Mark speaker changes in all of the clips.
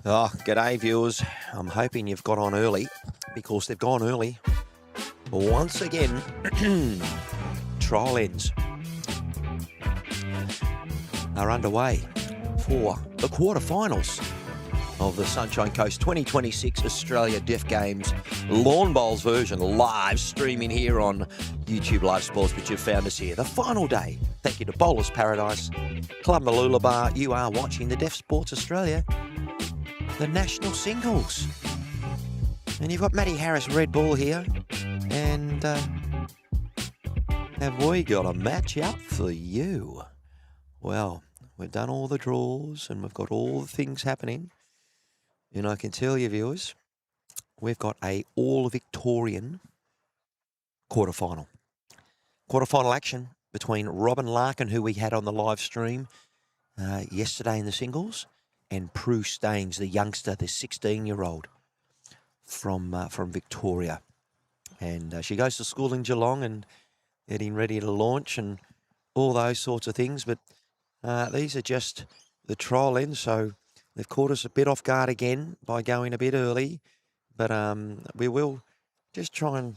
Speaker 1: Oh, g'day viewers. I'm hoping you've got on early because they've gone early. Once again, trial ends are underway for the quarterfinals of the Sunshine Coast 2026 Australia Deaf Games Lawn Bowls version, live streaming here on Youtubelivesports, which you've found us here. The final day. Thank you to Bowlers Paradise, Club Mooloolaba. You are watching the Deaf Sports Australia, the national singles. And you've got Matty Harris Red Bull here. And have we got a match up for you? Well, we've done all the draws and we've got all the things happening. And I can tell you, viewers, we've got a all-Victorian quarterfinal. Quarterfinal action between Robin Larkin, who we had on the live stream yesterday in the singles, and Prue Staines, the youngster, the 16-year-old from Victoria. And she goes to school in Geelong and getting ready to launch and all those sorts of things. But these are just the trial ends, so they've caught us a bit off guard again by going a bit early. But we will just try and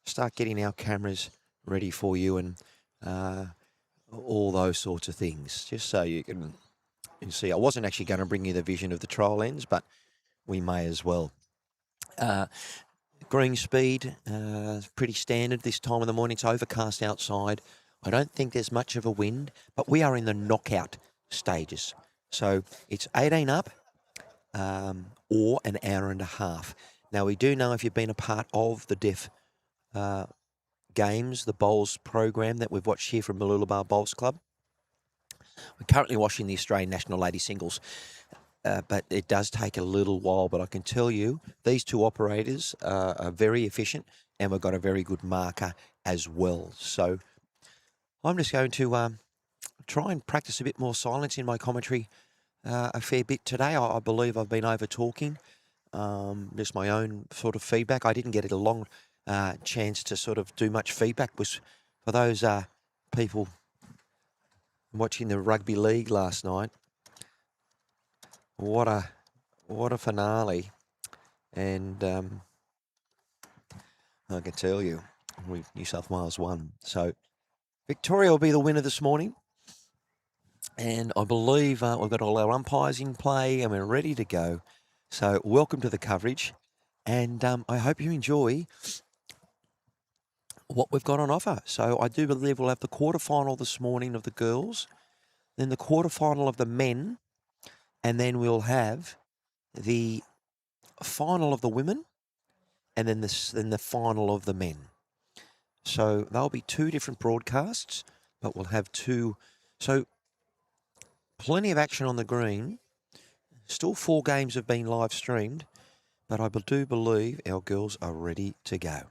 Speaker 1: start getting our cameras ready for you and all those sorts of things, just so you can see. I wasn't actually going to bring you the vision of the trial ends, but we may as well. Green speed, pretty standard this time of the morning. It's overcast outside. I don't think there's much of a wind, but we are in the knockout stages. So it's 18 up or an hour and a half. Now, we do know, if you've been a part of the Deaf Games, the Bowls program that we've watched here from Mooloolaba Bowls Club, we're currently watching the Australian National Lady Singles. But it does take a little while. But I can tell you, these two operators are very efficient, and we've got a very good marker as well. So I'm just going to try and practice a bit more silence in my commentary a fair bit today. I believe I've been over-talking, just my own sort of feedback. I didn't get a long chance to sort of do much feedback. Was for those people watching the rugby league last night. What a finale. And I can tell you, New South Wales won. So Victoria will be the winner this morning. And I believe we've got all our umpires in play and we're ready to go. So welcome to the coverage. And I hope you enjoy what we've got on offer. So I do believe we'll have the quarterfinal this morning of the girls, then the quarterfinal of the men, and then we'll have the final of the women, and then the final of the men. So there'll be two different broadcasts, but we'll have two. So plenty of action on the green. Still 4 games have been live streamed, but I do believe our girls are ready to go.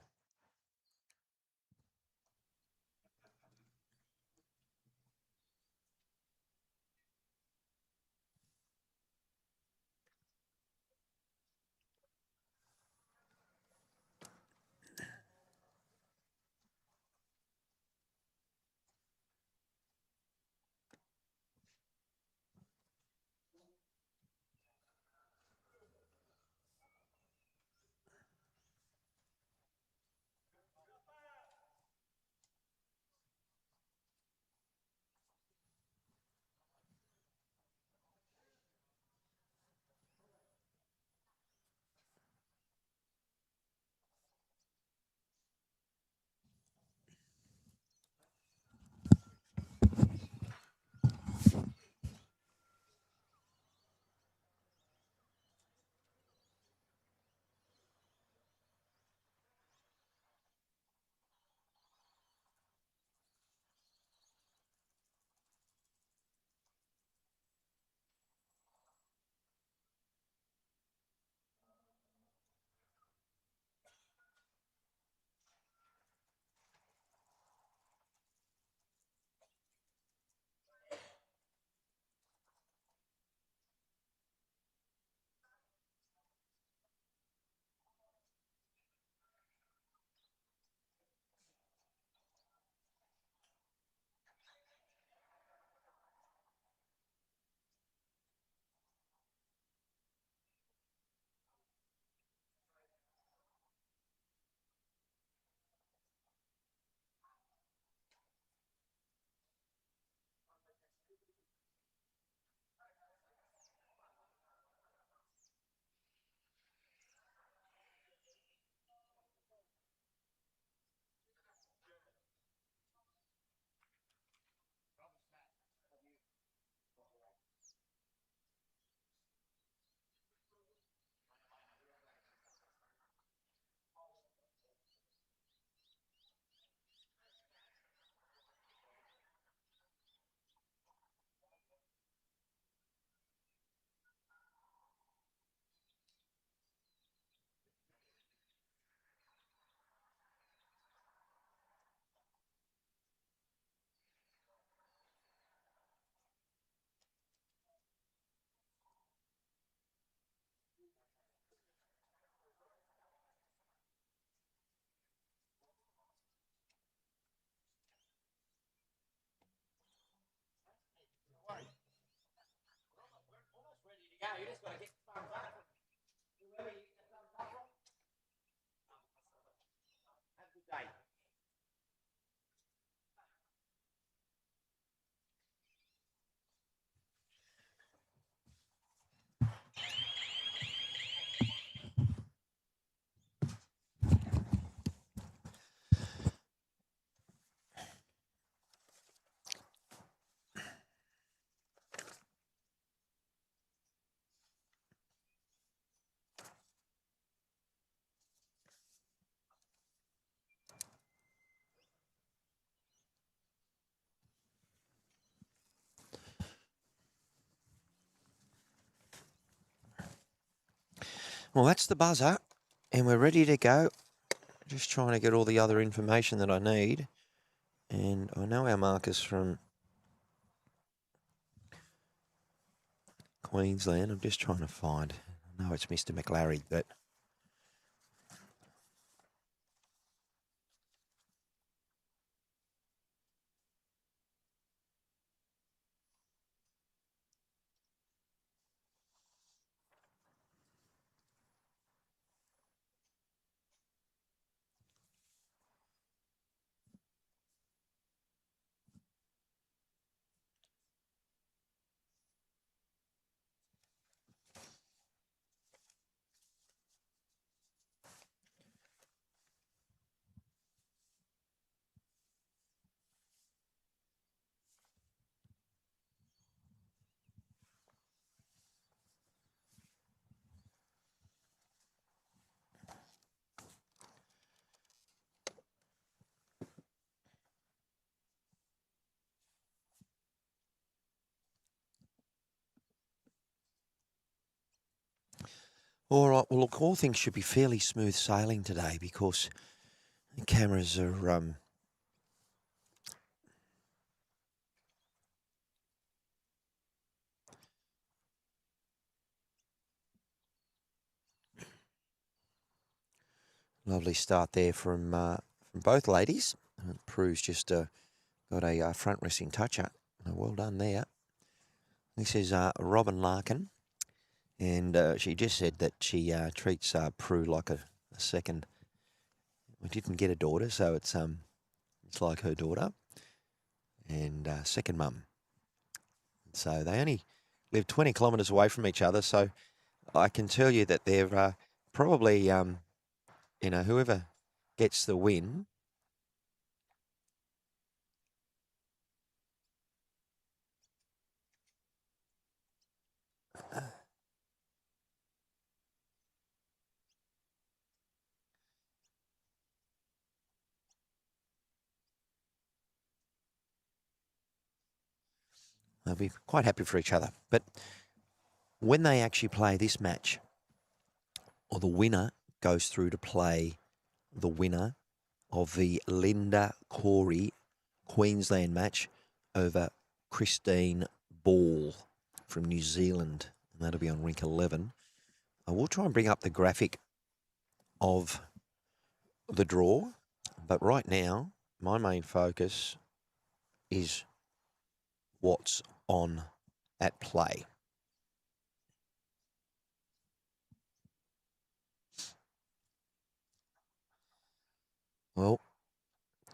Speaker 1: Well, that's the buzzer, and we're ready to go. Just trying to get all the other information that I need. And I know our markers from Queensland. I'm just trying to find. I know it's Mr. McLarry, but all right. Well, look, all things should be fairly smooth sailing today because the cameras are lovely start there from both ladies. Prue's just got a front resting toucher. Well done there. This is Robin Larkin, and she just said that she treats Prue like a second. We didn't get a daughter, so it's like her daughter and second mum. So they only live 20 kilometres away from each other. So I can tell you that they're probably, whoever gets the win. They'll be quite happy for each other. But when they actually play this match, or the winner goes through to play the winner of the Linda Corey Queensland match over Christine Ball from New Zealand. And that'll be on rink 11. I will try and bring up the graphic of the draw, but right now, my main focus is what's on at play. Well,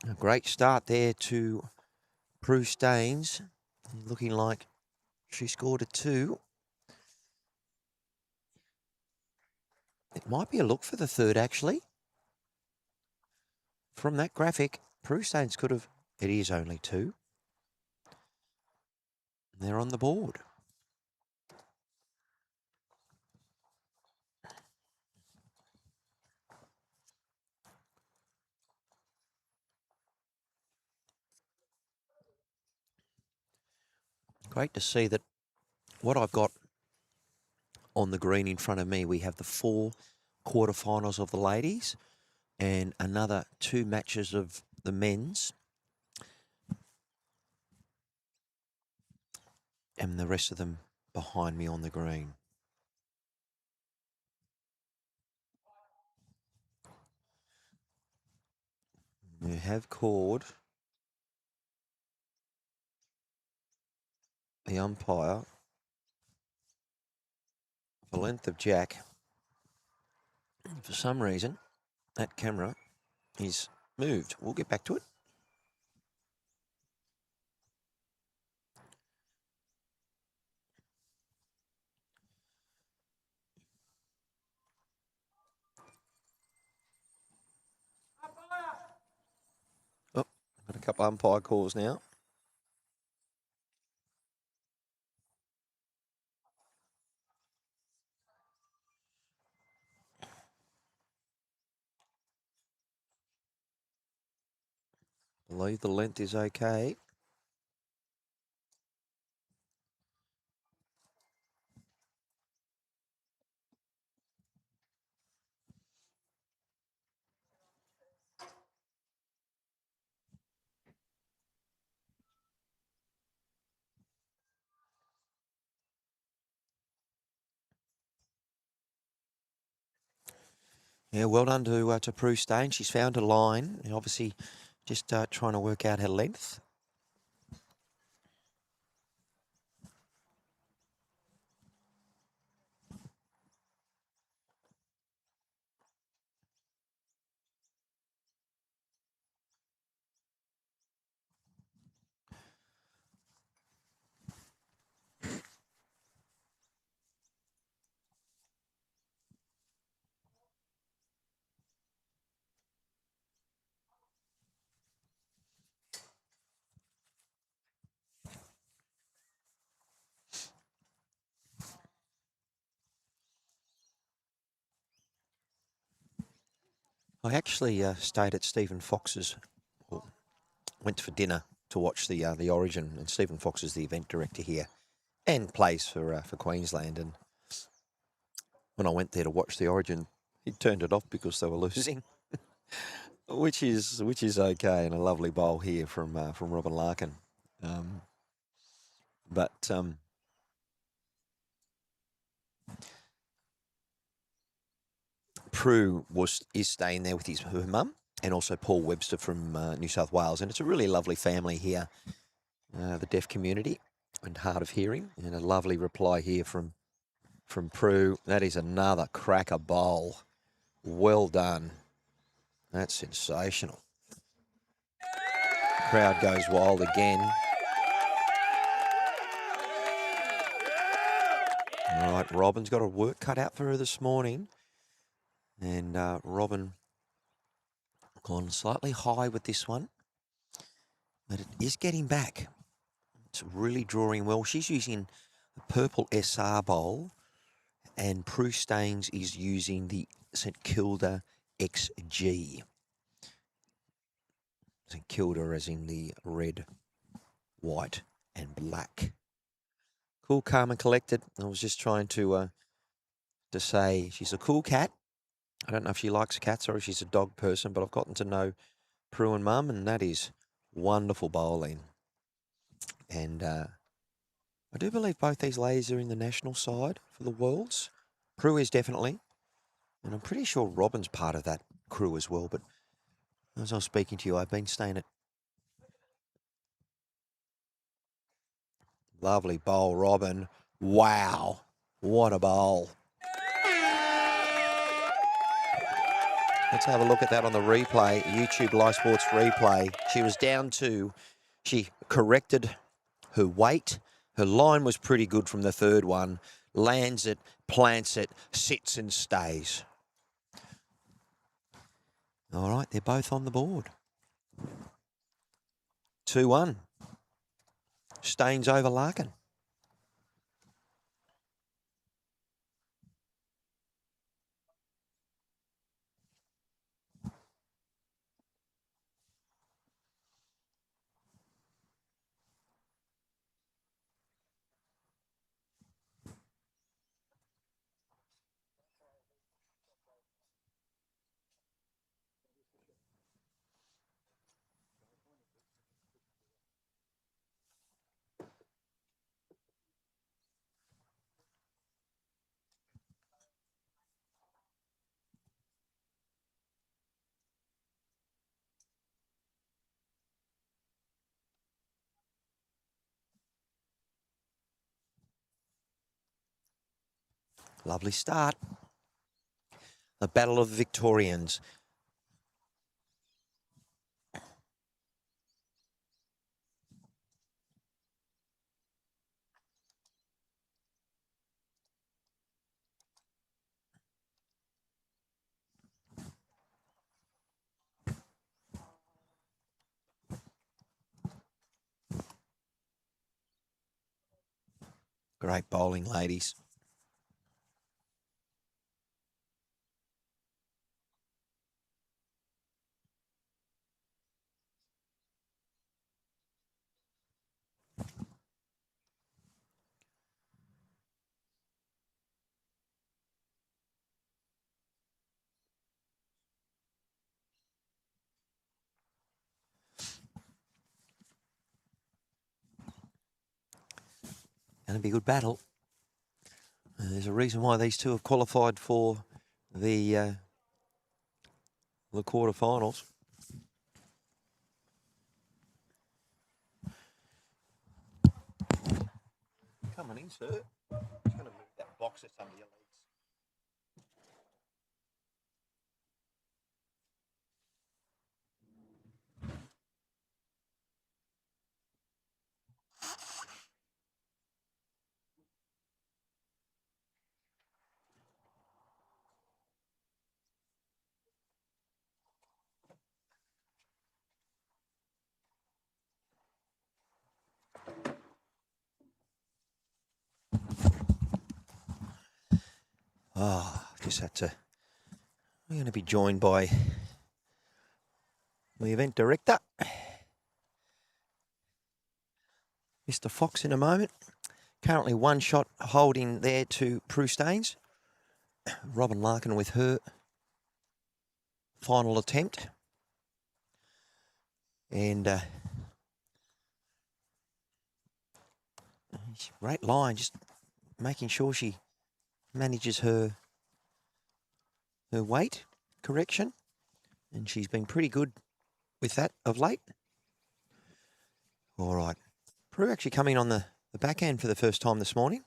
Speaker 1: a great start there to Prue Staines, looking like she scored a 2. It might be a look for the third, actually. From that graphic, Prue Staines could have... It is only 2. They're on the board. Great to see that what I've got on the green in front of me, we have the 4 quarterfinals of the ladies and another 2 matches of the men's, and the rest of them behind me on the green. We have called the umpire the length of Jack. For some reason, that camera is moved. We'll get back to it. Oh, got a couple of umpire calls now. Believe the length is okay. Yeah, well done to Prue Stain. She's found a line. And obviously, just trying to work out her length. I actually stayed at Stephen Fox's, or went for dinner to watch the Origin, and Stephen Fox is the event director here, and plays for Queensland. And when I went there to watch the Origin, he turned it off because they were losing, which is okay, and a lovely bowl here from Robin Larkin. But Prue is staying there with her mum, and also Paul Webster from New South Wales, and it's a really lovely family here, the deaf community and hard of hearing, and a lovely reply here from Prue. That is another cracker bowl. Well done. That's sensational. Crowd goes wild again. All right, Robin's got a work cut out for her this morning. And Robin gone slightly high with this one. But it is getting back. It's really drawing well. She's using a purple SR bowl. And Prue Staines is using the St Kilda XG. St Kilda as in the red, white and black. Cool, calm and collected. I was just trying to say she's a cool cat. I don't know if she likes cats or if she's a dog person, but I've gotten to know Prue and Mum, and that is wonderful bowling. And I do believe both these ladies are in the national side for the Worlds. Prue is definitely. And I'm pretty sure Robin's part of that crew as well. But as I was speaking to you, I've been staying at lovely bowl, Robin. Wow. What a bowl. Let's have a look at that on the replay, YouTube Live Sports replay. She was down to, she corrected her weight. Her line was pretty good from the third one. Lands it, plants it, sits and stays. All right, they're both on the board. 2-1. Staines over Larkin. Lovely start. The Battle of the Victorians. Great bowling, ladies. Going to be a good battle. There's a reason why these two have qualified for the quarterfinals. Come on in, sir. Just going to move that box that's under your legs. Oh, just had to. We're going to be joined by the event director, Mr. Fox, in a moment. Currently one shot holding there to Prue Staines. Robin Larkin with her final attempt. And great line, just making sure she manages her weight correction. And she's been pretty good with that of late. All right. Prue actually coming on the back end for the first time this morning.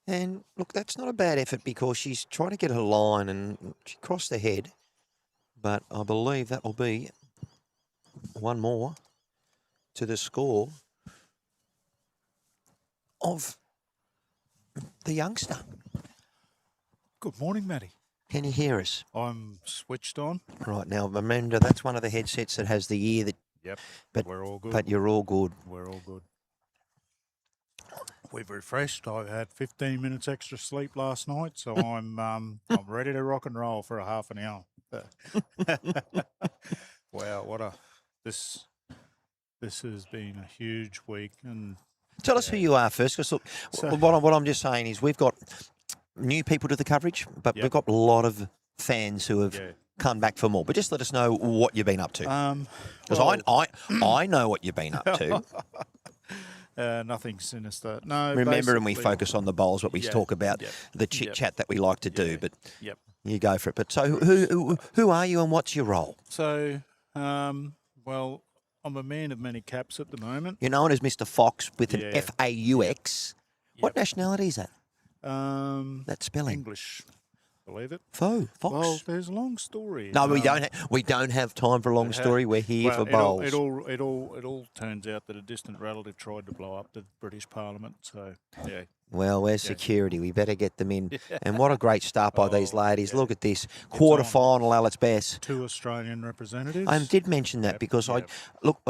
Speaker 1: And look, that's not a bad effort because she's trying to get her line and she crossed the head. But I believe that will be one more to the score of the youngster.
Speaker 2: Good morning, Matty.
Speaker 1: Can you hear us?
Speaker 2: I'm switched on.
Speaker 1: Right, now remember that's one of the headsets that has the ear that...
Speaker 2: Yep,
Speaker 1: but
Speaker 2: we're all good.
Speaker 1: But you're all good.
Speaker 2: We're all good. We've refreshed. I had 15 minutes extra sleep last night, so I'm ready to rock and roll for a half an hour. Wow, this has been a huge week. And
Speaker 1: tell us who you are first, because what I'm just saying is we've got new people to the coverage, but we've got a lot of fans who have come back for more. But just let us know what you've been up to, because I know what you've been up to.
Speaker 2: Nothing sinister. No.
Speaker 1: Remember, and we focus on the bowls, what we talk about, the chit chat that we like to do. But you go for it. But so, who are you, and what's your role?
Speaker 2: So, well, I'm a man of many caps at the moment.
Speaker 1: You're known as Mr. Fox with an F-A-U-X. What nationality is that? That spelling.
Speaker 2: English. Believe it.
Speaker 1: Fox.
Speaker 2: Well, there's a long story.
Speaker 1: No, we don't have time for a long story. We're here for bowls.
Speaker 2: It all turns out that a distant relative tried to blow up the British Parliament. So yeah.
Speaker 1: Well, where's security? We better get them in. And what a great start by these ladies. Look at this. Quarter-final, Alex Bess.
Speaker 2: 2 Australian representatives.
Speaker 1: I did mention that because I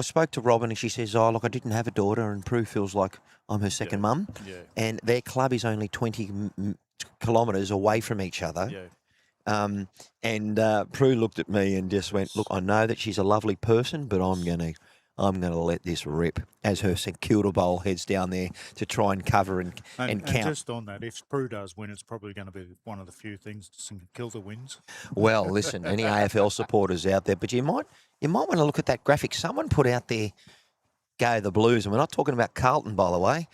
Speaker 1: spoke to Robin and she says, I didn't have a daughter, and Prue feels like I'm her second mum.
Speaker 2: Yeah.
Speaker 1: And their club is only 20 kilometres away from each other.
Speaker 2: Yeah.
Speaker 1: And Prue looked at me and just went, look, I know that she's a lovely person, but I'm going to let this rip as her St Kilda bowl heads down there to try and cover and count.
Speaker 2: And just on that, if Prue does win, it's probably going to be one of the few things St Kilda wins.
Speaker 1: Well, listen, any AFL supporters out there, but you might want to look at that graphic someone put out there, Go the Blues. And we're not talking about Carlton, by the way.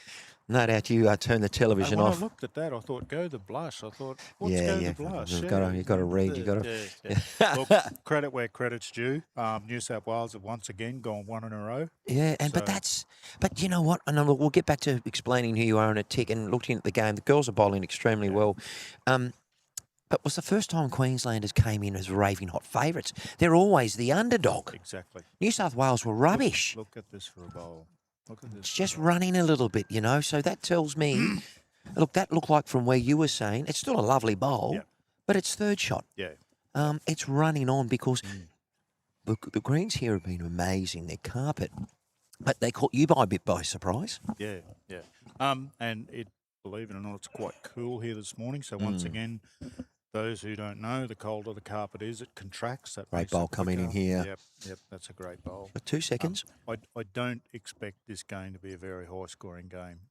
Speaker 1: No doubt you turn the
Speaker 2: And
Speaker 1: television
Speaker 2: when I
Speaker 1: off.
Speaker 2: looked at that, I thought, go the blush. I thought, what's
Speaker 1: Yeah,
Speaker 2: go
Speaker 1: yeah.
Speaker 2: the blush?
Speaker 1: You've got to read. You've got to.
Speaker 2: Yeah. Look, credit where credit's due. New South Wales have once again gone one in a row.
Speaker 1: Yeah, but you know what? And we'll get back to explaining who you are in a tick and looking at the game. The girls are bowling extremely well. But it was the first time Queenslanders came in as raving hot favourites. They're always the underdog.
Speaker 2: Exactly.
Speaker 1: New South Wales were rubbish.
Speaker 2: Look at this for a bowl. Look at this.
Speaker 1: It's just running a little bit, So that tells me, look, that looked like from where you were saying, it's still a lovely bowl, but it's third shot.
Speaker 2: Yeah.
Speaker 1: It's running on because the greens here have been amazing. They're carpet. But they caught you by a bit by surprise.
Speaker 2: Yeah. And believe it or not, it's quite cool here this morning. So once again, those who don't know, the colder the carpet is, it contracts. That
Speaker 1: Great bowl coming in here.
Speaker 2: Yep, that's a great bowl.
Speaker 1: For 2 seconds.
Speaker 2: I don't expect this game to be a very high-scoring game.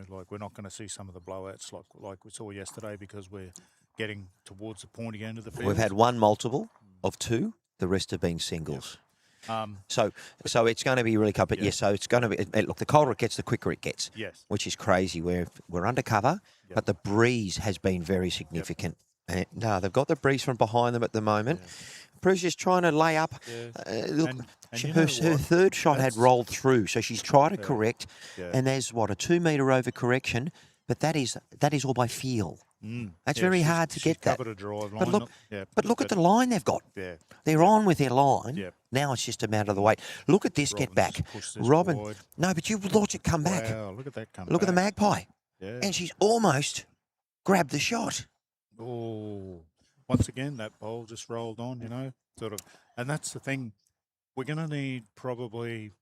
Speaker 2: Like we're not going to see some of the blowouts like we saw yesterday because we're getting towards the pointy end of the field.
Speaker 1: We've had one multiple of 2. The rest have been singles. So it's going to be really covered. Yes, so it's going to be. Look, the colder it gets, the quicker it gets.
Speaker 2: Yes.
Speaker 1: Which is crazy. We're under cover, but the breeze has been very significant. No, they've got the breeze from behind them at the moment. Prue's just trying to lay up. Look, her third shot had rolled through, so she's tried to correct, and there's a 2 metre over correction, but that is all by feel. That's very hard to get that.
Speaker 2: A drive line,
Speaker 1: but look at the line they've got. They're on with their line. Now it's just a matter of the weight. Look at this get back. Robin.
Speaker 2: Wide.
Speaker 1: No, but you watch it come back.
Speaker 2: Wow, look at that come
Speaker 1: Look
Speaker 2: back.
Speaker 1: at the magpie.
Speaker 2: Yeah.
Speaker 1: And she's almost grabbed the shot.
Speaker 2: Oh, once again, that bowl just rolled on, and that's the thing. We're going to need probably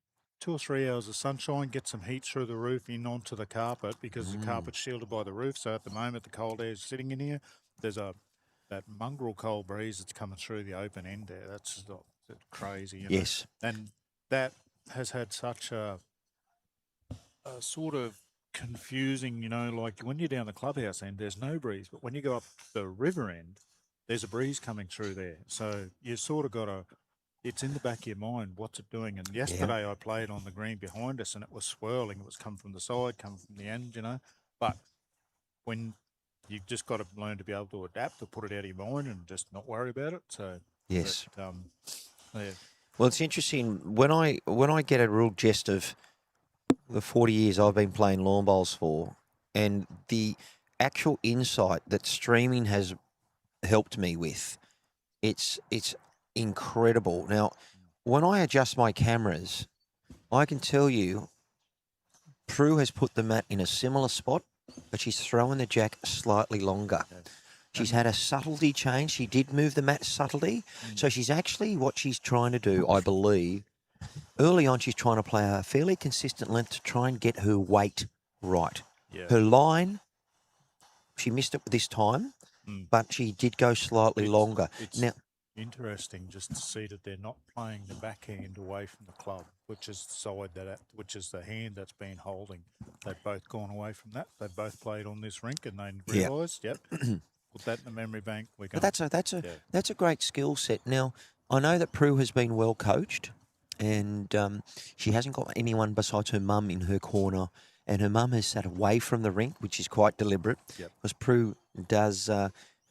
Speaker 2: 2 or 3 hours of sunshine, get some heat through the roof in onto the carpet because the carpet's shielded by the roof. So at the moment, the cold air is sitting in here. There's that mongrel cold breeze that's coming through the open end there. That's just crazy.
Speaker 1: Yes.
Speaker 2: And that has had such a sort of confusing, like when you're down the clubhouse end, there's no breeze, but when you go up the river end, there's a breeze coming through there. So you sort of got to, it's in the back of your mind, what's it doing? And yesterday I played on the green behind us and it was swirling. It was come from the side, come from the end, But when you've just got to learn to be able to adapt or put it out of your mind and just not worry about it. So
Speaker 1: yes.
Speaker 2: Yeah.
Speaker 1: Well, it's interesting when I get a real gist of the 40 years I've been playing lawn bowls for, and the actual insight that streaming has helped me with, it's incredible. Now, when I adjust my cameras, I can tell you, Prue has put the mat in a similar spot, but she's throwing the jack slightly longer. She's had a subtlety change. She did move the mat subtlety. So she's actually, what she's trying to do, I believe, early on she's trying to play a fairly consistent length to try and get her weight right.
Speaker 2: Yeah.
Speaker 1: Her line, she missed it this time, but she did go slightly longer. Now,
Speaker 2: interesting just to see that they're not playing the backhand away from the club, which is the side which is the hand that's been holding. They've both gone away from that. They've both played on this rink, and they realised, put that in the memory bank.
Speaker 1: But that's a great skill set. Now, I know that Prue has been well coached, and she hasn't got anyone besides her mum in her corner, and her mum has sat away from the rink, which is quite deliberate, because Prue does.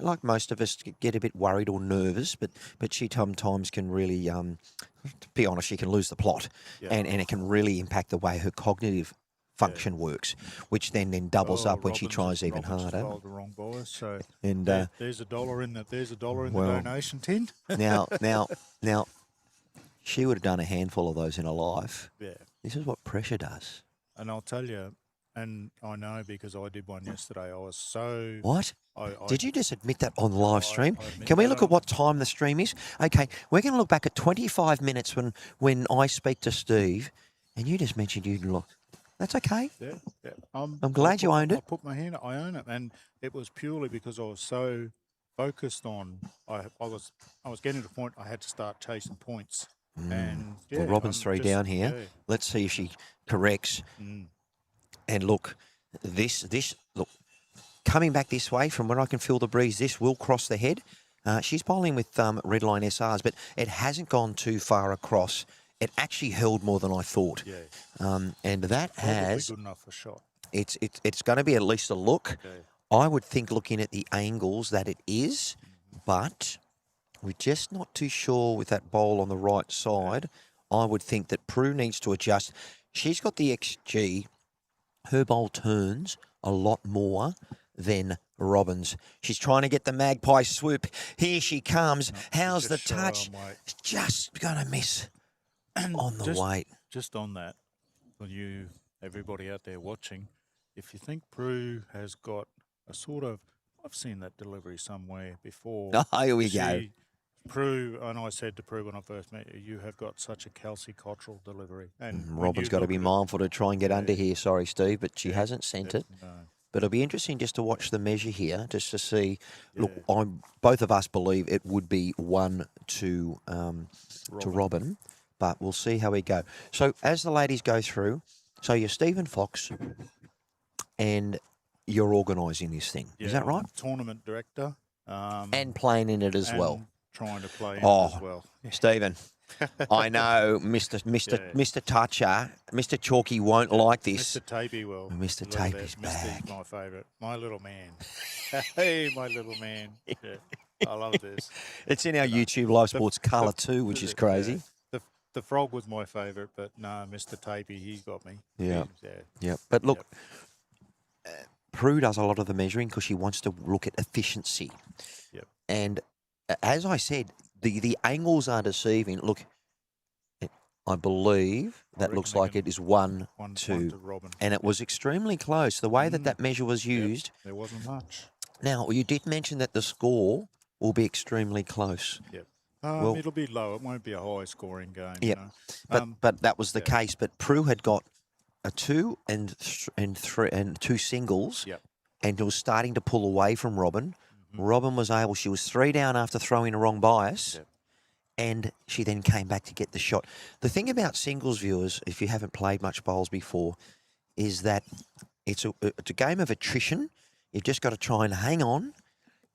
Speaker 1: Like most of us, get a bit worried or nervous, but she sometimes can really, to be honest, she can lose the plot, and it can really impact the way her cognitive function works, which then doubles up when she tries even harder.
Speaker 2: The wrong boys, so
Speaker 1: and
Speaker 2: there's $1 in that. There's $1 in the donation tin.
Speaker 1: now, she would have done a handful of those in her life.
Speaker 2: Yeah,
Speaker 1: this is what pressure does.
Speaker 2: And I'll tell you. And I know because I did one yesterday. I was so...
Speaker 1: What? Did you just admit that on live stream? Can we look at what time the stream is? Okay, we're going to look back at 25 minutes when I speak to Steve, and you just mentioned you'd look. That's okay.
Speaker 2: Yeah.
Speaker 1: I'm glad you owned it.
Speaker 2: I put my hand. I own it, and it was purely because I was so focused on. I was getting to the point I had to start chasing points. And
Speaker 1: well, Robin's 3 down here.
Speaker 2: Yeah.
Speaker 1: Let's see if she corrects. And look, look, coming back this way from where I can feel the breeze, this will cross the head. She's bowling with red line SRs, but it hasn't gone too far across. It actually held more than I thought.
Speaker 2: Yeah.
Speaker 1: And that
Speaker 2: Probably
Speaker 1: has...
Speaker 2: good enough for shot.
Speaker 1: it's going to be at least a look.
Speaker 2: Okay.
Speaker 1: I would think, looking at the angles, that it is, but we're just not too sure with that bowl on the right side. I would think that Prue needs to adjust. She's got the XG. Her bowl turns a lot more than Robin's. She's trying to get the magpie swoop. Here she comes.
Speaker 2: No,
Speaker 1: How's the
Speaker 2: just shy
Speaker 1: touch?
Speaker 2: on weight.
Speaker 1: Just going to miss on the weight.
Speaker 2: Just on that, for you, everybody out there watching, if you think Prue has got a sort of, I've seen that delivery somewhere before.
Speaker 1: Oh, here we go.
Speaker 2: Prue, and I said to Prue when I first met you, you have got such a calcicottral delivery. And
Speaker 1: Robin's got to be mindful to try and get under here. Sorry, Steve, but she hasn't sent it.
Speaker 2: No.
Speaker 1: But it'll be interesting just to watch the measure here, just to see. Look, both of us believe it would be 1 to Robin, but we'll see how we go. So as the ladies go through, so you're Stephen Fox, and you're organising this thing. Is that right?
Speaker 2: Tournament director.
Speaker 1: And playing in it as well.
Speaker 2: Trying to play in it as well.
Speaker 1: Stephen, I know Mr. Toucher, Mr. Chalky won't like this.
Speaker 2: Mr. Tapey will.
Speaker 1: Mr. Tapey's back.
Speaker 2: Mr. my favourite. My little man. Hey, my little man. Yeah, I love this.
Speaker 1: It's in our YouTube Live Sports colour too, which is crazy.
Speaker 2: The frog was my favourite, but no, Mr. Tapey, he got me.
Speaker 1: Yeah. Yeah. But look, Prue does a lot of the measuring because she wants to look at efficiency.
Speaker 2: Yep.
Speaker 1: And as I said, the angles are deceiving. Look, I believe that looks like it is 1 to
Speaker 2: Robin.
Speaker 1: And it was extremely close. The way that measure was used.
Speaker 2: There wasn't much.
Speaker 1: Now, you did mention that the score will be extremely close.
Speaker 2: Yep. Well, it'll be low. It won't be a high-scoring game.
Speaker 1: Yep.
Speaker 2: You know?
Speaker 1: But that was the case. But Prue had got a 2 and 2 singles.
Speaker 2: Yep.
Speaker 1: And was starting to pull away from Robin. Robin was able. She was 3 down after throwing a wrong bias.
Speaker 2: Yep.
Speaker 1: And she then came back to get the shot. The thing about singles, viewers, if you haven't played much bowls before, is that it's a game of attrition. You've just got to try and hang on.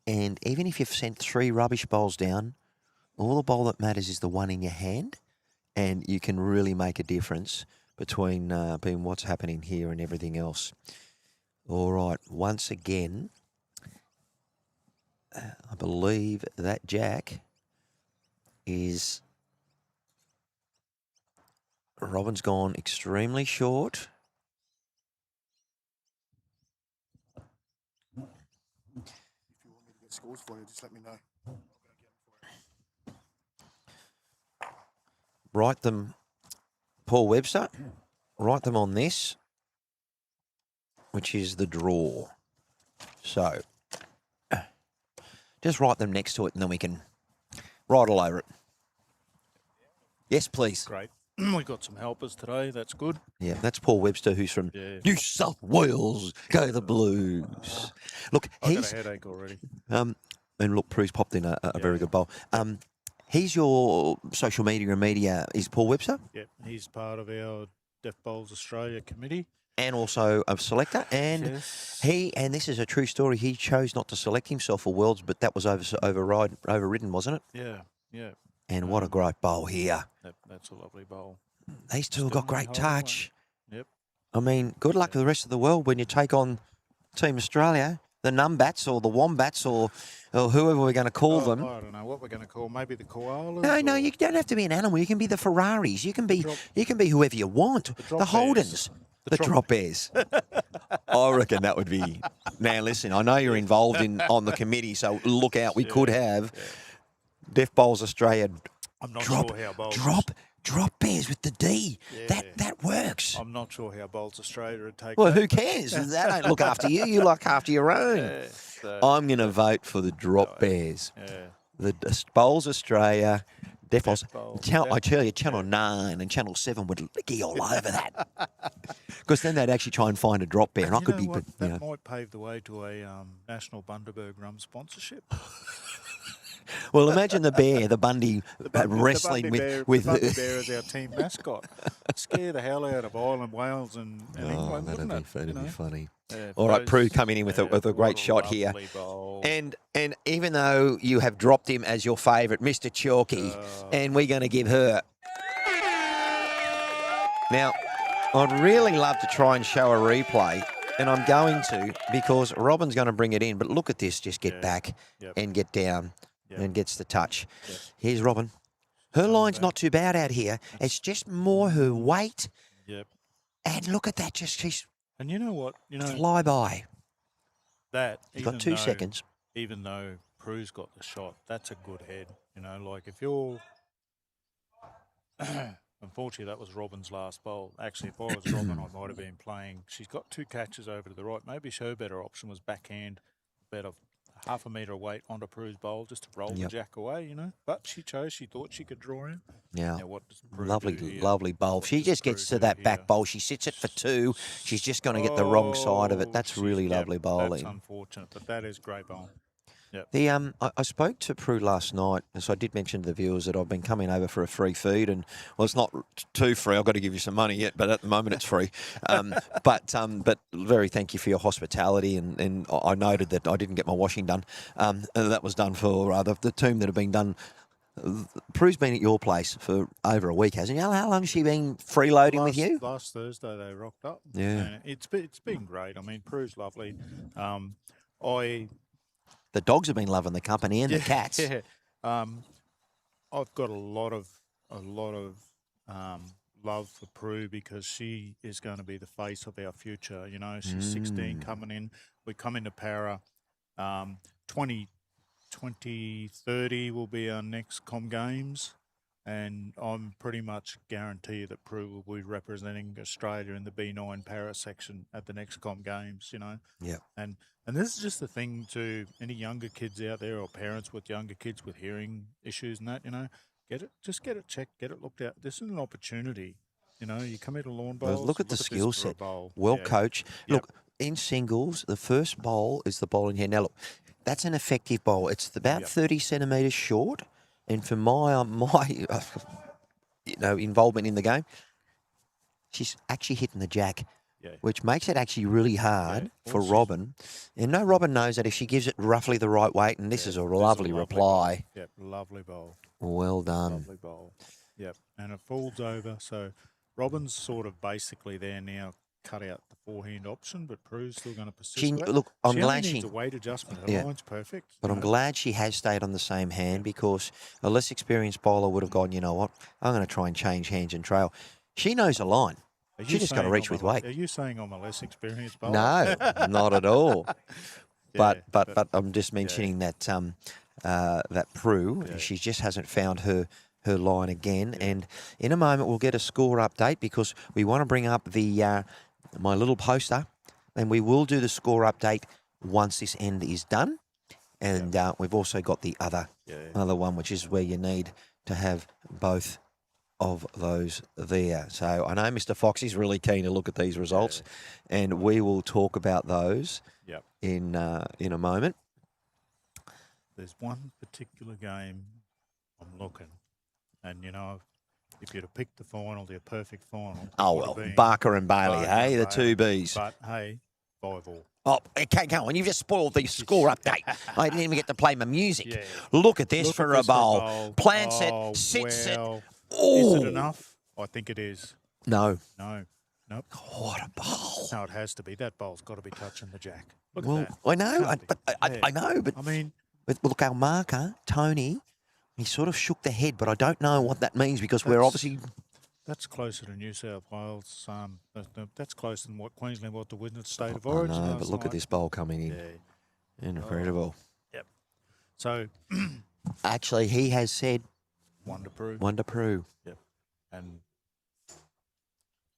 Speaker 1: And even if you've sent 3 rubbish bowls down, all the bowl that matters is the one in your hand. And you can really make a difference between what's happening here and everything else. All right, once again, I believe that jack is... Robin's gone extremely short.
Speaker 3: If you want me to get scores for you, just let me know.
Speaker 1: Write them, Paul Webster, write them on this, which is the draw. So, just write them next to it and then we can write all over it. Yes, please.
Speaker 2: Great. We got some helpers today. That's good.
Speaker 1: Yeah, that's Paul Webster, who's from New South Wales. Go the Blues. Look,
Speaker 2: I got a headache already.
Speaker 1: And look, Prue's popped in a very good bowl. He's your social media is Paul Webster?
Speaker 2: Yep, he's part of our Deaf Bowls Australia committee.
Speaker 1: And also a selector. And and this is a true story, he chose not to select himself for Worlds, but that was overridden, wasn't it?
Speaker 2: Yeah, yeah.
Speaker 1: And what a great bowl here.
Speaker 2: That's a lovely bowl.
Speaker 1: These two have got great touch.
Speaker 2: Yep.
Speaker 1: I mean, good luck for the rest of the world when you take on Team Australia, the Numbats or the Wombats or whoever we're going to call them.
Speaker 2: I don't know what we're going to call. Maybe the koalas.
Speaker 1: No, you don't have to be an animal. You can be the Ferraris. You can be whoever you want. The Holdens. The drop bears. I reckon that would be. Now, listen, I know you're involved on the committee, so look out. We could have Deaf Bowls Australia.
Speaker 2: I'm not sure how bowls.
Speaker 1: Drop bears with the D.
Speaker 2: Yeah.
Speaker 1: That works.
Speaker 2: I'm not sure how Bowls Australia would take.
Speaker 1: Well,
Speaker 2: that.
Speaker 1: who cares? That don't look after you. You look after your own.
Speaker 2: Yeah, so,
Speaker 1: I'm going to vote for the drop bears.
Speaker 2: Yeah.
Speaker 1: The Bowls Australia. Deaf Bowls.
Speaker 2: Bowl.
Speaker 1: I tell you, Channel 9 and Channel 7 would be all over that. Because then they'd actually try and find a drop bear. And I could be...
Speaker 2: That might pave the way to a National Bundaberg rum sponsorship.
Speaker 1: Well, imagine the bear, the Bundy, wrestling with...
Speaker 2: The Bundy bear is our team mascot. Scare the hell out of Ireland, Wales and England, wouldn't it?
Speaker 1: That'd be funny.
Speaker 2: Yeah,
Speaker 1: All right, Prue coming in with a great shot here. And even though you have dropped him as your favourite, Mr. Chalky, and we're going to give her... Now, I'd really love to try and show a replay. and I'm going to because Robin's going to bring it in. But look at this. Just get
Speaker 2: Yeah.
Speaker 1: back
Speaker 2: Yep.
Speaker 1: and get down
Speaker 2: Yep.
Speaker 1: and gets the touch.
Speaker 2: Yep.
Speaker 1: Here's Robin. Her
Speaker 2: Coming
Speaker 1: line's
Speaker 2: back.
Speaker 1: not too bad out here. It's just more her weight.
Speaker 2: Yep.
Speaker 1: And look at that. Just she's
Speaker 2: And you know what? You know
Speaker 1: fly by.
Speaker 2: that
Speaker 1: You've got
Speaker 2: even
Speaker 1: 2
Speaker 2: though-
Speaker 1: seconds.
Speaker 2: Even though Prue's got the shot, that's a good head. You know, like if you're unfortunately, that was Robin's last bowl. Actually, if I was Robin, I might have been playing. She's got 2 catches over to the right. Maybe her better option was backhand, about half a metre away onto Prue's bowl just to roll the jack away, you know. But she chose. She thought she could draw him.
Speaker 1: Yeah.
Speaker 2: Now, what does Prue
Speaker 1: Lovely,
Speaker 2: do here?
Speaker 1: lovely bowl.
Speaker 2: What
Speaker 1: She
Speaker 2: does
Speaker 1: just
Speaker 2: Prue
Speaker 1: gets to
Speaker 2: do
Speaker 1: that
Speaker 2: here?
Speaker 1: back bowl. She sits it for 2. She's just going to get the wrong side of it. That's really lovely bowling.
Speaker 2: That's unfortunate, but that is great bowling. Yep.
Speaker 1: The I spoke to Prue last night, and so I did mention to the viewers that I've been coming over for a free feed, and well, it's not too free. I've got to give you some money yet, but at the moment it's free. But very thank you for your hospitality, and I noted that I didn't get my washing done. And that was done for the team that have been done. Prue's been at your place for over a week, hasn't he? How long has she been freeloading with you?
Speaker 2: Last Thursday they rocked up.
Speaker 1: Yeah.
Speaker 2: And it's been great. I mean, Prue's lovely.
Speaker 1: The dogs have been loving the company and the cats.
Speaker 2: Yeah. I've got a lot of love for Prue because she is going to be the face of our future. You know, she's 16 coming in. We come into para. 2030 will be our next Com Games, and I'm pretty much guarantee that Prue will be representing Australia in the B9 para section at the next Com Games. You know.
Speaker 1: Yeah.
Speaker 2: And this is just the thing to any younger kids out there or parents with younger kids with hearing issues and that, you know, get it checked, get it looked at. This is an opportunity. You know, you come into lawn bowls.
Speaker 1: Well, look at the
Speaker 2: this
Speaker 1: skill
Speaker 2: for a
Speaker 1: set.
Speaker 2: bowl.
Speaker 1: Well
Speaker 2: Yeah.
Speaker 1: coached.
Speaker 2: Yep.
Speaker 1: Look, in singles, the first bowl is the bowl in here. Now, look, that's an effective bowl. It's about 30 centimetres short. And for my involvement in the game, she's actually hitting the jack.
Speaker 2: Yeah.
Speaker 1: Which makes it actually really hard for Robin. And no, Robin knows that if she gives it roughly the right weight, and this is a lovely reply.
Speaker 2: Bowl. Yep, lovely bowl.
Speaker 1: Well done.
Speaker 2: Lovely bowl. Yep, and it falls over. So Robin's sort of basically there now, cut out the forehand option, but Prue's still going to persist with it.
Speaker 1: Look, I'm
Speaker 2: she
Speaker 1: glad
Speaker 2: only
Speaker 1: she
Speaker 2: needs a weight adjustment. Her line's perfect.
Speaker 1: But I'm glad she has stayed on the same hand because a less experienced bowler would have gone, you know what, I'm going to try and change hands and trail. She knows a line. She just got to reach with weight.
Speaker 2: Are you saying I'm a less experienced bowler?
Speaker 1: No, not at all. But I'm just mentioning that that Prue, she just hasn't found her line again. Yeah. And in a moment, we'll get a score update because we want to bring up the my little poster, and we will do the score update once this end is done. And we've also got the other one, which is where you need to have both of those there. So I know Mr. Foxy's really keen to look at these results, and we will talk about those in a moment.
Speaker 2: There's one particular game I'm looking, and you know, if you'd have picked the final, the perfect final.
Speaker 1: Oh well, Barker and Bailey, hey, the two Bs.
Speaker 2: But hey, 5-all.
Speaker 1: Oh, okay, go on. You've just spoiled the score update. I didn't even get to play my music. Look at this for a bowl. Plants it, sits it.
Speaker 2: Is it enough? I think it is.
Speaker 1: No.
Speaker 2: Nope.
Speaker 1: What a bowl.
Speaker 2: No, it has to be. That bowl's got to be touching the jack. Look
Speaker 1: at
Speaker 2: that.
Speaker 1: I know. I know, but
Speaker 2: I mean,
Speaker 1: look, our marker, Tony, he sort of shook the head, but I don't know what that means because we're obviously...
Speaker 2: That's closer to New South Wales. That's closer than what Queensland was to win the state of origin.
Speaker 1: No, but look at this bowl coming in. Yeah. Incredible.
Speaker 2: Yep. So...
Speaker 1: Actually, he has said...
Speaker 2: One to Prue. Yep. And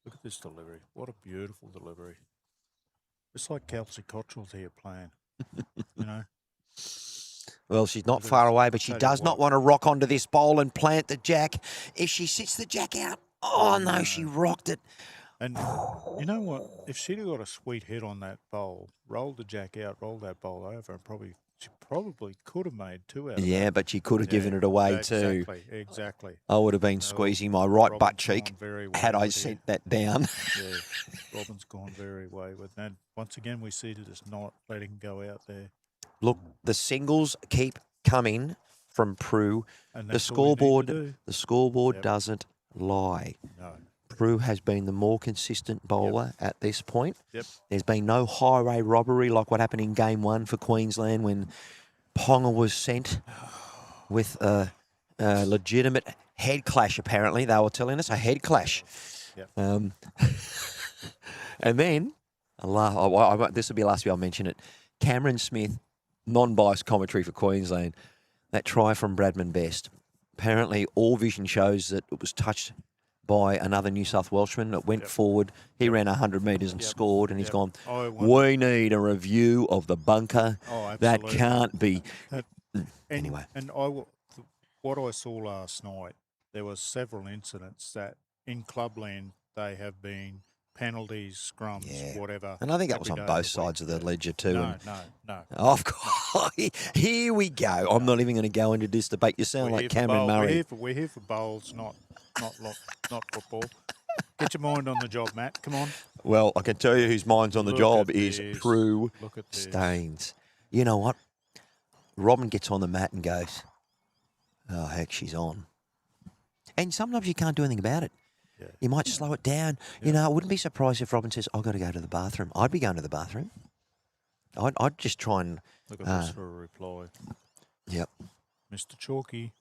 Speaker 2: look at this delivery. What a beautiful delivery. It's like Kelsey Cottrell's here playing, you know.
Speaker 1: Well, she's not far away, but she does not want to rock onto this bowl and plant the jack. If she sits the jack out, no, she rocked it.
Speaker 2: And you know what? If she'd have got a sweet hit on that bowl, rolled the jack out, rolled that bowl over, and she probably could have made 2 out of that.
Speaker 1: But she could have given it away too.
Speaker 2: Exactly.
Speaker 1: I would have been squeezing my right butt cheek had I sent that down.
Speaker 2: Yeah, Robin's gone very wayward. And once again, we see that it's not letting go out there.
Speaker 1: Look, the singles keep coming from Prue. The scoreboard doesn't lie.
Speaker 2: No.
Speaker 1: Prue has been the more consistent bowler at this point.
Speaker 2: Yep.
Speaker 1: There's been no highway robbery like what happened in Game 1 for Queensland when Ponga was sent with a legitimate head clash, apparently. They were telling us, a head clash.
Speaker 2: Yep.
Speaker 1: And then, this will be the last time I'll mention it, Cameron Smith, non-biased commentary for Queensland, that try from Bradman Best. Apparently, all vision shows that it was touched by another New South Welshman that went forward. He ran 100 metres and scored, and he's gone, we need a review of the bunker.
Speaker 2: Oh,
Speaker 1: that
Speaker 2: absolutely.
Speaker 1: can't be. Anyway.
Speaker 2: And what I saw last night, there were several incidents that in clubland they have been penalties, scrums, whatever.
Speaker 1: And I think that was on
Speaker 2: every day
Speaker 1: both
Speaker 2: of the
Speaker 1: sides of
Speaker 2: week.
Speaker 1: the ledger too.
Speaker 2: No,
Speaker 1: and
Speaker 2: no.
Speaker 1: Of course. Here we go. I'm not even going to go into this debate. You sound like Cameron Murray.
Speaker 2: We're here for bowls, not football. Get your mind on the job, Matt. Come on.
Speaker 1: Well, I can tell you whose mind's on the job is Prue
Speaker 2: Look at this.
Speaker 1: Staines. You know what? Robin gets on the mat and goes, oh, heck, she's on. And sometimes you can't do anything about it.
Speaker 2: Yeah.
Speaker 1: You might slow it down.
Speaker 2: Yeah.
Speaker 1: You know, I wouldn't be surprised if Robin says, I've got to go to the bathroom. I'd be going to the bathroom. I'd just try and...
Speaker 2: Look at this for a reply.
Speaker 1: Yep.
Speaker 2: Mr. Chalky.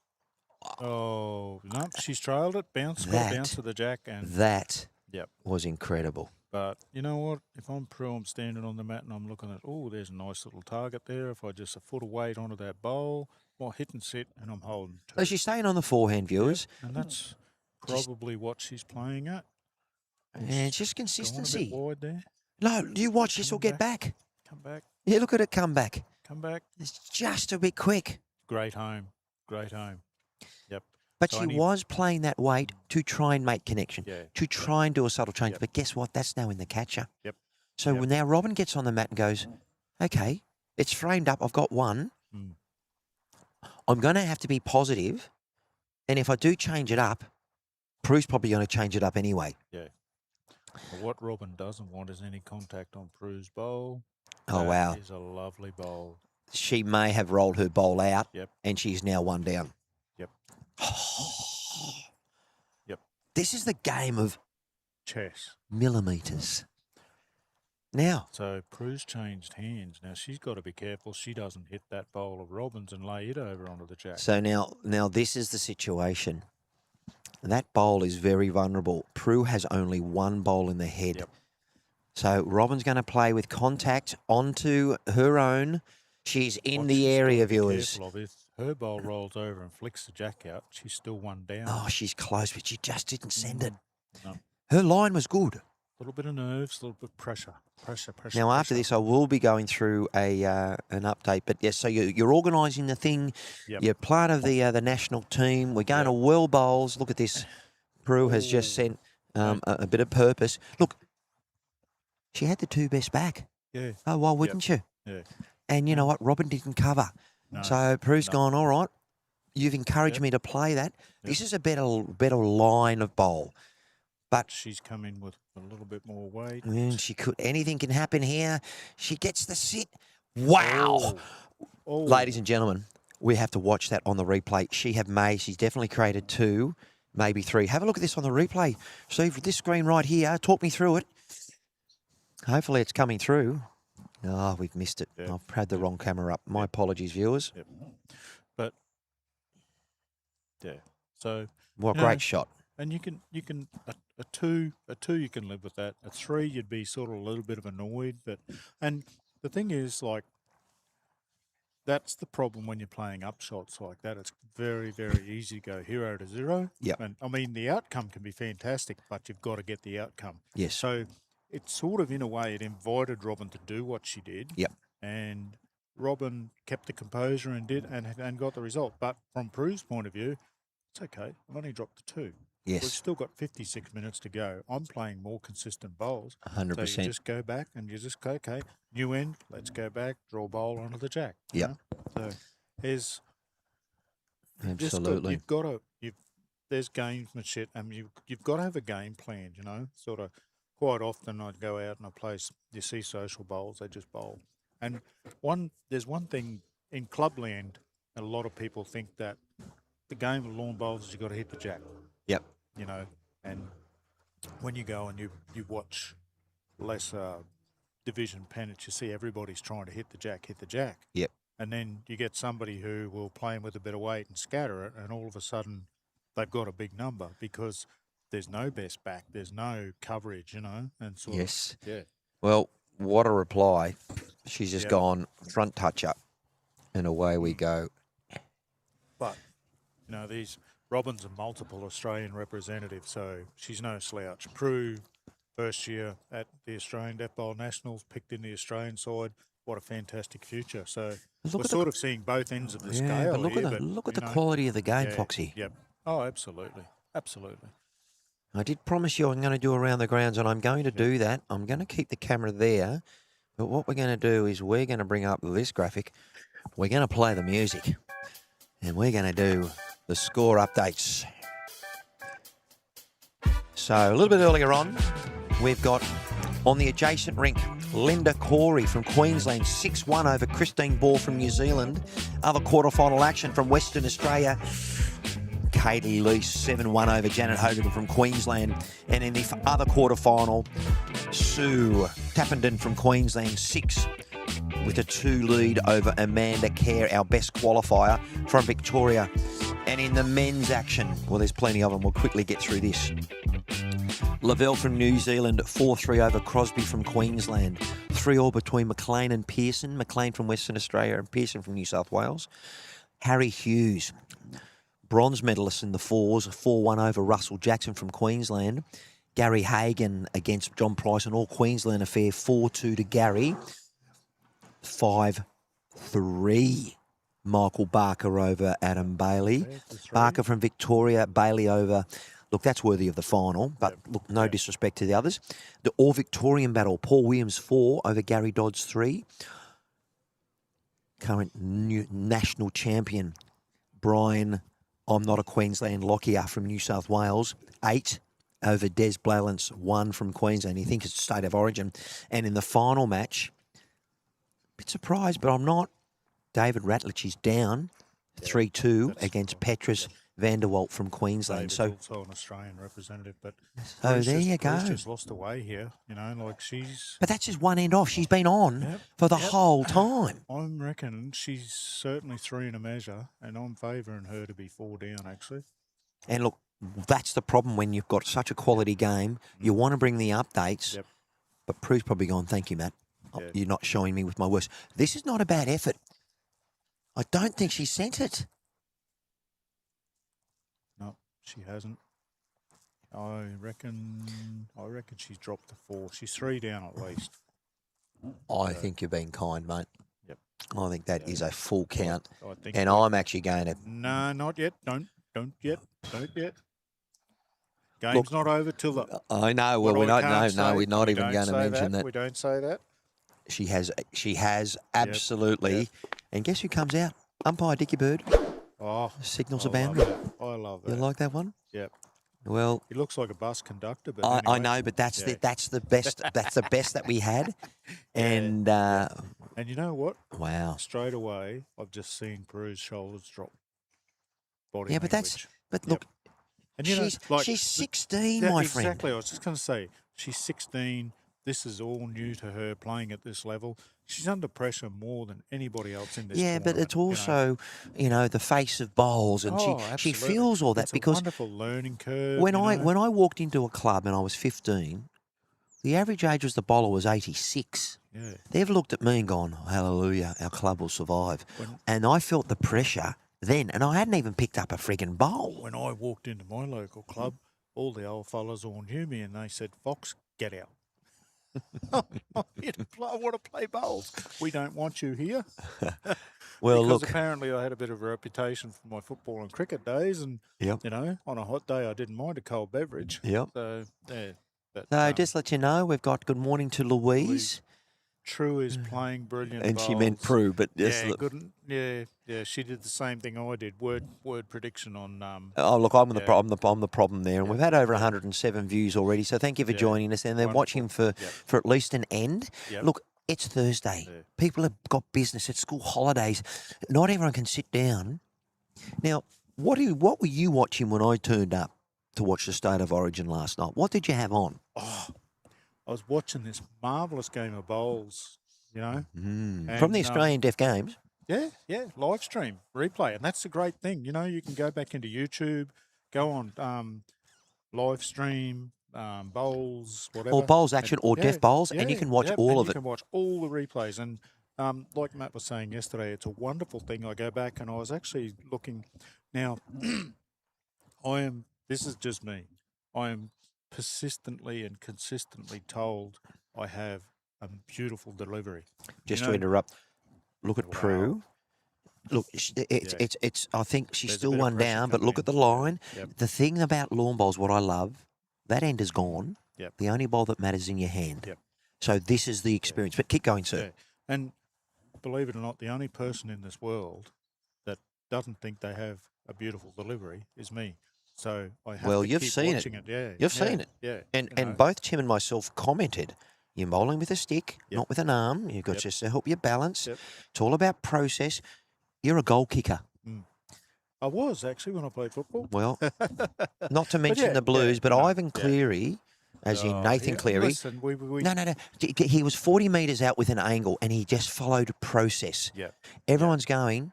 Speaker 2: Oh, no, she's trailed it. Bounce to the jack. And
Speaker 1: that was incredible.
Speaker 2: But you know what? If I'm Prue, I'm standing on the mat and I'm looking at, oh, there's a nice little target there. If I just a foot of weight onto that bowl, well, hit and sit, and I'm holding two.
Speaker 1: So she's staying on the forehand, viewers.
Speaker 2: Yep. And that's probably what she's playing at.
Speaker 1: And it's just consistency.
Speaker 2: Going a bit wide there.
Speaker 1: No, you watch this, will get back.
Speaker 2: Come back.
Speaker 1: Yeah, look at it come back.
Speaker 2: Come back.
Speaker 1: It's just a bit quick.
Speaker 2: Great home. Great home. Yep.
Speaker 1: But she was playing that weight to try and make connection, to try and do a subtle change. But guess what? That's now in the catcher.
Speaker 2: Yep.
Speaker 1: So now Robin gets on the mat and goes, okay, it's framed up. I've got one. I'm going to have to be positive. And if I do change it up, Prue's probably going to change it up anyway.
Speaker 2: Yeah. But what Robin doesn't want is any contact on Prue's bowl.
Speaker 1: Oh, wow.
Speaker 2: That is a lovely bowl.
Speaker 1: She may have rolled her bowl out,
Speaker 2: Yep.
Speaker 1: and she's now one down.
Speaker 2: Yep. Yep.
Speaker 1: This is the game of
Speaker 2: chess.
Speaker 1: Millimetres. Now.
Speaker 2: So Prue's changed hands. Now she's got to be careful she doesn't hit that bowl of Robin's and lay it over onto the jack.
Speaker 1: So now this is the situation. That bowl is very vulnerable. Prue has only one bowl in the head.
Speaker 2: Yep.
Speaker 1: So Robin's going to play with contact onto her own. She's in the area, viewers.
Speaker 2: If her bowl rolls over and flicks the jack out, she's still one down.
Speaker 1: Oh, she's close, but she just didn't send it.
Speaker 2: No.
Speaker 1: Her line was good.
Speaker 2: A little bit of nerves, a little bit of pressure.
Speaker 1: Now, after this, I will be going through an update. But, yes, so you're organising the thing.
Speaker 2: Yep.
Speaker 1: You're part of the national team. We're going to World Bowls. Look at this. Prue has just sent a bit of purpose. Look, she had the two best back.
Speaker 2: Yeah.
Speaker 1: Oh, why wouldn't you?
Speaker 2: Yeah.
Speaker 1: And you know what? Robin didn't cover.
Speaker 2: No.
Speaker 1: So Prue's gone, all right, you've encouraged me to play that. This is a better line of bowl. But
Speaker 2: she's come in with a little bit more weight.
Speaker 1: And she could. Anything can happen here. She gets the sit. Wow.
Speaker 2: Oh.
Speaker 1: Ladies and gentlemen, we have to watch that on the replay. She's definitely created two, maybe three. Have a look at this on the replay. See, for this screen right here, talk me through it. Hopefully it's coming through. Oh, we've missed it.
Speaker 2: Yep.
Speaker 1: I've had the wrong camera up. My apologies, viewers.
Speaker 2: Yep. But, so.
Speaker 1: What a great shot.
Speaker 2: And you can a two you can live with that. A three you'd be sort of a little bit of annoyed, and the thing is, like, that's the problem when you're playing up shots like that. It's very, very easy to go 0 to 0.
Speaker 1: Yeah.
Speaker 2: And I mean the outcome can be fantastic, but you've got to get the outcome.
Speaker 1: Yes.
Speaker 2: So it's sort of in a way it invited Robin to do what she did.
Speaker 1: Yep.
Speaker 2: And Robin kept the composure and did and got the result. But from Prue's point of view, it's okay. I've only dropped the two.
Speaker 1: Yes.
Speaker 2: We've still got 56 minutes to go. I'm playing more consistent bowls.
Speaker 1: 100%.
Speaker 2: So you just go back and you just go, okay, new end, let's go back, draw bowl onto the jack.
Speaker 1: Yep.
Speaker 2: So there's
Speaker 1: absolutely.
Speaker 2: There's gamesmanship, and you've got to have a game plan, you know. Sort of quite often I'd go out and I play, you see social bowls, they just bowl. And there's one thing in clubland, a lot of people think that the game of lawn bowls is you've got to hit the jack.
Speaker 1: Yep.
Speaker 2: You know, and when you go and you watch less division pennants, you see everybody's trying to hit the jack.
Speaker 1: Yep.
Speaker 2: And then you get somebody who will play him with a bit of weight and scatter it, and all of a sudden they've got a big number because there's no best back, there's no coverage, and sort
Speaker 1: Yes.
Speaker 2: of, yeah.
Speaker 1: Well, what a reply. She's just
Speaker 2: Yep.
Speaker 1: gone front touch up, and away we go.
Speaker 2: But, these Robin's a multiple Australian representative, so she's no slouch. Prue, first year at the Australian Deaf Bowl Nationals, picked in the Australian side. What a fantastic future. So we're sort of seeing both ends of the scale
Speaker 1: but look
Speaker 2: here.
Speaker 1: at the quality of the game,
Speaker 2: yeah,
Speaker 1: Foxy.
Speaker 2: Yep. Oh, absolutely. Absolutely.
Speaker 1: I did promise you I'm going to do around the grounds, and I'm going to do that. I'm going to keep the camera there, but what we're going to do is we're going to bring up this graphic. We're going to play the music, and we're going to do the score updates. So a little bit earlier on, we've got on the adjacent rink, Linda Corey from Queensland, 6-1 over Christine Ball from New Zealand. Other quarterfinal action from Western Australia, Katie Lease, 7-1 over Janet Hogan from Queensland. And in the other quarterfinal, Sue Tappenden from Queensland, 6 with a 2 lead over Amanda Kerr, our best qualifier from Victoria. And in the men's action, well, there's plenty of them. We'll quickly get through this. Lavelle from New Zealand, 4-3 over Crosby from Queensland. 3-all between McLean and Pearson. McLean from Western Australia and Pearson from New South Wales. Harry Hughes, bronze medalist in the fours, 4-1 over Russell Jackson from Queensland. Gary Hagan against John Price, an all-Queensland affair, 4-2 to Gary. 5-3. Michael Barker over Adam Bailey. Barker from Victoria, Bailey over... Look, that's worthy of the final, but look, no disrespect to the others. The all-Victorian battle, Paul Williams 4 over Gary Dodds 3. Current new national champion, Brian, I'm not a Queensland Lockyer from New South Wales, 8 over Des Blalance, 1 from Queensland. He thinks it's state of origin. And in the final match, a bit surprised, but I'm not. David Ratlich is down 3-2 against Petrus Vanderwalt from Queensland.
Speaker 2: David's
Speaker 1: So
Speaker 2: also an Australian representative, but
Speaker 1: there you go.
Speaker 2: Bruce just lost away here, like she's...
Speaker 1: But that's just one end off. She's been on for the whole time.
Speaker 2: I reckon she's certainly 3 in a measure, and I'm favouring her to be 4 down, actually.
Speaker 1: And look, that's the problem when you've got such a quality game. You want to bring the updates, but Prue's probably gone, thank you, Matt. You're not showing me with my worst. This is not a bad effort. I don't think she sent it.
Speaker 2: No, she hasn't. I reckon she's dropped to 4. She's 3 down at least.
Speaker 1: I think you're being kind, mate.
Speaker 2: Yep.
Speaker 1: I think that is a full count.
Speaker 2: I think
Speaker 1: And I'm actually going to...
Speaker 2: No, not yet. Don't yet. Game's not over till the...
Speaker 1: I know. Well, we're not even going to mention that.
Speaker 2: We don't say that.
Speaker 1: She has absolutely.
Speaker 2: Yep.
Speaker 1: And guess who comes out? Umpire Dickie Bird.
Speaker 2: Oh,
Speaker 1: Signals a boundary.
Speaker 2: I love that.
Speaker 1: You like that one?
Speaker 2: Yep.
Speaker 1: Well,
Speaker 2: he looks like a bus conductor, but
Speaker 1: I
Speaker 2: anyway.
Speaker 1: know, but that's the best. That's the best that we had. And
Speaker 2: and you know what?
Speaker 1: Wow!
Speaker 2: Straight away, I've just seen Prue's shoulders drop. Body
Speaker 1: but
Speaker 2: language.
Speaker 1: Look,
Speaker 2: and
Speaker 1: she's 16, my friend.
Speaker 2: Exactly. I was just going to say she's 16. This is all new to her playing at this level. She's under pressure more than anybody else in this tournament,
Speaker 1: but it's also, the face of bowls, and she feels all that
Speaker 2: it's
Speaker 1: because
Speaker 2: a wonderful learning curve.
Speaker 1: When I walked into a club and I was 15, the average age of the bowler was 86.
Speaker 2: Yeah.
Speaker 1: They've looked at me and gone, hallelujah, our club will survive. And I felt the pressure then, and I hadn't even picked up a friggin' bowl.
Speaker 2: When I walked into my local club, all the old fellas all knew me, and they said, "Fox, get out." I want to play bowls. We don't want you here.
Speaker 1: Well,
Speaker 2: because
Speaker 1: look.
Speaker 2: Apparently, I had a bit of a reputation for my football and cricket days, and on a hot day, I didn't mind a cold beverage.
Speaker 1: Yep.
Speaker 2: So yeah. But,
Speaker 1: so just let you know, we've got good morning to Louise.
Speaker 2: True is playing brilliant.
Speaker 1: And
Speaker 2: bowls.
Speaker 1: She meant Prue, but
Speaker 2: yeah, she did the same thing I did. Word prediction on.
Speaker 1: Oh look, I'm the problem there, and we've had over 107 views already. So thank you for joining us, and then watching for at least an end.
Speaker 2: Yep.
Speaker 1: Look, it's Thursday. Yeah. People have got business. It's school holidays. Not everyone can sit down. Now, what were you watching when I turned up? to watch the State of Origin last night. What did you have on?
Speaker 2: Oh, I was watching this marvellous game of bowls, you know.
Speaker 1: From the
Speaker 2: And,
Speaker 1: Australian Deaf Games.
Speaker 2: Yeah, live stream, replay. And that's the great thing. You know, you can go back into YouTube, go on live stream, bowls, whatever.
Speaker 1: Or bowls action or deaf bowls, and you can watch all of
Speaker 2: you
Speaker 1: it.
Speaker 2: can watch all the replays. And like Matt was saying yesterday, it's a wonderful thing. I go back and I was actually looking. Now, this is just me. I am persistently and consistently told I have a beautiful delivery.
Speaker 1: Just
Speaker 2: You
Speaker 1: to
Speaker 2: know,
Speaker 1: interrupt, look at
Speaker 2: Wow.
Speaker 1: Prue. Look, it's. I think she's
Speaker 2: There's a
Speaker 1: still
Speaker 2: bit of
Speaker 1: one
Speaker 2: pressure
Speaker 1: down, but
Speaker 2: coming
Speaker 1: look
Speaker 2: in.
Speaker 1: at the line.
Speaker 2: Yep.
Speaker 1: The thing about lawn bowls, what I love, that end is gone.
Speaker 2: Yep.
Speaker 1: The only bowl that matters is in your hand.
Speaker 2: Yep.
Speaker 1: So this is the experience. But keep going, sir.
Speaker 2: Yeah. And believe it or not, the only person in this world that doesn't think they have a beautiful delivery is me. So I have
Speaker 1: Well,
Speaker 2: to
Speaker 1: you've
Speaker 2: keep
Speaker 1: seen
Speaker 2: watching it. Yeah,
Speaker 1: You've seen it.
Speaker 2: Yeah.
Speaker 1: And
Speaker 2: you know.
Speaker 1: both Tim and myself commented, you're bowling with a stick,
Speaker 2: Yep.
Speaker 1: not with an arm. You've got
Speaker 2: Yep.
Speaker 1: just to help you balance.
Speaker 2: Yep.
Speaker 1: It's all about process. You're a goal kicker.
Speaker 2: I was actually when I played football.
Speaker 1: Well, not to mention
Speaker 2: yeah,
Speaker 1: the Blues,
Speaker 2: yeah,
Speaker 1: but
Speaker 2: you know,
Speaker 1: Ivan
Speaker 2: yeah.
Speaker 1: Cleary, as in
Speaker 2: Oh,
Speaker 1: Nathan
Speaker 2: yeah,
Speaker 1: Cleary.
Speaker 2: Listen, we
Speaker 1: No. He was 40 metres out with an angle, and he just followed process.
Speaker 2: Yeah.
Speaker 1: Everyone's going,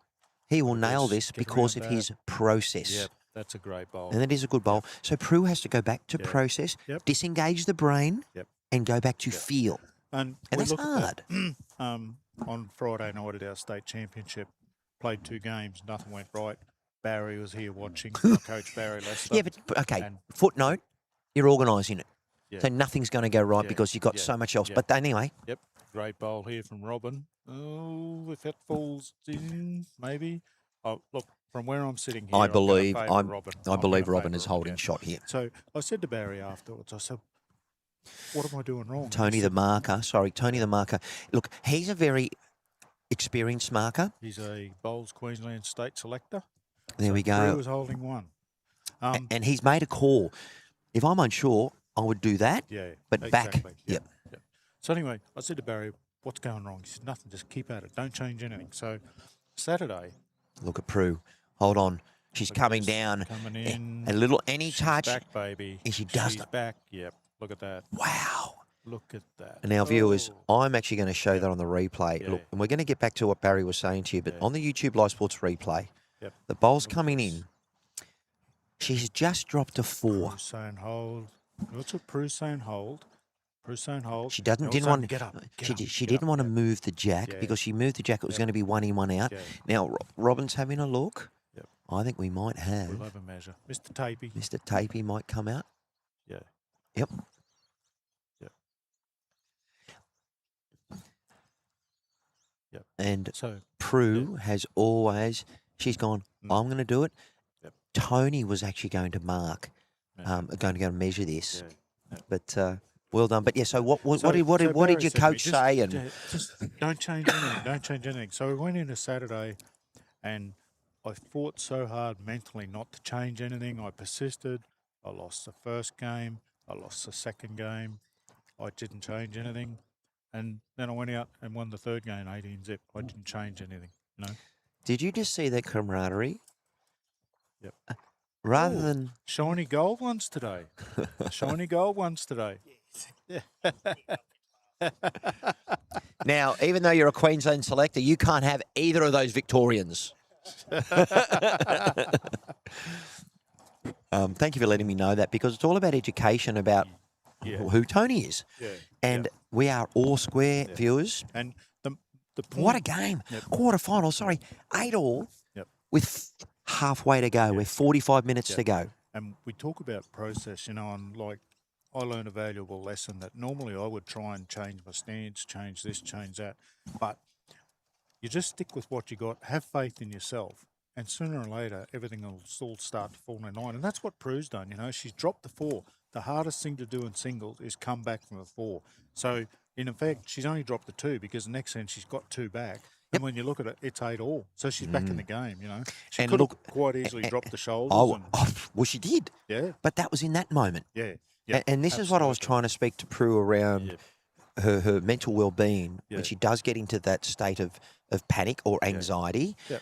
Speaker 1: he will
Speaker 2: Look at
Speaker 1: nail
Speaker 2: this,
Speaker 1: this
Speaker 2: get
Speaker 1: because
Speaker 2: around
Speaker 1: of
Speaker 2: that.
Speaker 1: his process.
Speaker 2: Yep, that's a great bowl.
Speaker 1: And it is a good bowl. So Prue has to go back to
Speaker 2: Yep.
Speaker 1: process,
Speaker 2: Yep.
Speaker 1: disengage the brain,
Speaker 2: Yep.
Speaker 1: and go back to
Speaker 2: Yep.
Speaker 1: feel.
Speaker 2: And
Speaker 1: And
Speaker 2: we
Speaker 1: that's
Speaker 2: look at
Speaker 1: hard.
Speaker 2: that. On Friday night at our state championship, played 2 games, nothing went right. Barry was here watching, my coach Barry Lester.
Speaker 1: Yeah, but okay,
Speaker 2: And-
Speaker 1: footnote, you're organising it.
Speaker 2: Yeah.
Speaker 1: So nothing's going to go right
Speaker 2: Yeah,
Speaker 1: because you've got
Speaker 2: yeah,
Speaker 1: so much else.
Speaker 2: yeah.
Speaker 1: But anyway,
Speaker 2: Yep, great bowl here from Robin. Oh, if it falls in, maybe. Oh, look, from where I'm sitting here,
Speaker 1: I believe
Speaker 2: I'm gonna favour Robin.
Speaker 1: I
Speaker 2: I'm
Speaker 1: believe
Speaker 2: gonna
Speaker 1: Robin
Speaker 2: favour
Speaker 1: is holding
Speaker 2: yeah.
Speaker 1: shot here.
Speaker 2: So I said to Barry afterwards, I said, what am I doing wrong? And he
Speaker 1: Tony the
Speaker 2: said,
Speaker 1: marker. Sorry, Tony the marker. Look, he's a very experienced marker.
Speaker 2: he's a Bowls Queensland state selector.
Speaker 1: There we
Speaker 2: Prue
Speaker 1: go.
Speaker 2: was holding one.
Speaker 1: And he's made a call. If I'm unsure, I would do that.
Speaker 2: Yeah,
Speaker 1: But
Speaker 2: exactly.
Speaker 1: back.
Speaker 2: Yeah,
Speaker 1: Yep.
Speaker 2: yeah. So anyway, I said to Barry, what's going wrong? He said, nothing, just keep at it. Don't change anything. So Saturday,
Speaker 1: Look at Prue. Hold on. She's
Speaker 2: look at
Speaker 1: coming
Speaker 2: this,
Speaker 1: down.
Speaker 2: coming in.
Speaker 1: A little any
Speaker 2: She's
Speaker 1: touch.
Speaker 2: back, baby.
Speaker 1: and she does
Speaker 2: She's
Speaker 1: it.
Speaker 2: back. Yep. Look at that.
Speaker 1: Wow.
Speaker 2: Look at that.
Speaker 1: And now, viewers,
Speaker 2: Oh.
Speaker 1: I'm actually going to show that on the replay.
Speaker 2: Yeah.
Speaker 1: Look, and we're going to get back to what Barry was saying to you, but
Speaker 2: Yeah.
Speaker 1: on the YouTube Live Sports replay,
Speaker 2: Yep.
Speaker 1: the bowl's
Speaker 2: Look at
Speaker 1: coming
Speaker 2: this.
Speaker 1: in. She's just dropped a 4.
Speaker 2: Prue saying hold. What's a Prue saying hold? Prue saying hold.
Speaker 1: She
Speaker 2: Now all of a
Speaker 1: didn't
Speaker 2: sudden,
Speaker 1: want.
Speaker 2: get up. Get up,
Speaker 1: She
Speaker 2: get
Speaker 1: didn't
Speaker 2: up,
Speaker 1: want to
Speaker 2: yeah.
Speaker 1: move the jack
Speaker 2: Yeah.
Speaker 1: because she moved the jack. It was
Speaker 2: Yep.
Speaker 1: going to be 1 in, 1 out.
Speaker 2: Yeah.
Speaker 1: Now Robin's having a look.
Speaker 2: Yep.
Speaker 1: I think we might have
Speaker 2: We'll have a measure. Mr. Tapey.
Speaker 1: Mr. Tapey might come out.
Speaker 2: Yeah.
Speaker 1: Yep.
Speaker 2: Yep. Yep.
Speaker 1: And
Speaker 2: So
Speaker 1: Prue has always. She's gone.
Speaker 2: Mm.
Speaker 1: I'm going to do it.
Speaker 2: Yep.
Speaker 1: Tony was actually going to mark.
Speaker 2: Yeah.
Speaker 1: Going to go and measure this.
Speaker 2: Yeah.
Speaker 1: But well done. But yeah. So what
Speaker 2: So
Speaker 1: did
Speaker 2: Barry
Speaker 1: your
Speaker 2: said to me,
Speaker 1: coach say? And
Speaker 2: just don't change anything. Don't change anything. So we went into Saturday, and I fought so hard mentally not to change anything. I persisted. I lost the first game. I lost the second game. I didn't change anything, and then I went out and won the third game, 18-zip. I didn't change anything. No.
Speaker 1: did you just see that camaraderie?
Speaker 2: Yep.
Speaker 1: Rather
Speaker 2: Ooh.
Speaker 1: than
Speaker 2: Shiny gold ones today. Shiny gold ones today.
Speaker 1: now, even though you're a Queensland selector, you can't have either of those Victorians. Thank you for letting me know that because it's all about education about
Speaker 2: Yeah.
Speaker 1: who Tony is.
Speaker 2: Yeah.
Speaker 1: And we are all square viewers.
Speaker 2: And the point.
Speaker 1: What a game.
Speaker 2: Yep.
Speaker 1: Quarter final, sorry. 8 all
Speaker 2: Yep.
Speaker 1: with halfway to go. We're 45 minutes to go.
Speaker 2: And we talk about process, and like I learned a valuable lesson that normally I would try and change my stance, change this, change that. But you just stick with what you got, have faith in yourself, and sooner or later everything will all start to fall in line. And that's what Prue's done, she's dropped the 4. The hardest thing to do in singles is come back from a 4. So in effect, she's only dropped the 2 because the next end she's got 2 back. And when you look at it, it's 8 all. So she's back in the game, She
Speaker 1: And
Speaker 2: could
Speaker 1: look-
Speaker 2: have quite easily dropped the shoulders.
Speaker 1: Well, she did.
Speaker 2: Yeah.
Speaker 1: But that was in that moment.
Speaker 2: Yeah. Yeah.
Speaker 1: And this is what I was
Speaker 2: absolutely.
Speaker 1: trying to speak to Prue around.
Speaker 2: Yep.
Speaker 1: her mental well-being,
Speaker 2: Yeah.
Speaker 1: when she does get into that state of panic or anxiety.
Speaker 2: Yep.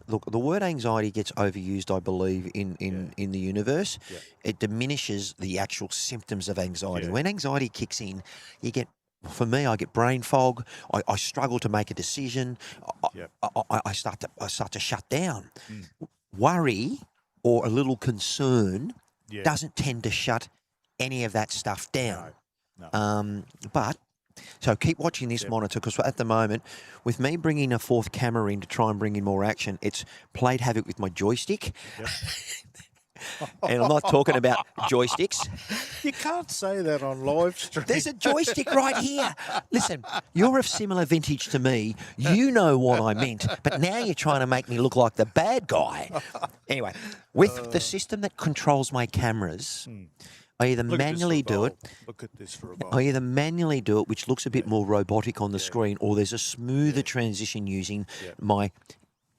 Speaker 1: Look, the word anxiety gets overused, I believe, in the universe.
Speaker 2: Yep.
Speaker 1: It diminishes the actual symptoms of anxiety.
Speaker 2: Yeah.
Speaker 1: When anxiety kicks in, you get, for me, I get brain fog. I struggle to make a decision.
Speaker 2: Yep.
Speaker 1: I start to shut down.
Speaker 2: Mm.
Speaker 1: Worry or a little concern
Speaker 2: Yeah.
Speaker 1: doesn't tend to shut any of that stuff down.
Speaker 2: No.
Speaker 1: But so keep watching this
Speaker 2: Yep.
Speaker 1: monitor, because at the moment, with me bringing a fourth camera in to try and bring in more action, it's played havoc with my joystick.
Speaker 2: Yep.
Speaker 1: And I'm not talking about joysticks.
Speaker 2: You can't say that on live stream.
Speaker 1: There's a joystick right here. Listen, you're of similar vintage to me. You know what I meant, but now you're trying to make me look like the bad guy. Anyway, with the system that controls my cameras, I either
Speaker 2: Look at this
Speaker 1: manually do it.
Speaker 2: Look at this for a
Speaker 1: I
Speaker 2: bowl.
Speaker 1: either manually do it, which looks a bit more robotic on the
Speaker 2: Yeah.
Speaker 1: screen, or there's a smoother transition using
Speaker 2: Yeah.
Speaker 1: my.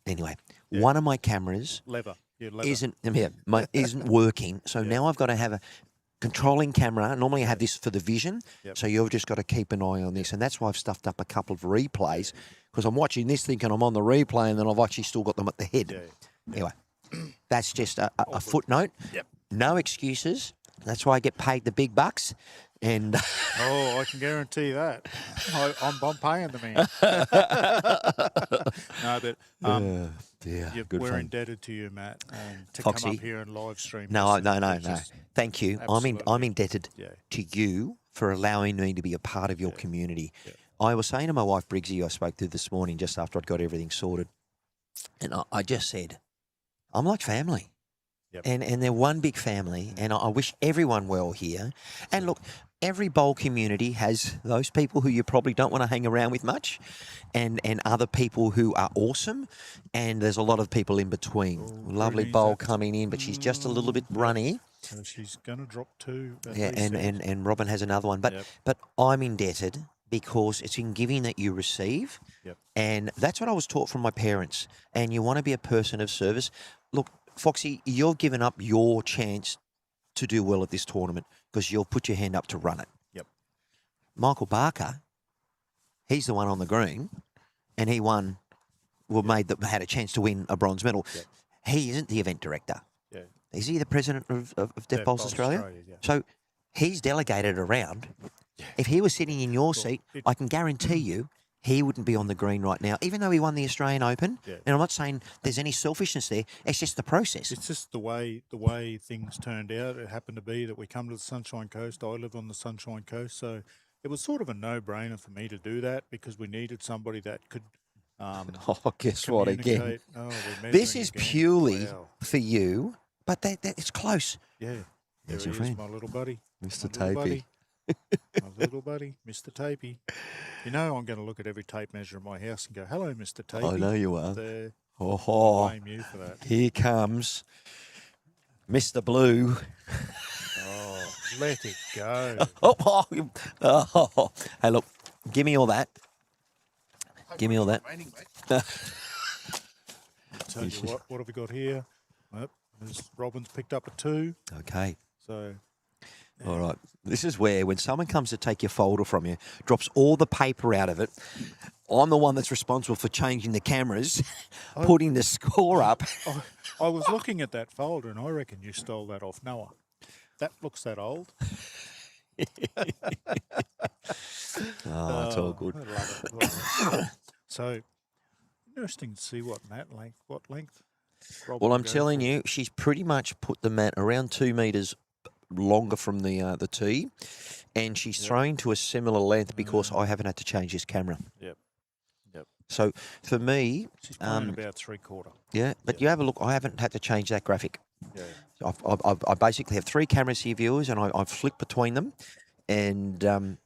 Speaker 1: Anyway,
Speaker 2: Yeah.
Speaker 1: one of my cameras
Speaker 2: Lever. Yeah, lever.
Speaker 1: isn't working, so now I've got to have a controlling camera. Normally I have this for the vision,
Speaker 2: Yep.
Speaker 1: so you've just got to keep an eye on this, and that's why I've stuffed up a couple of replays, because I'm watching this thinking I'm on the replay, and then I've actually still got them at the head.
Speaker 2: Yeah.
Speaker 1: Anyway, that's just a footnote.
Speaker 2: Yep.
Speaker 1: No excuses. That's why I get paid the big bucks. And
Speaker 2: Oh, I can guarantee that. I'm paying the man. No, but
Speaker 1: yeah, good
Speaker 2: we're
Speaker 1: fun.
Speaker 2: indebted to you, Matt, and to
Speaker 1: Foxy.
Speaker 2: come up here and live stream.
Speaker 1: No,
Speaker 2: this.
Speaker 1: no.
Speaker 2: It's just
Speaker 1: Thank you. I'm
Speaker 2: absolutely-
Speaker 1: indebted
Speaker 2: Yeah.
Speaker 1: to you for allowing me to be a part of your community.
Speaker 2: Yeah.
Speaker 1: I was saying to my wife Briggsy, I spoke to this morning just after I'd got everything sorted, and I just said, I'm like family.
Speaker 2: Yep.
Speaker 1: And they're one big family, and I wish everyone well here. And look, every bowl community has those people who you probably don't want to hang around with much, and other people who are awesome, and there's a lot of people in between. Lovely
Speaker 2: Brittany's
Speaker 1: bowl
Speaker 2: at-
Speaker 1: coming in, but she's just a little bit runny.
Speaker 2: So she's going to drop two. at
Speaker 1: Yeah,
Speaker 2: least
Speaker 1: and,
Speaker 2: seconds.
Speaker 1: and Robin has another one. But
Speaker 2: Yep.
Speaker 1: but I'm indebted because it's in giving that you receive.
Speaker 2: Yep.
Speaker 1: And that's what I was taught from my parents. And you want to be a person of service. Look, Foxy, you've given up your chance to do well at this tournament because you'll put your hand up to run it.
Speaker 2: Yep.
Speaker 1: Michael Barker, he's the one on the green, and he won, had a chance to win a bronze medal.
Speaker 2: Yep.
Speaker 1: He isn't the event director.
Speaker 2: Yeah.
Speaker 1: Is he the president of Deaf
Speaker 2: Deaf
Speaker 1: Bowls
Speaker 2: Bowls
Speaker 1: Australia?
Speaker 2: yeah.
Speaker 1: So he's delegated around. If he was sitting in your seat, I can guarantee you he wouldn't be on the green right now, even though he won the Australian Open.
Speaker 2: Yeah.
Speaker 1: And I'm not saying there's any selfishness there. It's just the process.
Speaker 2: It's just the way things turned out. It happened to be that we come to the Sunshine Coast. I live on the Sunshine Coast, so it was sort of a no-brainer for me to do that because we needed somebody that could.
Speaker 1: Oh, guess what again?
Speaker 2: communicate. Oh, we're
Speaker 1: This
Speaker 2: measuring
Speaker 1: is
Speaker 2: again.
Speaker 1: purely
Speaker 2: Wow.
Speaker 1: for you, but it's close.
Speaker 2: Yeah.
Speaker 1: There's
Speaker 2: There
Speaker 1: your
Speaker 2: he is,
Speaker 1: friend.
Speaker 2: my little buddy.
Speaker 1: Mr.
Speaker 2: My little
Speaker 1: Tapey.
Speaker 2: buddy. My little buddy, Mr. Tapey. You know, I'm going to look at every tape measure in my house and go, "Hello, Mr. Tapey."
Speaker 1: I know you are.
Speaker 2: There.
Speaker 1: Oh,
Speaker 2: Blame you for that.
Speaker 1: here comes Mr. Blue.
Speaker 2: Oh, let it go.
Speaker 1: Oh. Hey, look, give me all that. Give me all that.
Speaker 3: Raining, mate.
Speaker 2: Tell you what have we got here? Yep, Robin's picked up a 2.
Speaker 1: Okay.
Speaker 2: So
Speaker 1: All right. This is where when someone comes to take your folder from you, drops all the paper out of it, I'm the one that's responsible for changing the cameras, putting the score up.
Speaker 2: I was looking at that folder and I reckon you stole that off Noah. That looks that old.
Speaker 1: Oh, it's all good.
Speaker 2: I love it. So interesting to see what length. Rob
Speaker 1: Well,
Speaker 2: will
Speaker 1: I'm
Speaker 2: go
Speaker 1: telling
Speaker 2: for.
Speaker 1: you, she's pretty much put the mat around 2 metres longer from the tee, and she's throwing to a similar length because I haven't had to change this camera.
Speaker 2: Yep.
Speaker 1: So for me,
Speaker 2: She's playing about 3/4.
Speaker 1: yeah, but you have a look. I haven't had to change that graphic.
Speaker 2: Yeah.
Speaker 1: I basically have 3 cameras here, viewers, and I've flicked between them. And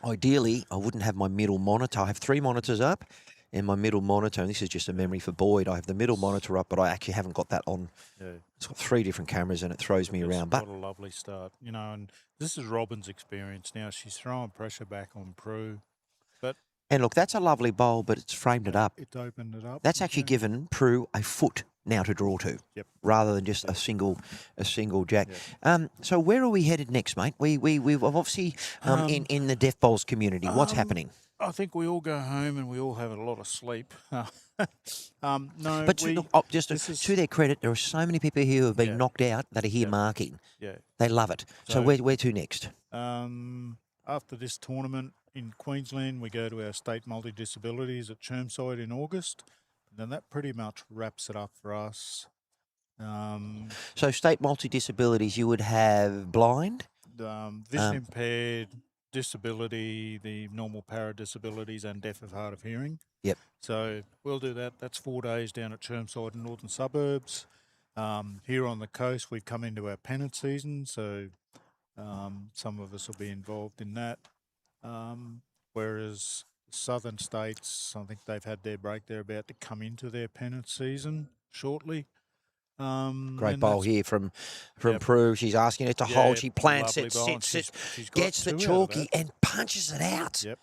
Speaker 1: ideally, I wouldn't have my middle monitor. I have 3 monitors up, and my middle monitor, and this is just a memory for Boyd, I have the middle monitor up, but I actually haven't got that on.
Speaker 2: Yeah.
Speaker 1: It's got 3 different cameras, and it throws me around. But
Speaker 2: What a lovely start, and this is Robin's experience now. She's throwing pressure back on Prue, but
Speaker 1: and look, that's a lovely bowl, but it's framed it up.
Speaker 2: it opened it up.
Speaker 1: That's actually given Prue a foot. now to draw to,
Speaker 2: Yep.
Speaker 1: rather than just a single jack. So where are we headed next, mate? We've obviously in the deaf bowls community. What's happening?
Speaker 2: I think we all go home and we all have a lot of sleep. No,
Speaker 1: But
Speaker 2: this is
Speaker 1: to their credit, there are so many people here who have been
Speaker 2: Yeah.
Speaker 1: knocked out that are here marking.
Speaker 2: yeah.
Speaker 1: They love it. So
Speaker 2: So-
Speaker 1: where to next?
Speaker 2: After this tournament in Queensland, we go to our state multi-disabilities at Chermside in August. And then that pretty much wraps it up for us.
Speaker 1: So state multi-disabilities, you would have blind?
Speaker 2: Vision impaired, disability, the normal para-disabilities, and deaf of hard of hearing.
Speaker 1: Yep.
Speaker 2: So we'll do that. That's 4 days down at Chermside in northern suburbs. Here on the coast, we've come into our pennant season, so some of us will be involved in that. Whereas southern states, I think they've had their break. They're about to come into their pennant season shortly.
Speaker 1: Great bowl here from Prue. She's asking it to hold. She plants it, sits it, gets the chalky and punches it out.
Speaker 2: Yep.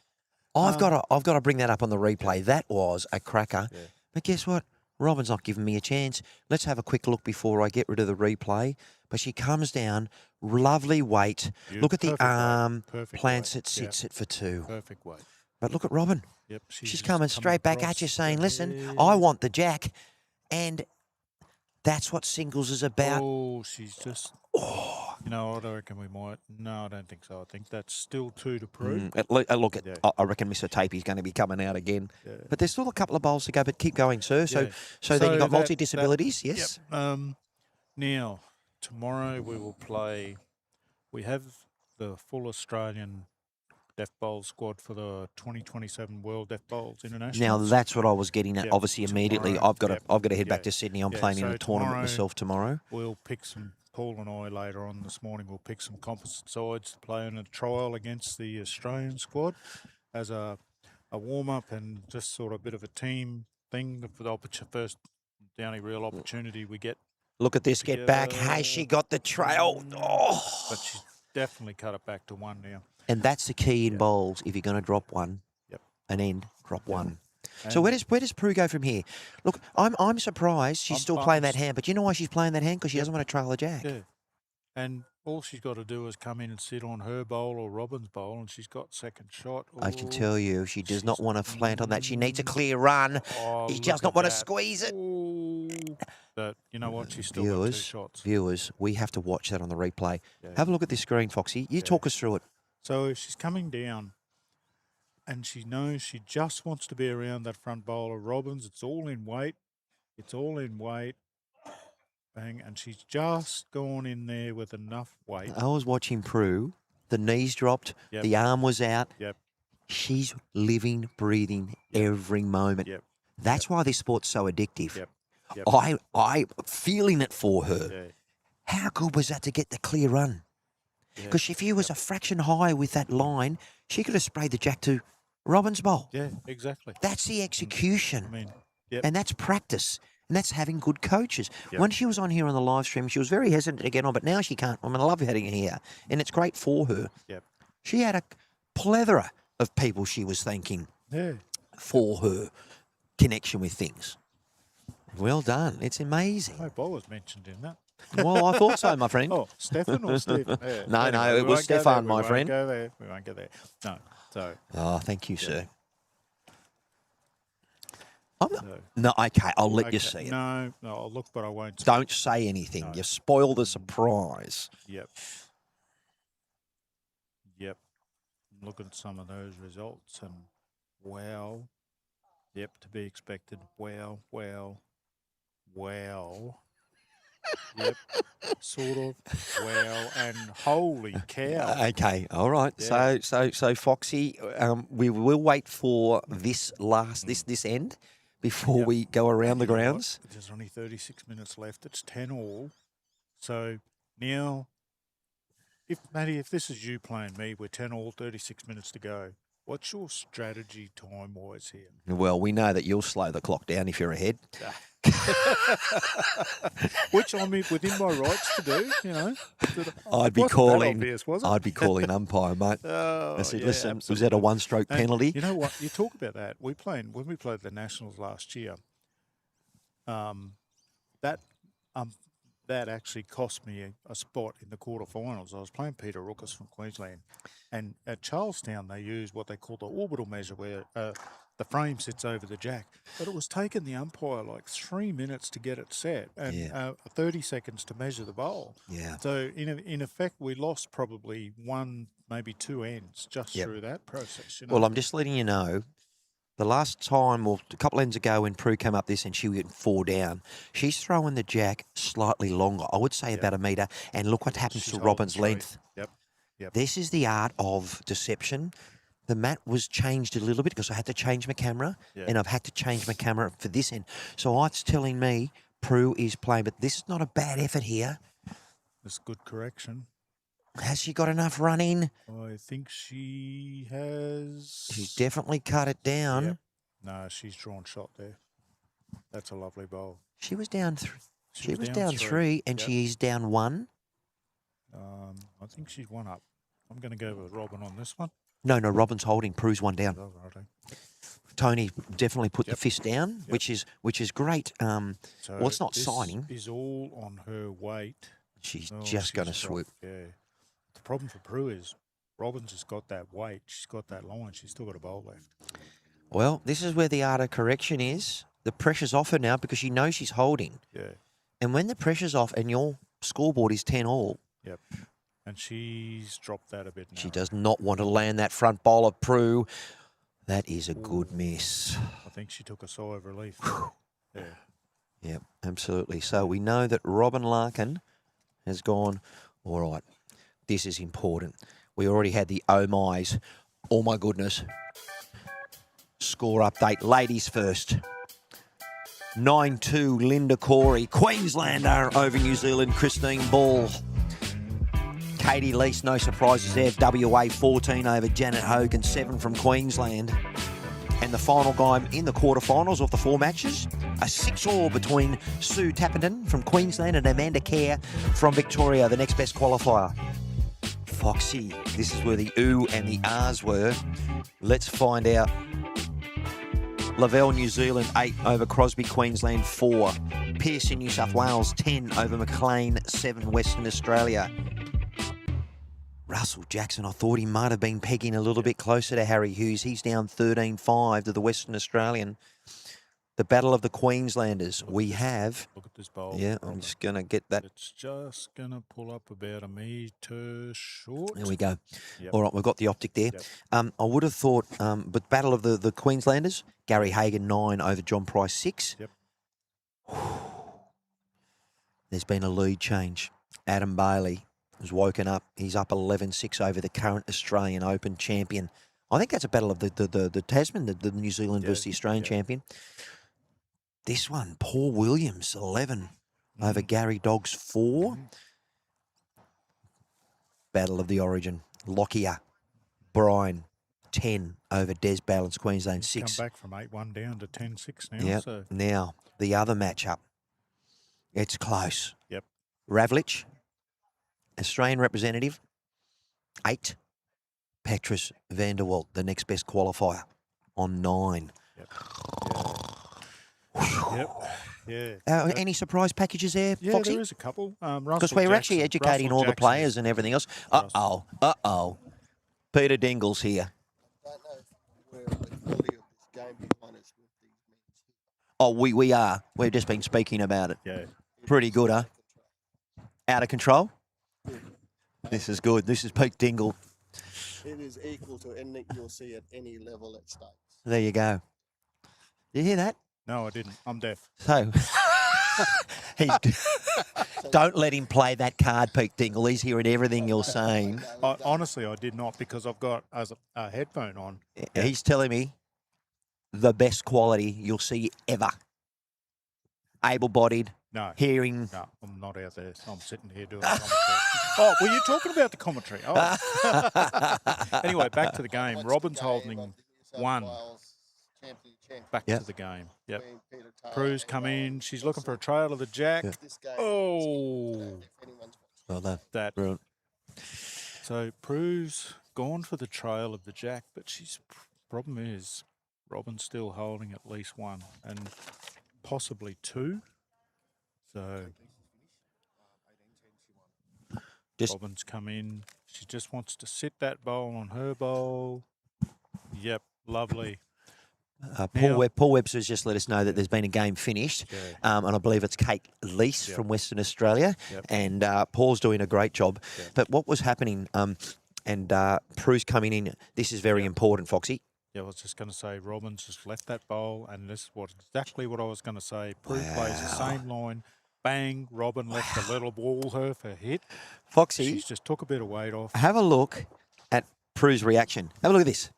Speaker 1: I've got to bring that up on the replay. That was a cracker.
Speaker 2: Yeah.
Speaker 1: But guess what? Robin's not giving me a chance. Let's have a quick look before I get rid of the replay. But she comes down, lovely weight. Look at the arm, plants it, sits it for 2.
Speaker 2: Perfect weight.
Speaker 1: But look at Robin.
Speaker 2: Yep.
Speaker 1: She's coming straight back at you saying, listen, I want the jack. And that's what singles is about.
Speaker 2: Oh, she's just. You know what? I reckon we might. No, I don't think so. I think that's still 2 to prove.
Speaker 1: Look at. I reckon Mr. Tapey's going to be coming out again. Yeah. But there's still a couple of bowls to go. But keep going, sir. So then you've got multi-disabilities, yes?
Speaker 2: Yep. Now, tomorrow we will play. We have the full Australian Deaf Bowl squad for the 2027 World Deaf Bowls International.
Speaker 1: Now that's what I was getting at. Obviously, immediately
Speaker 2: tomorrow,
Speaker 1: I've got to head back to Sydney. I'm playing in a tournament myself tomorrow.
Speaker 2: We'll pick some. Paul and I later on this morning will pick some composite sides to play in a trial against the Australian squad as a warm up and just sort of a bit of a team thing for the first Downy real opportunity we get.
Speaker 1: Look at this, get back. Has she got the trail? Oh.
Speaker 2: But she's definitely cut it back to 1 now.
Speaker 1: And that's the key in bowls. If you're going to drop one, an end, drop one. So where does Prue go from here? Look, I'm surprised she's still playing that hand, but you know why she's playing that hand? Because she doesn't want to trail a jack.
Speaker 2: Yeah. And all she's got to do is come in and sit on her bowl or Robin's bowl, and she's got second shot.
Speaker 1: I can tell you, she does not want to flant on that. She needs a clear run. She does not want to squeeze it.
Speaker 2: But you know what? She's still got 2 shots.
Speaker 1: Viewers, we have to watch that on the replay. Have a look at this screen, Foxy. You talk us through it.
Speaker 2: So she's coming down, and she knows she just wants to be around that front bowl of Robin's. It's all in weight. Bang, and she's just gone in there with enough weight.
Speaker 1: I was watching Prue. The knees dropped. The arm was out.
Speaker 2: Yep.
Speaker 1: She's living, breathing every moment. That's why this sport's so addictive. I feeling it for her. How good was that to get the clear run? Because if he was a fraction higher with that line, she could have sprayed the jack to Robin's bowl.
Speaker 2: Yeah, exactly.
Speaker 1: That's the execution.
Speaker 2: I mean,
Speaker 1: and that's practice. And that's having good coaches. When she was on here on the live stream, she was very hesitant to get on, but now she can't. I mean, I love having her here, and it's great for her. She had a plethora of people she was thanking for her connection with things. Well done. It's amazing.
Speaker 2: I hope I was mentioned in that.
Speaker 1: Well, I thought so, my friend.
Speaker 2: Oh, Stefan or Stephen?
Speaker 1: No,
Speaker 2: Anyway,
Speaker 1: it was Stefan, my friend.
Speaker 2: We won't go there. No. So.
Speaker 1: Oh, thank you, sir. No, okay, I'll let you see it.
Speaker 2: No, I'll look, but I won't.
Speaker 1: Don't say anything. No. You spoil the surprise.
Speaker 2: Yep. I'm looking at some of those results, and wow. Yep, to be expected. Wow. Yep, sort of. Wow, and holy cow.
Speaker 1: Okay, all right. Yeah. So Foxy, we will wait for this this end before we go around the grounds.
Speaker 2: There's only 36 minutes left. It's 10 all. So now, if this is you playing me, we're 10 all, 36 minutes to go. What's your strategy time-wise here?
Speaker 1: Well, we know that you'll slow the clock down if you're ahead.
Speaker 2: Which I'm within my rights to do, you know.
Speaker 1: I'd be calling umpire, mate. I said, listen, absolutely. Was that a one-stroke penalty?
Speaker 2: You know what? You talk about that. When we played the Nationals last year, that um that actually cost me a spot in the quarterfinals. I was playing Peter Rookus from Queensland, and at Charlestown they use what they call the orbital measure, where the frame sits over the jack. But it was taking the umpire like 3 minutes to get it set, and 30 seconds to measure the bowl.
Speaker 1: Yeah.
Speaker 2: So in effect, we lost probably one, maybe two ends just
Speaker 1: Yep.
Speaker 2: through that process. You know?
Speaker 1: Well, I'm just letting you know, the last time, or a couple ends ago, when Prue came up this and she went 4 down, she's throwing the jack slightly longer. I would say about a metre. And look what happens
Speaker 2: She's
Speaker 1: to
Speaker 2: holding
Speaker 1: Robin's
Speaker 2: straight.
Speaker 1: length.
Speaker 2: Yep. Yep.
Speaker 1: This is the art of deception. The mat was changed a little bit because I had to change my camera, and I've had to change my camera for this end. So it's telling me Prue is playing, but this is not a bad effort here.
Speaker 2: That's good correction.
Speaker 1: Has she got enough running?
Speaker 2: I think she has.
Speaker 1: She's definitely cut it down.
Speaker 2: Yep. No, she's drawn shot there. That's a lovely bowl.
Speaker 1: She was down
Speaker 2: She
Speaker 1: was down three, and she is down 1.
Speaker 2: I think she's 1 up. I'm going to go with Robin on this one.
Speaker 1: No, Robin's holding. Prue's 1 down.
Speaker 2: Oh, righto.
Speaker 1: Tony definitely put the fist down, which is great.
Speaker 2: So
Speaker 1: well, it's not
Speaker 2: this
Speaker 1: signing.
Speaker 2: Is all on her weight.
Speaker 1: She's just going to swoop.
Speaker 2: Yeah. The problem for Prue is Robin's has got that weight. She's got that line. She's still got a bowl left.
Speaker 1: Well, this is where the art of correction is. The pressure's off her now because she knows she's holding.
Speaker 2: Yeah.
Speaker 1: And when the pressure's off and your scoreboard is 10 all.
Speaker 2: Yep. And she's dropped that a bit now.
Speaker 1: She does not want to land that front bowl of Prue. That is a good miss.
Speaker 2: I think she took a sigh of relief. Yeah.
Speaker 1: Yep, absolutely. So we know that Robin Larkin has gone, all right, this is important. We already had the oh my's. Oh my goodness. Score update. Ladies first. 9-2 Linda Corey. Queenslander over New Zealand. Christine Ball. Katie Lease, no surprises there. WA 14 over Janet Hogan. 7 from Queensland. And the final game in the quarterfinals of the 4 matches, a 6-all between Sue Tappenden from Queensland and Amanda Kerr from Victoria, the next best qualifier. Foxy, this is where the ooh and the ahs were. Let's find out. Lavelle, New Zealand, 8 over Crosby, Queensland, 4. Pearson, New South Wales, 10 over McLean, 7 Western Australia. Russell Jackson, I thought he might have been pegging a little bit closer to Harry Hughes. He's down 13-5 to the Western Australian. The Battle of the Queenslanders. We have...
Speaker 2: Look at this bowl.
Speaker 1: Yeah, I'm just going to get that.
Speaker 2: It's just going to pull up about a metre short.
Speaker 1: There we go.
Speaker 2: Yep.
Speaker 1: All right, we've got the optic there.
Speaker 2: Yep.
Speaker 1: I would have thought, but Battle of the Queenslanders, Gary Hagan, 9 over John Price, 6.
Speaker 2: Yep.
Speaker 1: There's been a lead change. Adam Bailey has woken up. He's up 11-6 over the current Australian Open champion. I think that's a battle of the Tasman, the New Zealand versus the Australian champion. This one, Paul Williams, 11 over Gary Dogs, 4. Battle of the Origin. Lockyer, Brian, 10 over Des Balance, Queensland, 6.
Speaker 2: Come back from 8-1 down to 10-6 now.
Speaker 1: Yep.
Speaker 2: So.
Speaker 1: Now, the other matchup. It's close.
Speaker 2: Yep.
Speaker 1: Ravlich, Australian representative, 8. Petrus van der Walt, the next best qualifier, on 9.
Speaker 2: Yep. Yeah.
Speaker 1: Any surprise packages there,
Speaker 2: Yeah,
Speaker 1: Foxy?
Speaker 2: there is a couple.
Speaker 1: Because we're actually educating all the players and everything else. Uh-oh. Peter Dingle's here.
Speaker 3: I don't know where the quality of this game behind us with these men.
Speaker 1: Oh, we are. We've just been speaking about it.
Speaker 2: Yeah.
Speaker 1: Pretty good, huh? Out of control? This is good. This is Pete Dingle.
Speaker 3: It is equal to anything you'll see at any level at stakes.
Speaker 1: There you go. Did you hear that?
Speaker 2: No, I didn't. I'm deaf.
Speaker 1: So, don't let him play that card, Pete Dingle. He's hearing everything you're saying.
Speaker 2: Honestly, I did not, because I've got a headphone on.
Speaker 1: He's telling me the best quality you'll see ever. Able-bodied,
Speaker 2: No.
Speaker 1: hearing.
Speaker 2: No, I'm not out there. I'm sitting here doing the commentary. Oh, were you talking about the commentary? Oh. Anyway, back to the game. Robin's holding 1. Back to the game. Yep. Prue's come in. She's looking for a trail of the jack.
Speaker 1: Yeah.
Speaker 2: Oh.
Speaker 1: Well done.
Speaker 2: That.
Speaker 1: Brilliant.
Speaker 2: So Prue's gone for the trail of the jack, but she's problem is Robin's still holding at least 1 and possibly 2. So
Speaker 1: Just
Speaker 2: Robin's come in. She just wants to sit that bowl on her bowl. Yep, lovely. Now-
Speaker 1: Paul Webster's just let us know that there's been a game finished,
Speaker 2: Yeah.
Speaker 1: and I believe it's Kate Lease
Speaker 2: Yep.
Speaker 1: from Western Australia,
Speaker 2: Yep.
Speaker 1: and Paul's doing a great job.
Speaker 2: Yep.
Speaker 1: But what was happening, and Prue's coming in, this is very
Speaker 2: Yep.
Speaker 1: important, Foxy.
Speaker 2: Yeah, I was just going to say, Robin's just left that bowl, and this is exactly what I was going to say. Prue plays the same line. Bang, Robin left a little ball her for hit.
Speaker 1: Foxy,
Speaker 2: She's just took a bit of weight off.
Speaker 1: have a look at Prue's reaction. Have a look at this.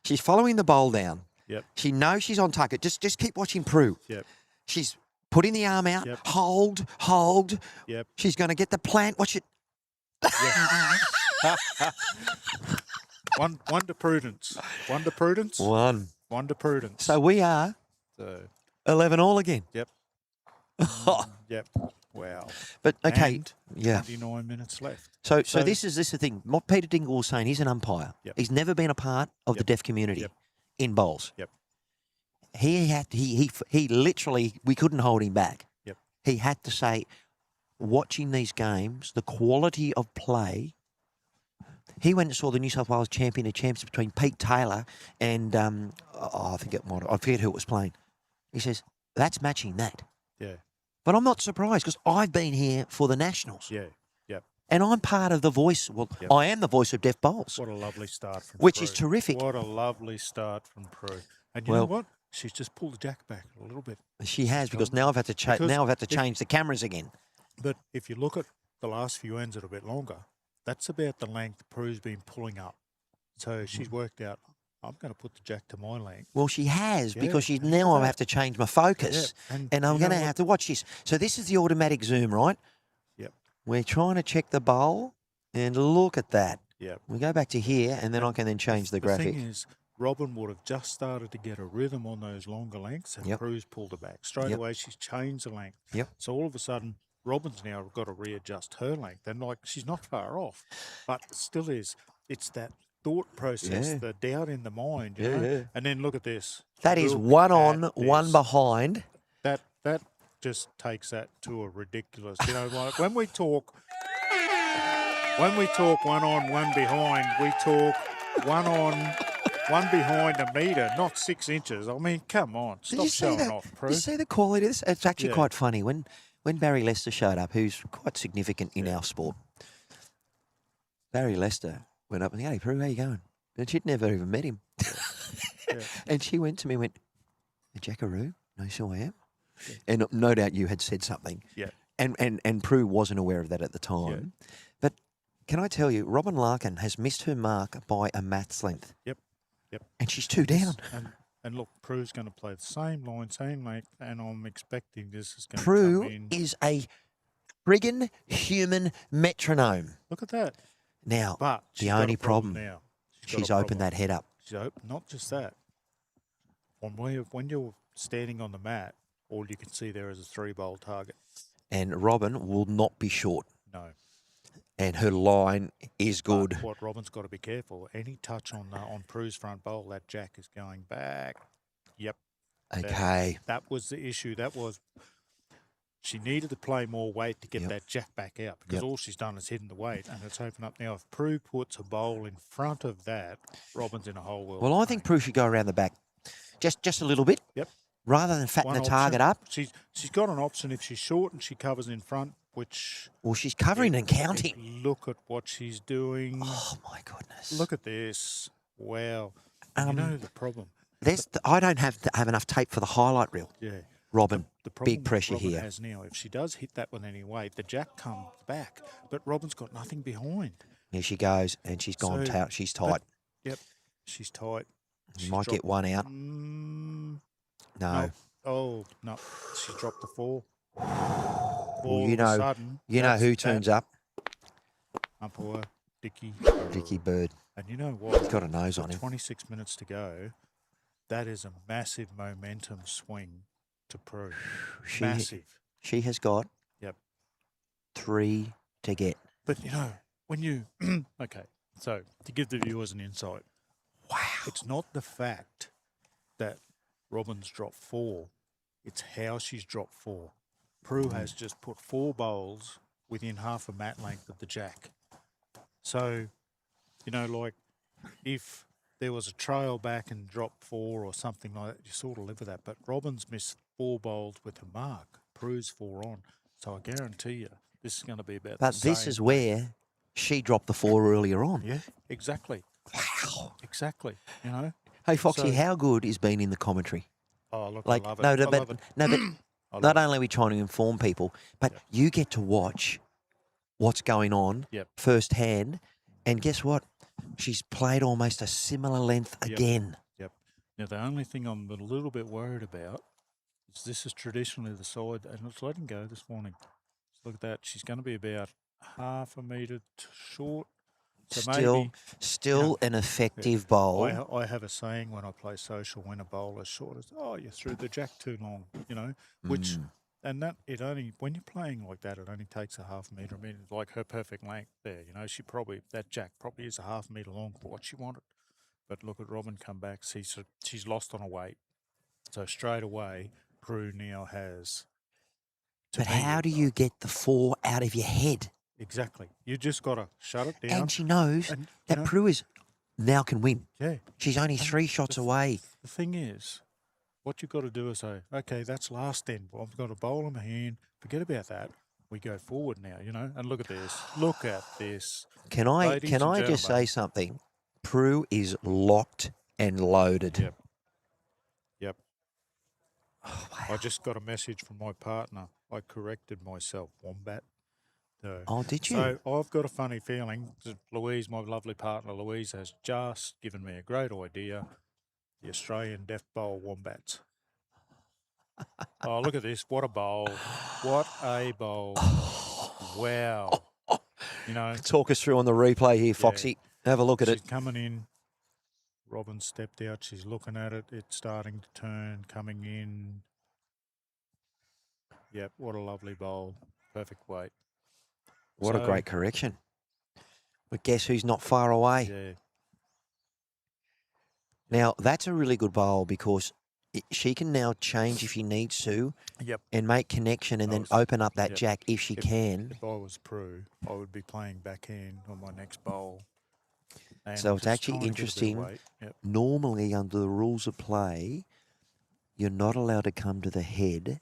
Speaker 1: She's following the bowl down.
Speaker 2: Yep,
Speaker 1: She knows she's on target. Just keep watching Prue.
Speaker 2: yep,
Speaker 1: She's putting the arm out.
Speaker 2: Yep.
Speaker 1: Hold.
Speaker 2: yep.
Speaker 1: She's going to get the plant. Watch it.
Speaker 2: One to prudence. One to prudence.
Speaker 1: One.
Speaker 2: One to prudence.
Speaker 1: So we are
Speaker 2: So,
Speaker 1: 11 all again.
Speaker 2: yep. Yep. Wow.
Speaker 1: But okay,
Speaker 2: And
Speaker 1: yeah.
Speaker 2: 29 minutes left.
Speaker 1: So
Speaker 2: So-
Speaker 1: this is the thing. What Peter Dingle was saying, he's an umpire.
Speaker 2: Yep.
Speaker 1: He's never been a part of the
Speaker 2: Yep.
Speaker 1: deaf community
Speaker 2: Yep.
Speaker 1: in bowls.
Speaker 2: Yep.
Speaker 1: He literally, we couldn't hold him back.
Speaker 2: Yep.
Speaker 1: He had to say, watching these games, the quality of play. He went and saw the New South Wales Champion of Champs between Pete Taylor and I forget who it was playing. He says that's matching that.
Speaker 2: Yeah.
Speaker 1: But I'm not surprised because I've been here for the Nationals.
Speaker 2: Yeah. Yep.
Speaker 1: And I'm part of the voice. Well,
Speaker 2: Yep.
Speaker 1: I am the voice of deaf bowls,
Speaker 2: What a lovely start from
Speaker 1: which
Speaker 2: Prue.
Speaker 1: is terrific.
Speaker 2: What a lovely start from Prue. And you
Speaker 1: Well-
Speaker 2: know what? She's just pulled the jack back a little bit.
Speaker 1: She has because
Speaker 2: gone.
Speaker 1: now I've had to
Speaker 2: Because
Speaker 1: now I've had to
Speaker 2: if-
Speaker 1: change the cameras again.
Speaker 2: But if you look at the last few ends that are a bit longer, that's about the length Prue's been pulling up. So she's worked out, I'm going to put the jack to my length.
Speaker 1: Well, she has
Speaker 2: Yeah,
Speaker 1: because she's
Speaker 2: and
Speaker 1: now
Speaker 2: look
Speaker 1: I
Speaker 2: at
Speaker 1: have to change my focus,
Speaker 2: Yeah, and
Speaker 1: and I'm
Speaker 2: you
Speaker 1: going
Speaker 2: know
Speaker 1: to
Speaker 2: what?
Speaker 1: have to watch this. So this is the automatic zoom, right?
Speaker 2: Yep.
Speaker 1: We're trying to check the bowl, and look at that.
Speaker 2: Yep.
Speaker 1: We go back to here, and then I can then change the graphic.
Speaker 2: The thing is, Robin would have just started to get a rhythm on those longer lengths, and
Speaker 1: Yep.
Speaker 2: Prue's pulled her back. Straight
Speaker 1: Yep.
Speaker 2: away, she's changed the length.
Speaker 1: Yep.
Speaker 2: So all of a sudden, Robin's now got to readjust her length. And, like, she's not far off, but it still is. It's that thought process,
Speaker 1: Yeah.
Speaker 2: the doubt in the mind, you
Speaker 1: Yeah,
Speaker 2: know?
Speaker 1: yeah.
Speaker 2: And then look at this.
Speaker 1: That is
Speaker 2: Look
Speaker 1: one
Speaker 2: at
Speaker 1: on, one
Speaker 2: this.
Speaker 1: behind.
Speaker 2: That just takes that to a ridiculous. You know, like when we talk one on, one behind, we talk one on, one behind a metre, not 6 inches. I mean, come on,
Speaker 1: Did
Speaker 2: stop
Speaker 1: you see
Speaker 2: showing
Speaker 1: that?
Speaker 2: off,
Speaker 1: Did
Speaker 2: Prue.
Speaker 1: you see the quality of this? It's actually
Speaker 2: Yeah.
Speaker 1: quite funny. When Barry Lester showed up, who's quite significant in our sport, Barry Lester went up and said, "Hey, Prue, how you going?" And she'd never even met him.
Speaker 2: Yeah.
Speaker 1: And she went to me and went, "The Jackaroo knows who I am?" And no doubt you had said something.
Speaker 2: Yeah.
Speaker 1: And Prue wasn't aware of that at the time. But can I tell you, Robin Larkin has missed her mark by a maths length.
Speaker 2: Yep.
Speaker 1: And she's 2 down.
Speaker 2: And look, Prue's going to play the same line, same length, and I'm expecting this is going to
Speaker 1: Prue
Speaker 2: come in.
Speaker 1: is a friggin' human metronome.
Speaker 2: Look at that.
Speaker 1: Now,
Speaker 2: But
Speaker 1: the
Speaker 2: she's got a
Speaker 1: only problem,
Speaker 2: now.
Speaker 1: she's opened that head up.
Speaker 2: She's open. Not just that. When you're standing on the mat, all you can see there is a 3-bowl target.
Speaker 1: And Robin will not be short.
Speaker 2: No.
Speaker 1: And her line is
Speaker 2: But
Speaker 1: good.
Speaker 2: what Robin's got to be careful. Any touch on Prue's front bowl, that jack is going back. Yep.
Speaker 1: Okay.
Speaker 2: That was the issue. That was she needed to play more weight to get
Speaker 1: Yep.
Speaker 2: that jack back out because
Speaker 1: Yep.
Speaker 2: all she's done is hidden the weight and it's opened up now. If Prue puts a bowl in front of that, Robin's in a whole world.
Speaker 1: Well, I
Speaker 2: of
Speaker 1: think
Speaker 2: pain.
Speaker 1: Prue should go around the back just a little bit.
Speaker 2: Yep.
Speaker 1: Rather than fatten
Speaker 2: One
Speaker 1: the target
Speaker 2: option.
Speaker 1: up.
Speaker 2: She's got an option if she's short and she covers in front, which
Speaker 1: Well, she's covering and counting.
Speaker 2: Look at what she's doing.
Speaker 1: Oh, my goodness.
Speaker 2: Look at this. Wow. And you know the problem.
Speaker 1: I don't have enough tape for the highlight reel.
Speaker 2: Yeah.
Speaker 1: Robin,
Speaker 2: The problem
Speaker 1: big pressure
Speaker 2: Robin
Speaker 1: here.
Speaker 2: has now, if she does hit that with any weight, the jack comes back, but Robin's got nothing behind.
Speaker 1: Here she goes, and she's gone
Speaker 2: So,
Speaker 1: she's tight.
Speaker 2: Yep, she's tight.
Speaker 1: You might get one out.
Speaker 2: No.
Speaker 1: No.
Speaker 2: Oh no, she's dropped the 4.
Speaker 1: Well, you know who turns up?
Speaker 2: Umpire Dickie.
Speaker 1: Dickie Bird.
Speaker 2: And you know what?
Speaker 1: He's got a nose on
Speaker 2: With
Speaker 1: him.
Speaker 2: 26 minutes to go. That is a massive momentum swing to Prue. Massive.
Speaker 1: She has got
Speaker 2: Yep.
Speaker 1: 3 to get.
Speaker 2: But you know, when you okay, so to give the viewers an insight,
Speaker 1: Wow.
Speaker 2: it's not the fact that Robin's dropped 4, it's how she's dropped 4. Prue has just put 4 bowls within half a mat length of the jack. So, you know, like if there was a trail back and drop 4 or something like that, you sort of live with that. But Robin's missed 4 bowls with her mark. Prue's 4 on. So I guarantee you this is going to be about
Speaker 1: But
Speaker 2: the same.
Speaker 1: this is where she dropped the 4 earlier on.
Speaker 2: Yeah, exactly.
Speaker 1: Wow.
Speaker 2: Exactly. You know?
Speaker 1: Hey, Foxy,
Speaker 2: So-
Speaker 1: how good is being in the commentary?
Speaker 2: Oh, look,
Speaker 1: Like,
Speaker 2: I love it.
Speaker 1: no,
Speaker 2: I
Speaker 1: but
Speaker 2: love it.
Speaker 1: no, but
Speaker 2: I love
Speaker 1: not
Speaker 2: it.
Speaker 1: only are we trying to inform people, but
Speaker 2: Yep.
Speaker 1: you get to watch what's going on
Speaker 2: Yep.
Speaker 1: firsthand. And guess what? She's played almost a similar length
Speaker 2: Yep.
Speaker 1: again.
Speaker 2: Yep. Now, the only thing I'm a little bit worried about is this is traditionally the side, and it's letting go this morning. So look at that. She's going to be about half a metre short. So
Speaker 1: Still an effective bowl.
Speaker 2: I have a saying when I play social, when a bowler's short, is, oh, you threw the jack too long, you know, which, and that it only, when you're playing like that, it only takes a half metre. I mean, like her perfect length there, you know, that jack probably is a half metre long for what she wanted. But look at Robin come back. She's lost on a weight. So straight away, Prue now has.
Speaker 1: But how do you get the 4 out of your head?
Speaker 2: Exactly. You just got to shut it down.
Speaker 1: And she knows
Speaker 2: and, you
Speaker 1: that
Speaker 2: know,
Speaker 1: Prue is now can win.
Speaker 2: Yeah.
Speaker 1: She's only 3 shots away.
Speaker 2: The thing is, what you've got to do is say, okay, that's last then. Well, I've got a bowl in my hand. Forget about that. We go forward now, you know. And look at this. Look at this.
Speaker 1: Can I
Speaker 2: Ladies and
Speaker 1: just say
Speaker 2: gentlemen.
Speaker 1: something? Prue is locked and loaded.
Speaker 2: Yep. Yep.
Speaker 1: Oh, wow.
Speaker 2: I just got a message from my partner. I corrected myself, Wombat.
Speaker 1: Oh, did you?
Speaker 2: So I've got a funny feeling. Louise, my lovely partner, Louise, has just given me a great idea. The Australian Deaf Bowl Wombats. Oh, look at this. What a bowl. What a bowl. Wow. You know,
Speaker 1: Talk us through on the replay here, Foxy. Have a look at
Speaker 2: she's
Speaker 1: it.
Speaker 2: coming in. Robin stepped out. She's looking at it. It's starting to turn, coming in. Yep, what a lovely bowl. Perfect weight.
Speaker 1: What a great correction. But guess who's not far away?
Speaker 2: Yeah.
Speaker 1: Now, that's a really good bowl because she can now change if she needs to.
Speaker 2: Yep.
Speaker 1: And make connection and then open up that jack if she can.
Speaker 2: If I was Prue, I would be playing backhand on my next bowl. And
Speaker 1: So it's
Speaker 2: just
Speaker 1: actually
Speaker 2: trying to get a bit of
Speaker 1: interesting.
Speaker 2: weight. Yep.
Speaker 1: Normally, under the rules of play, you're not allowed to come to the head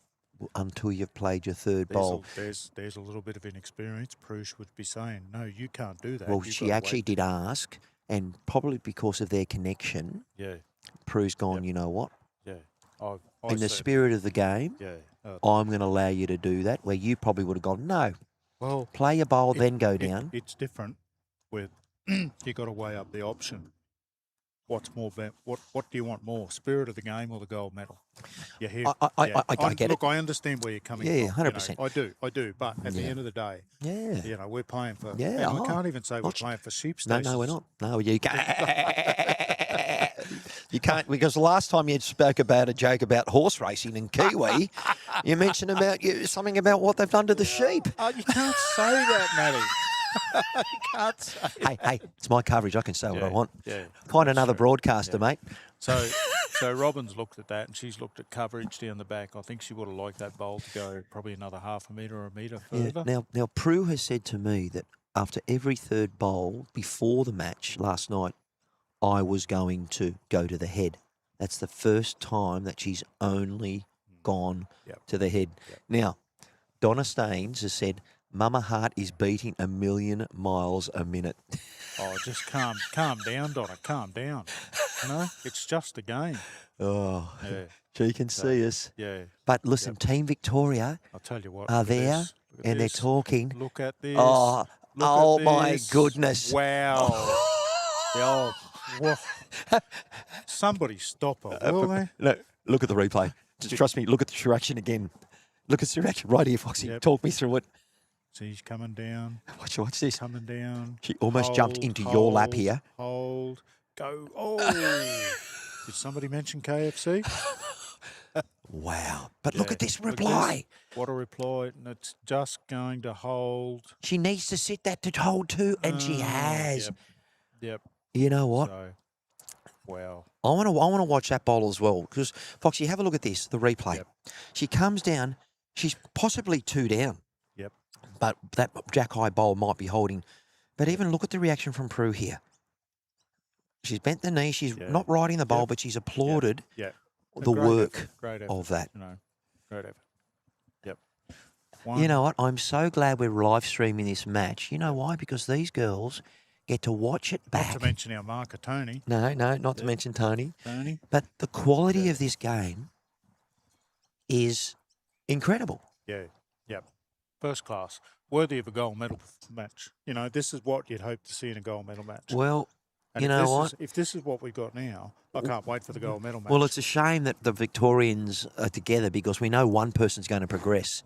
Speaker 1: until you've played your third bowl.
Speaker 2: There's a little bit of inexperience. Prue would be saying, no, you can't do that.
Speaker 1: Well,
Speaker 2: You've
Speaker 1: she
Speaker 2: gotta
Speaker 1: actually
Speaker 2: wait."
Speaker 1: did ask, and probably because of their connection,
Speaker 2: Yeah,
Speaker 1: Prue's gone, you know what?
Speaker 2: yeah. I
Speaker 1: In the
Speaker 2: said-
Speaker 1: spirit of the game,
Speaker 2: Yeah.
Speaker 1: I'm going to allow you to do that, where you probably would have gone, no,
Speaker 2: Well,
Speaker 1: play your bowl, then go down.
Speaker 2: It's different with you got to weigh up the option. What's more? What do you want more? Spirit of the game or the gold medal? You hear?
Speaker 1: I get it.
Speaker 2: Look, I understand where you're coming from.
Speaker 1: Yeah,
Speaker 2: you know,
Speaker 1: 100%.
Speaker 2: I do. But at the end of the day,
Speaker 1: Yeah.
Speaker 2: you know, we're playing for.
Speaker 1: Yeah,
Speaker 2: And I can't even say we're playing for sheep
Speaker 1: No,
Speaker 2: stations.
Speaker 1: no, we're not. No, you can't. You can't, because last time you spoke about a joke about horse racing in Kiwi, you mentioned about something about what they've done to the sheep.
Speaker 2: Oh, you can't say that, Matty. You can't say.
Speaker 1: Hey, it's my coverage. I can say what I want.
Speaker 2: Yeah.
Speaker 1: Find
Speaker 2: that's
Speaker 1: another
Speaker 2: true.
Speaker 1: broadcaster,
Speaker 2: Yeah.
Speaker 1: mate.
Speaker 2: So Robin's looked at that, and she's looked at coverage down the back. I think she would have liked that bowl to go probably another half a metre or a metre further.
Speaker 1: Yeah. Now, Prue has said to me that after every third bowl before the match last night, I was going to go to the head. That's the first time that she's only gone to the head.
Speaker 2: Yep.
Speaker 1: Now, Donna Staines has said, Mama Heart is beating 1,000,000 miles a minute.
Speaker 2: Oh, just calm down, Donna. Calm down. You know, it's just a game.
Speaker 1: Oh,
Speaker 2: Yeah.
Speaker 1: she can see us.
Speaker 2: Yeah.
Speaker 1: But listen, Team Victoria
Speaker 2: I'll tell you what.
Speaker 1: are
Speaker 2: look at
Speaker 1: there
Speaker 2: this, look at
Speaker 1: and they're
Speaker 2: this.
Speaker 1: talking.
Speaker 2: Look at this.
Speaker 1: Oh,
Speaker 2: Look at
Speaker 1: my
Speaker 2: this.
Speaker 1: goodness.
Speaker 2: Wow. Oh, whoa. Somebody stop her, will they?
Speaker 1: No, look at the replay. Just trust me, look at the reaction again. Look at the reaction right here, Foxy.
Speaker 2: Yep.
Speaker 1: Talk me through it.
Speaker 2: See, he's coming down.
Speaker 1: Watch this.
Speaker 2: Coming down.
Speaker 1: She almost jumped into your lap here.
Speaker 2: Hold. Go. Oh. Did somebody mention KFC?
Speaker 1: Wow. But look
Speaker 2: Yeah,
Speaker 1: at this
Speaker 2: look at
Speaker 1: reply.
Speaker 2: this. What a reply. And it's just going to hold.
Speaker 1: She needs to sit that to hold too, and she has.
Speaker 2: Yep.
Speaker 1: You know what?
Speaker 2: So, wow.
Speaker 1: I want to watch that bowl as well. Because, Foxy, have a look at this, the replay.
Speaker 2: Yep.
Speaker 1: She comes down, She's possibly 2 down.
Speaker 2: Yep.
Speaker 1: But that jack high bowl might be holding. But even look at the reaction from Prue here. She's bent the knee. She's not riding the bowl, but she's applauded the work of that.
Speaker 2: Great effort. Yep.
Speaker 1: You know what? I'm so glad we're live streaming this match. You know why? Because these girls get to watch it back.
Speaker 2: Not to mention our marker, Tony.
Speaker 1: No, not to mention Tony.
Speaker 2: Tony.
Speaker 1: But the quality of this game is incredible.
Speaker 2: Yeah. Yep. First class. Worthy of a gold medal match. You know, this is what you'd hope to see in a gold medal match.
Speaker 1: Well,
Speaker 2: and
Speaker 1: you know what?
Speaker 2: If this is what we've got now, I can't wait for the gold medal match.
Speaker 1: Well, it's a shame that the Victorians are together because we know one person's going to progress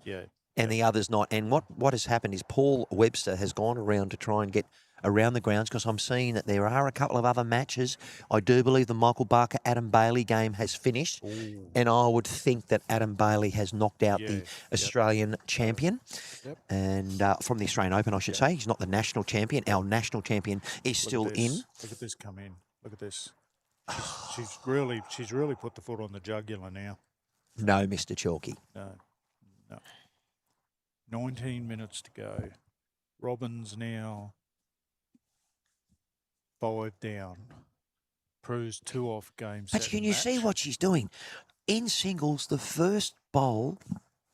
Speaker 1: and the other's not. And what has happened is Paul Webster has gone around to try and get around the grounds because I'm seeing that there are a couple of other matches. I do believe the Michael Barker-Adam Bailey game has finished.
Speaker 2: Ooh.
Speaker 1: And I would think that Adam Bailey has knocked out the Australian champion.
Speaker 2: Yep.
Speaker 1: And from the Australian Open, I should say. He's not the national champion. Our national champion is still in.
Speaker 2: Look at this come in. Look at this. She's really put the foot on the jugular now.
Speaker 1: No, Mr. Chalky.
Speaker 2: No. 19 minutes to go. Robin's now 5 down. Prue's 2 off game.
Speaker 1: But can you see what she's doing? In singles, the first bowl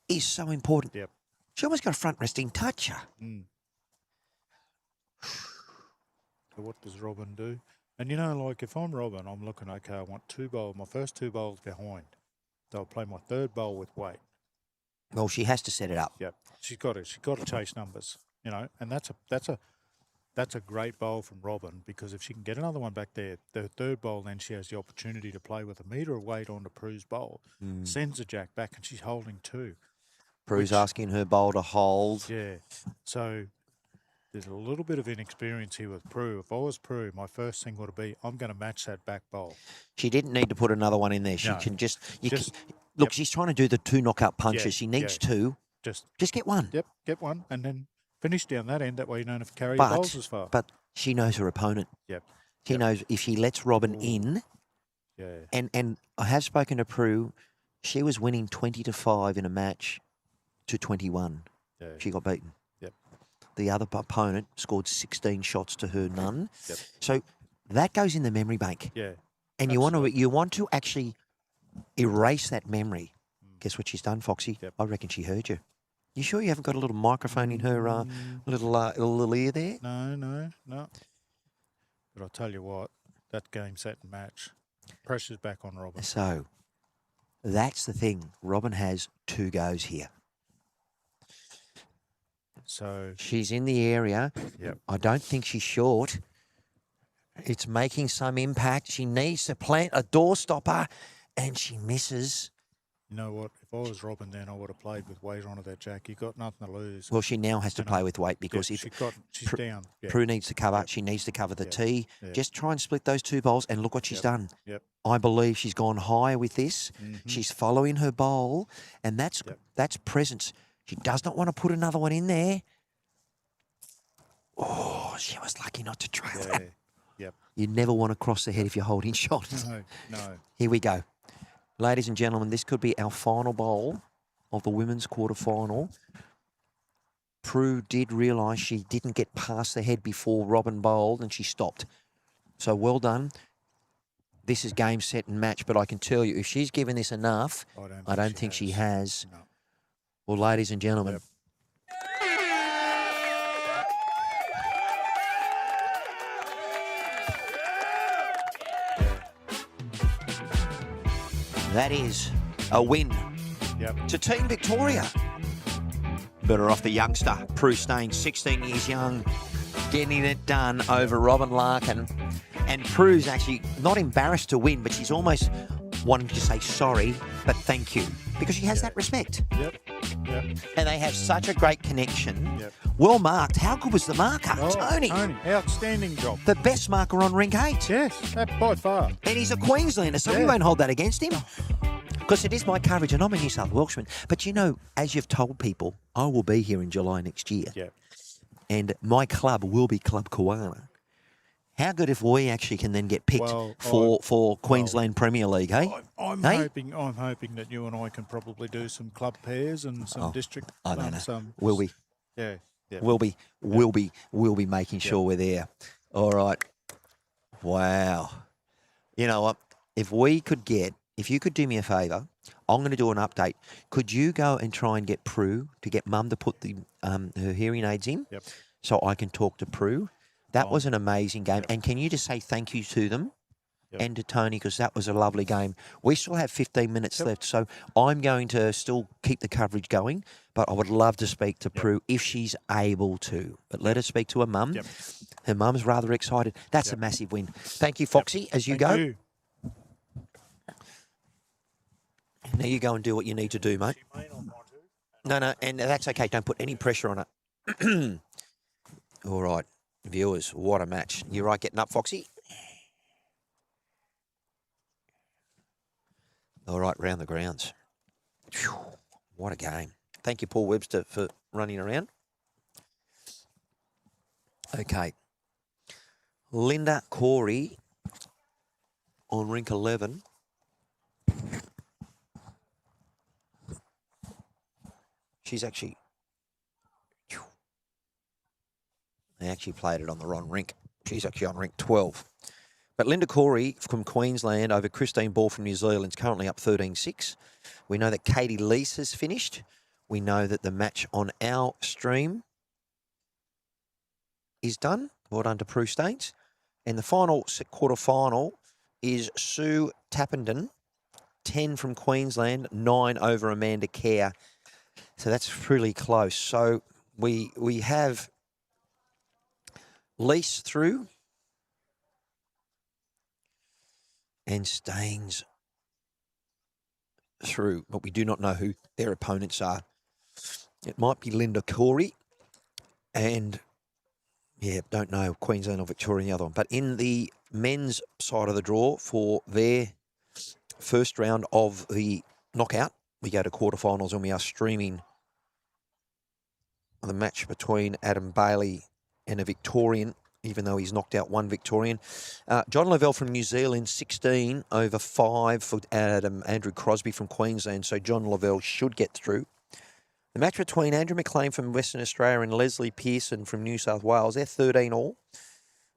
Speaker 1: is so important.
Speaker 2: Yep.
Speaker 1: She almost got a front resting toucher.
Speaker 2: So what does Robin do? And you know, like if I'm Robin, I'm looking, okay, I want 2 bowls, my first 2 bowls behind. So I'll play my 3rd bowl with weight.
Speaker 1: Well, she has to set it up.
Speaker 2: Yep. She's got to chase numbers, you know, and that's a great bowl from Robin because if she can get another one back there, the 3rd bowl, then she has the opportunity to play with a metre of weight onto Prue's bowl, sends the jack back, and she's holding 2.
Speaker 1: Prue's asking her bowl to hold.
Speaker 2: Yeah. So there's a little bit of inexperience here with Prue. If I was Prue, my first thing would be, I'm going to match that back bowl.
Speaker 1: She didn't need to put another one in there. She can just look, she's trying to do the 2 knockout punches. She needs 2. Just get one.
Speaker 2: Yep, get one, and then finish down that end. That way you don't have to carry your bowls as far.
Speaker 1: But she knows her opponent.
Speaker 2: Yep.
Speaker 1: She knows if she lets Robin in.
Speaker 2: Yeah.
Speaker 1: And I have spoken to Prue. She was winning 20-5 in a match to 21.
Speaker 2: Yeah.
Speaker 1: She got beaten.
Speaker 2: Yep.
Speaker 1: The other opponent scored 16 shots to her none.
Speaker 2: Yep.
Speaker 1: So that goes in the memory bank.
Speaker 2: Yeah.
Speaker 1: And you want to actually erase that memory. Guess what she's done, Foxy?
Speaker 2: Yep.
Speaker 1: I reckon she heard you. You sure you haven't got a little microphone in her little ear there?
Speaker 2: No. But I'll tell you what, that game, set and match, pressure's back on Robin.
Speaker 1: So that's the thing. Robin has 2 goes here.
Speaker 2: So
Speaker 1: she's in the area.
Speaker 2: Yep.
Speaker 1: I don't think she's short. It's making some impact. She needs to plant a door stopper, and she misses.
Speaker 2: You know what? If I was Robin, then I would have played with weight onto that jack. You got nothing to lose.
Speaker 1: Well, she now has to play with weight because if
Speaker 2: she's down,
Speaker 1: Prue needs to cover. She needs to cover the tee. Just try and split those 2 bowls, and look what she's done.
Speaker 2: Yep.
Speaker 1: I believe she's gone higher with this. She's following her bowl, and that's presence. She does not want to put another one in there. Oh, she was lucky not to trail that.
Speaker 2: Yep.
Speaker 1: You never want to cross the head if you're holding shots.
Speaker 2: No.
Speaker 1: Here we go. Ladies and gentlemen, this could be our final bowl of the women's quarterfinal. Prue did realise she didn't get past the head before Robin bowled, and she stopped. So well done. This is game, set, and match, but I can tell you, if she's given this enough, I don't think she has.
Speaker 2: No.
Speaker 1: Well, ladies and gentlemen, that is a win to Team Victoria. Better off the youngster, Prue Stain, 16 years young, getting it done over Robin Larkin. And Prue's actually not embarrassed to win, but she's almost wanting to say sorry, but thank you, because she has that respect.
Speaker 2: Yep.
Speaker 1: And they have such a great connection. Well marked. How good was the marker? Tony,
Speaker 2: outstanding job.
Speaker 1: The best marker on Ring 8.
Speaker 2: Yes, by far.
Speaker 1: And he's a Queenslander, so we won't hold that against him. Because it is my coverage, and I'm a New South Welshman. But you know, as you've told people, I will be here in July next year.
Speaker 2: Yeah.
Speaker 1: And my club will be Club Koala. How good if we actually can then get picked
Speaker 2: Well,
Speaker 1: for Queensland Premier League, hey?
Speaker 2: I'm
Speaker 1: Hey?
Speaker 2: hoping that you and I can probably do some club pairs and some district.
Speaker 1: I don't know.
Speaker 2: Some.
Speaker 1: Will we?
Speaker 2: Yeah. Yeah.
Speaker 1: We'll be making sure we're there. All right. Wow. You know what? If you could do me a favour, I'm going to do an update. Could you go and try and get Prue to get Mum to put the her hearing aids in,
Speaker 2: Yep.
Speaker 1: so I can talk to Prue? That was
Speaker 2: Fine.
Speaker 1: an amazing game.
Speaker 2: Yep.
Speaker 1: And can you just say thank you to them?
Speaker 2: Yep.
Speaker 1: And to Tony, because that was a lovely game. We still have 15 minutes
Speaker 2: Yep.
Speaker 1: left, so I'm going to still keep the coverage going, but I would love to speak to Prue if she's able to. But let her speak to her mum.
Speaker 2: Yep.
Speaker 1: Her mum's rather excited. That's a massive win. Thank you, Foxy, as you
Speaker 2: Thank
Speaker 1: go.
Speaker 2: you.
Speaker 1: Now you go and do what you need to do, mate. No, and that's okay. Don't put any pressure on it. All right, viewers, what a match. You right getting up, Foxy? All right, round the grounds. Whew, what a game. Thank you, Paul Webster, for running around. Okay. Linda Corey on rink 11. She's actually... They actually played it on the wrong rink. She's actually on rink 12. But Linda Corey from Queensland over Christine Ball from New Zealand is currently up 13-6. We know that Katie Lease has finished. We know that the match on our stream is done. Well done to Prue Staines. And the final quarter-final is Sue Tappenden, 10 from Queensland, 9 over Amanda Kerr. So that's really close. So we have Lease through and Staines through, but we do not know who their opponents are. It might be Linda Corey and, don't know, Queensland or Victoria, the other one. But in the men's side of the draw for their first round of the knockout, we go to quarterfinals and we are streaming the match between Adam Bailey and a Victorian, even though he's knocked out one Victorian. John Lavelle from New Zealand, 16 over 5 for Andrew Crosby from Queensland, so John Lavelle should get through. The match between Andrew McLean from Western Australia and Leslie Pearson from New South Wales, they're 13 all.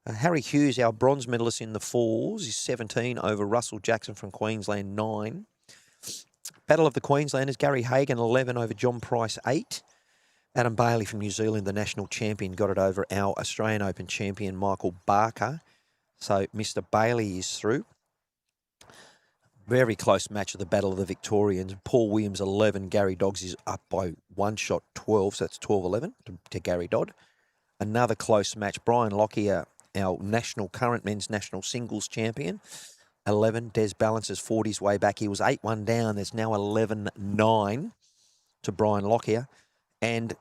Speaker 1: Harry Hughes, our bronze medalist in the falls, is 17 over Russell Jackson from Queensland, 9. Battle of the Queenslanders, Gary Hagan, 11 over John Price, 8. Adam Bailey from New Zealand, the national champion, got it over our Australian Open champion, Michael Barker. So Mr. Bailey is through. Very close match of the Battle of the Victorians. Paul Williams, 11. Gary Dodds is up by one shot, 12. So that's 12-11 to Gary Dodd. Another close match. Brian Lockyer, our current men's national singles champion, 11. Des Balances 40's way back. He was 8-1 down. There's now 11-9 to Brian Lockyer. And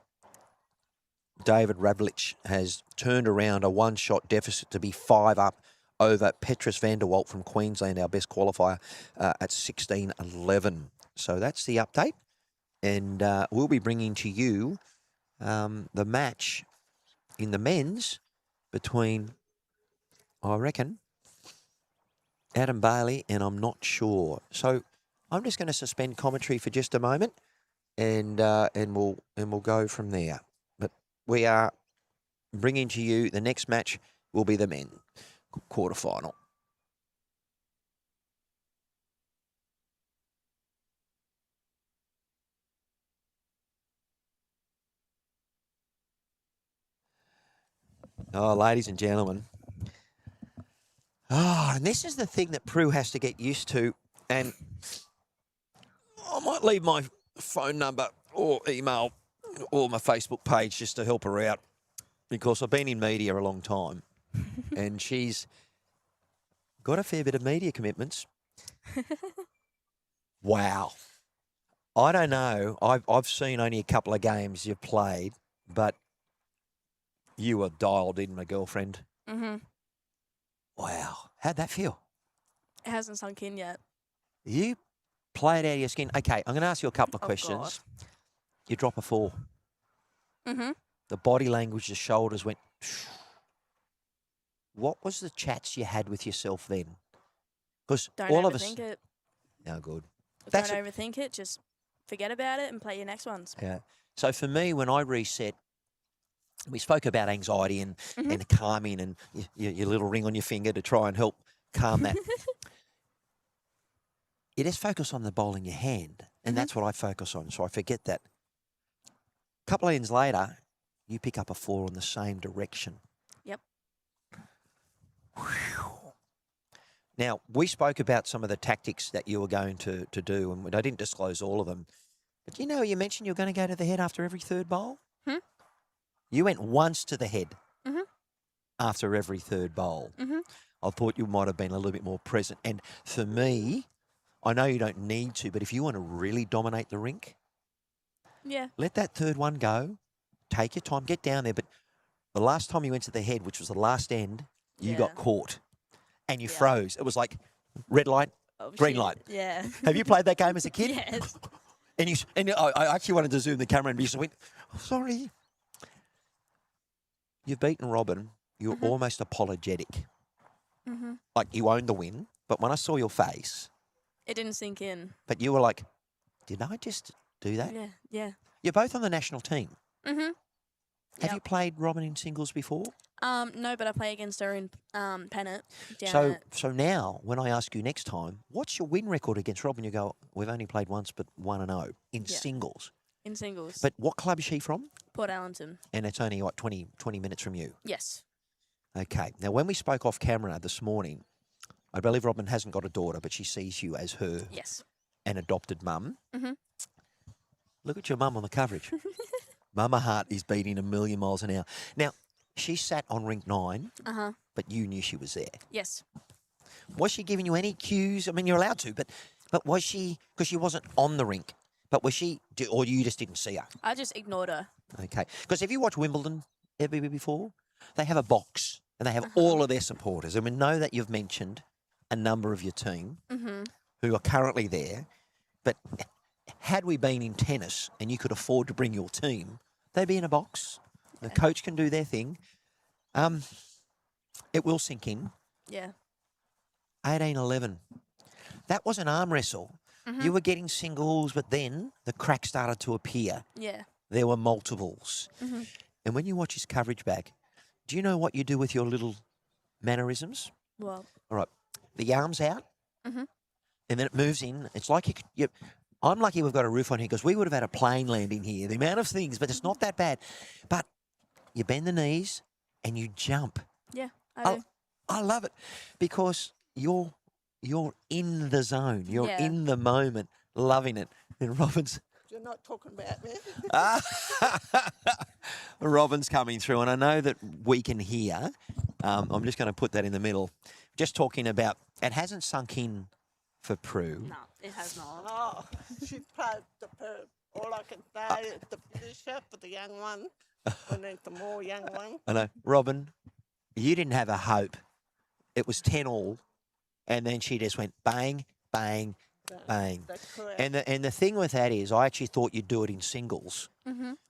Speaker 1: David Ravlich has turned around a one-shot deficit to be 5 up over Petrus van der Walt from Queensland, our best qualifier, at 16-11. So that's the update. And we'll be bringing to you the match in the men's between, I reckon, Adam Bailey and I'm not sure. So I'm just going to suspend commentary for just a moment, and we'll go from there. But we are bringing to you the next match will be the men quarterfinal. Oh, ladies and gentlemen. And this is the thing that Prue has to get used to. And I might leave my phone number or email or my Facebook page just to help her out, because I've been in media a long time and she's got a fair bit of media commitments. Wow. I don't know. I've seen only a couple of games you've played, but you were dialed in, my girlfriend.
Speaker 4: Mm-hmm.
Speaker 1: Wow. How'd that feel?
Speaker 4: It hasn't sunk in yet.
Speaker 1: You played out of your skin. Okay, I'm going to ask you a couple of
Speaker 4: Oh,
Speaker 1: questions.
Speaker 4: God.
Speaker 1: You drop a 4.
Speaker 4: Mm-hmm.
Speaker 1: The body language, the shoulders went... what was the chats you had with yourself then? Because
Speaker 4: Don't
Speaker 1: all of us.
Speaker 4: overthink it.
Speaker 1: No good.
Speaker 4: Don't overthink it. Just forget about it and play your next ones.
Speaker 1: Yeah. So for me, when I reset, we spoke about anxiety and calming and your little ring on your finger to try and help calm that. You just focus on the ball in your hand, and that's what I focus on. So I forget that. A couple of ends later, you pick up a 4 in the same direction.
Speaker 4: Yep.
Speaker 1: Now, we spoke about some of the tactics that you were going to do, and I didn't disclose all of them. But you mentioned you were going to go to the head after every third bowl? You went once to the head after every third bowl. I thought you might have been a little bit more present. And for me, I know you don't need to, but if you want to really dominate the rink, let that third one go. Take your time, get down there. But the last time you went to the head, which was the last end, you got caught and you froze. It was like red light, green light.
Speaker 4: Yeah.
Speaker 1: Have you played that game as a kid?
Speaker 4: Yes.
Speaker 1: And I actually wanted to zoom the camera and you just went, oh, sorry. You've beaten Robin. You're almost apologetic. Like you owned the win. But when I saw your face.
Speaker 4: It didn't sink in.
Speaker 1: But you were like, did I just do that?
Speaker 4: Yeah, yeah.
Speaker 1: You're both on the national team. Have
Speaker 4: Yep.
Speaker 1: you played Robin in singles before?
Speaker 4: No, but I play against her in Pennant.
Speaker 1: So now, when I ask you next time, what's your win record against Robin? You go, we've only played once, but 1-0 in singles.
Speaker 4: In singles.
Speaker 1: But what club is she from?
Speaker 4: Port Allenton.
Speaker 1: And it's only, what, 20 minutes from you?
Speaker 4: Yes.
Speaker 1: Okay. Now, when we spoke off camera this morning, I believe Robin hasn't got a daughter, but she sees you as her an adopted mum. Look at your mum on the coverage. Mama Heart is beating 1,000,000 miles an hour. Now, she sat on rink 9, but you knew she was there.
Speaker 4: Yes.
Speaker 1: Was she giving you any cues? I mean, you're allowed to, but was she, because she wasn't on the rink, but was she, or you just didn't see her?
Speaker 4: I just ignored her.
Speaker 1: Okay. Because if you watch Wimbledon ever before, they have a box and they have all of their supporters. And we know that you've mentioned a number of your team who are currently there, but had we been in tennis and you could afford to bring your team, they'd be in a box. The coach can do their thing. It will sink in.
Speaker 4: Yeah.
Speaker 1: 18-11. That was an arm wrestle. You were getting singles, but then the crack started to appear.
Speaker 4: Yeah.
Speaker 1: There were multiples. And when you watch his coverage back, do you know what you do with your little mannerisms?
Speaker 4: Well.
Speaker 1: All right. The arm's out, and then it moves in. It's like I'm lucky we've got a roof on here because we would have had a plane landing here. The amount of things, but it's not that bad. But you bend the knees and you jump.
Speaker 4: Yeah, I do.
Speaker 1: I love it because you're in the zone. You're in the moment, loving it. And Robin's...
Speaker 5: You're not talking about me.
Speaker 1: Robin's coming through, and I know that we can hear. I'm just going to put that in the middle. Just talking about, it hasn't sunk in for Prue.
Speaker 4: No, it has not.
Speaker 5: Oh, she played the perp. All I can say is the finisher for the young one. We need the more young one.
Speaker 1: I know. Robin, you didn't have a hope. It was 10-all, and then she just went bang, bang, bang.
Speaker 5: That's correct.
Speaker 1: And the thing with that is, I actually thought you'd do it in singles,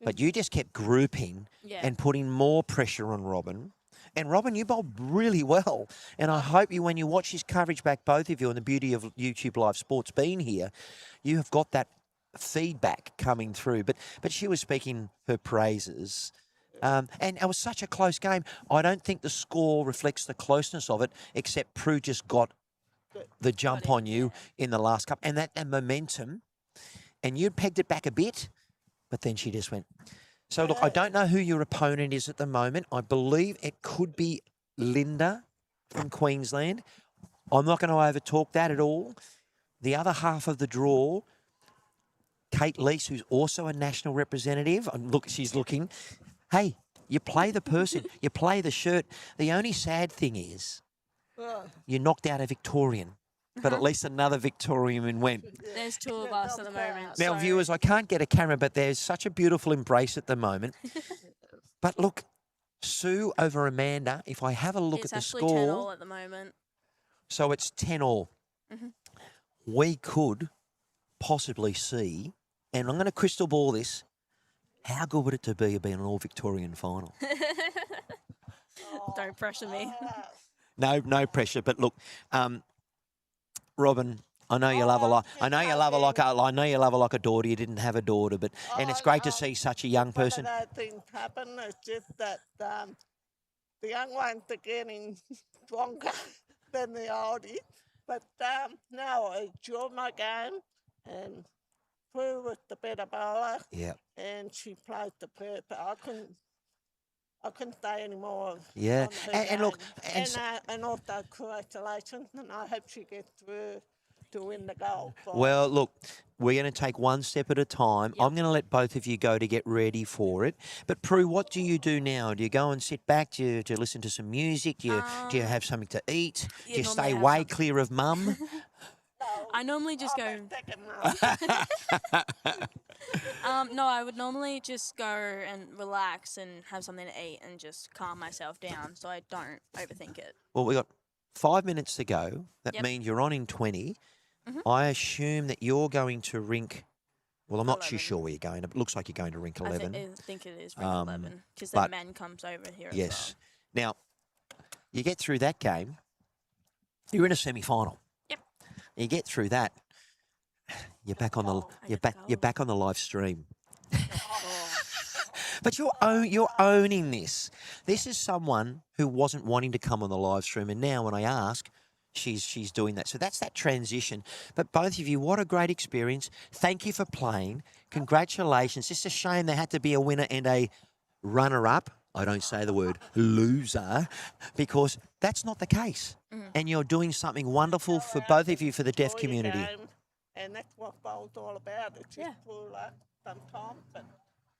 Speaker 1: but you just kept grouping and putting more pressure on Robin. And Robin, you bowled really well. And I hope you, when you watch his coverage back, both of you, and the beauty of YouTube Live Sports being here, you have got that feedback coming through. But she was speaking her praises. And it was such a close game. I don't think the score reflects the closeness of it, except Prue just got the jump on you in the last cup. And that momentum, and you pegged it back a bit, but then she just went... So, look, I don't know who your opponent is at the moment. I believe it could be Linda from Queensland. I'm not going to overtalk that at all. The other half of the draw, Kate Lease, who's also a national representative. Look, she's looking. Hey, you play the person, you play the shirt. The only sad thing is you knocked out a Victorian. But at least another Victorian went.
Speaker 4: There's two of us at the moment.
Speaker 1: Now,
Speaker 4: so-
Speaker 1: viewers, I can't get a camera, but there's such a beautiful embrace at the moment. But look, Sue over Amanda, if I have a look
Speaker 4: It's
Speaker 1: at the
Speaker 4: actually 10 all
Speaker 1: score,
Speaker 4: at the moment.
Speaker 1: so it's 10-all. We could possibly see, and I'm going to crystal ball this, how good would it to be being an all-Victorian final?
Speaker 4: Don't pressure me.
Speaker 1: No pressure. But look, Robin, I know you love a lot. I know you love her like I know you love her like a daughter. You didn't have a daughter, but and it's great to see such a young person.
Speaker 5: One of the things happen. It's just that the young ones are getting stronger than the oldies. But no, I enjoyed my game, and Prue was the better bowler,
Speaker 1: Yeah.
Speaker 5: and she played the perfect. I couldn't say any more.
Speaker 1: Yeah.
Speaker 5: On her
Speaker 1: And look,
Speaker 5: game. And also congratulations, and I hope she gets through to win the gold.
Speaker 1: Well, look, we're going to take one step at a time.
Speaker 4: Yep.
Speaker 1: I'm going to let both of you go to get ready for it. But Prue, what do you do now? Do you go and sit back? Do you listen to some music? Do you have something to eat?
Speaker 4: yeah,
Speaker 1: Do you
Speaker 4: normally I
Speaker 1: stay
Speaker 4: have
Speaker 1: way
Speaker 4: something.
Speaker 1: clear of mum?
Speaker 4: I normally just go.
Speaker 5: Second mum.
Speaker 4: No, I would normally just go and relax and have something to eat and just calm myself down so I don't overthink it.
Speaker 1: Well, we've got 5 minutes to go. That
Speaker 4: Yep.
Speaker 1: means you're on in 20.
Speaker 4: Mhm.
Speaker 1: I assume that you're going to rink. Well, I'm not too
Speaker 4: 11.
Speaker 1: sure where you're going. It looks like you're going to rink 11.
Speaker 4: I think it is ring 11 because the
Speaker 1: but-
Speaker 4: men comes over here
Speaker 1: Yes.
Speaker 4: as
Speaker 1: Now, you get through that game, you're in a semi-final.
Speaker 4: Yep.
Speaker 1: You get through that, you're back on the you're back on the live stream.
Speaker 4: well. Oh,
Speaker 1: But you're owning this. This is someone who wasn't wanting to come on the live stream, and now when I ask, she's doing that. So that's that transition. But both of you, what a great experience. Thank you for playing. Congratulations. It's a shame there had to be a winner and a runner-up. I don't say the word loser because that's not the case. And you're doing something wonderful for both of you for the deaf
Speaker 5: Enjoy your
Speaker 1: community.
Speaker 5: game, and that's what bowl's all about. It's just
Speaker 4: Yeah.
Speaker 5: through luck sometimes, but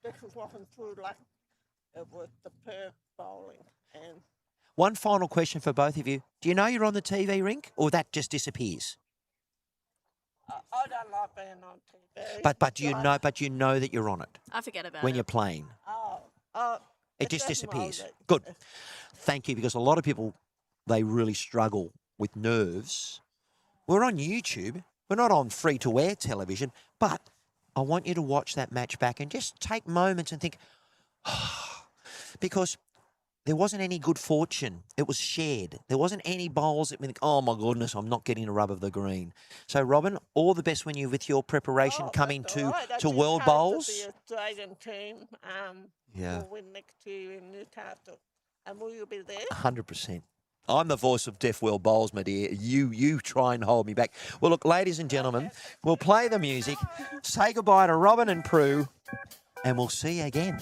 Speaker 5: this wasn't through luck. It was the perfect bowling. And
Speaker 1: One final question for both of you. Do you know you're on the TV rink or that just disappears?
Speaker 5: I don't like being on TV.
Speaker 1: But you know that you're on it
Speaker 4: I forget about
Speaker 1: when
Speaker 4: it.
Speaker 1: you're playing. It just
Speaker 5: doesn't
Speaker 1: disappears.
Speaker 5: motivate.
Speaker 1: Good. Thank you, because a lot of people, they really struggle with nerves. We're on YouTube. We're not on free-to-air television, but I want you to watch that match back and just take moments and think, because there wasn't any good fortune. It was shared. There wasn't any bowls that we think, oh, my goodness, I'm not getting a rub of the green. So, Robin, all the best when you with your preparation coming
Speaker 5: that's
Speaker 1: to,
Speaker 5: all right. I
Speaker 1: to
Speaker 5: just
Speaker 1: World
Speaker 5: hope that
Speaker 1: Bowls.
Speaker 5: The Australian team
Speaker 1: Yeah.
Speaker 5: will win next year in Newcastle. And will you be there?
Speaker 1: 100%. I'm the voice of Deaf World Bowls, my dear. You try and hold me back. Well, look, ladies and gentlemen, we'll play the music, say goodbye to Robin and Prue, and we'll see you again.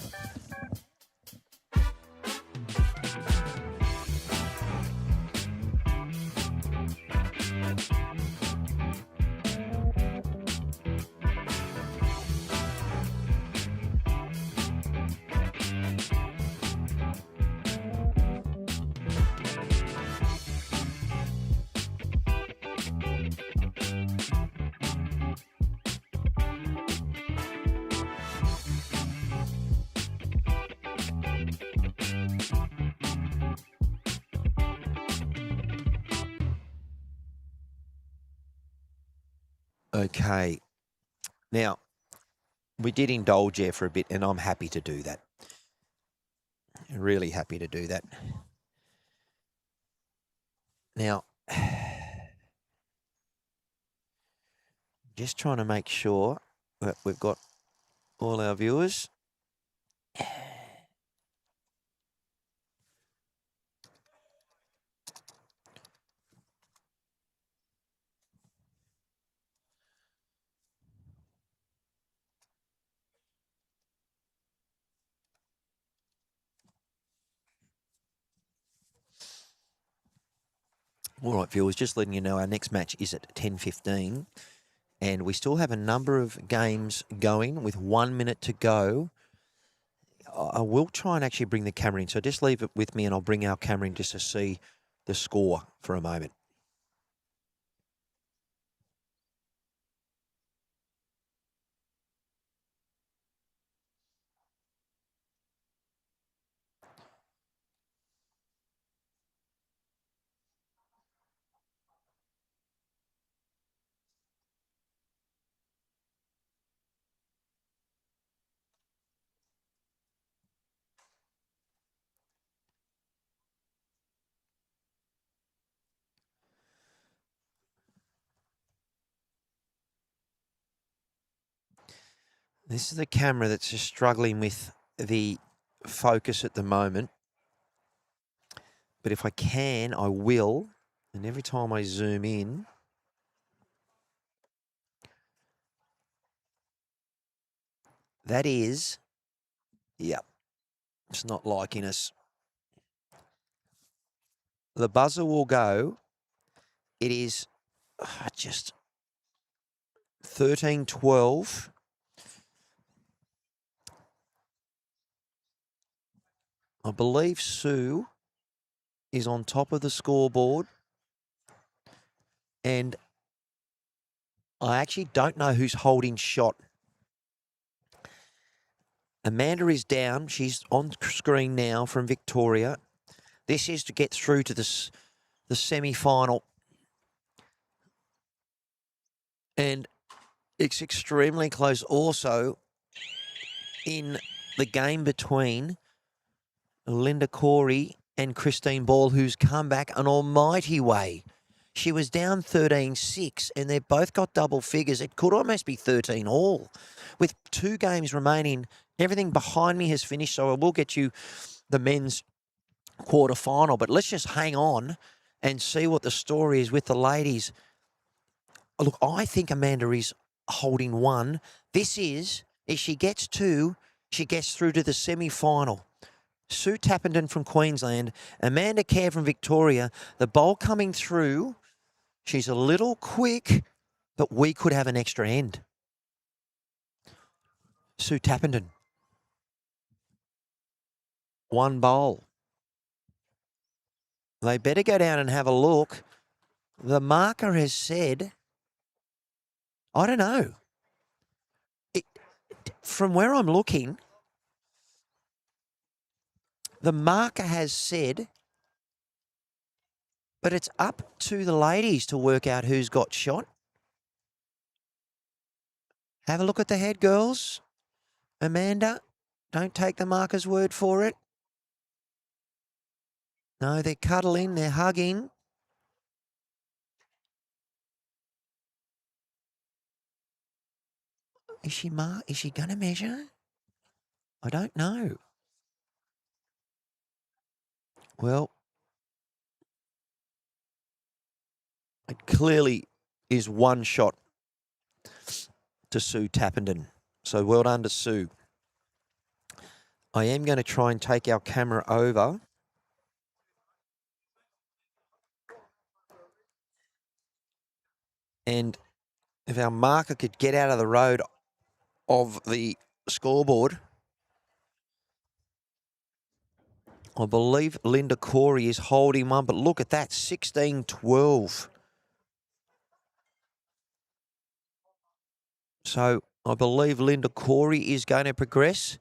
Speaker 1: Okay. Now, we did indulge there for a bit, and I'm happy to do that. Really happy to do that. Now, just trying to make sure that we've got all our viewers. All right, viewers, just letting you know our next match is at 10:15, and we still have a number of games going with 1 minute to go. I will try and actually bring the camera in, so just leave it with me and I'll bring our camera in just to see the score for a moment. This is the camera that's just struggling with the focus at the moment. But if I can, I will. And every time I zoom in, that is, yep, it's not liking us. The buzzer will go. It is just 13-12. I believe Sue is on top of the scoreboard. And I actually don't know who's holding shot. Amanda is down. She's on screen now from Victoria. This is to get through to the semi-final. And it's extremely close also in the game between Linda Corey and Christine Ball, who's come back an almighty way. She was down 13-6, and they've both got double figures. It could almost be 13 all. With 2 games remaining, everything behind me has finished, so I will get you the men's quarter-final. But let's just hang on and see what the story is with the ladies. Look, I think Amanda is holding 1. This is, if she gets 2, she gets through to the semi-final. Sue Tappenden from Queensland, Amanda Kerr from Victoria. The bowl coming through. She's a little quick, but we could have an extra end. Sue Tappenden. 1 bowl. They better go down and have a look. The marker has said, I don't know. From where I'm looking, the marker has said, but it's up to the ladies to work out who's got shot. Have a look at the head, girls. Amanda, don't take the marker's word for it. No, they're cuddling, they're hugging. Is she going to measure? I don't know. Well, it clearly is 1 shot to Sue Tappenden. So well done to Sue. I am going to try and take our camera over. And if our marker could get out of the road of the scoreboard, I believe Linda Corey is holding 1, but look at that, 16-12. So I believe Linda Corey is going to progress.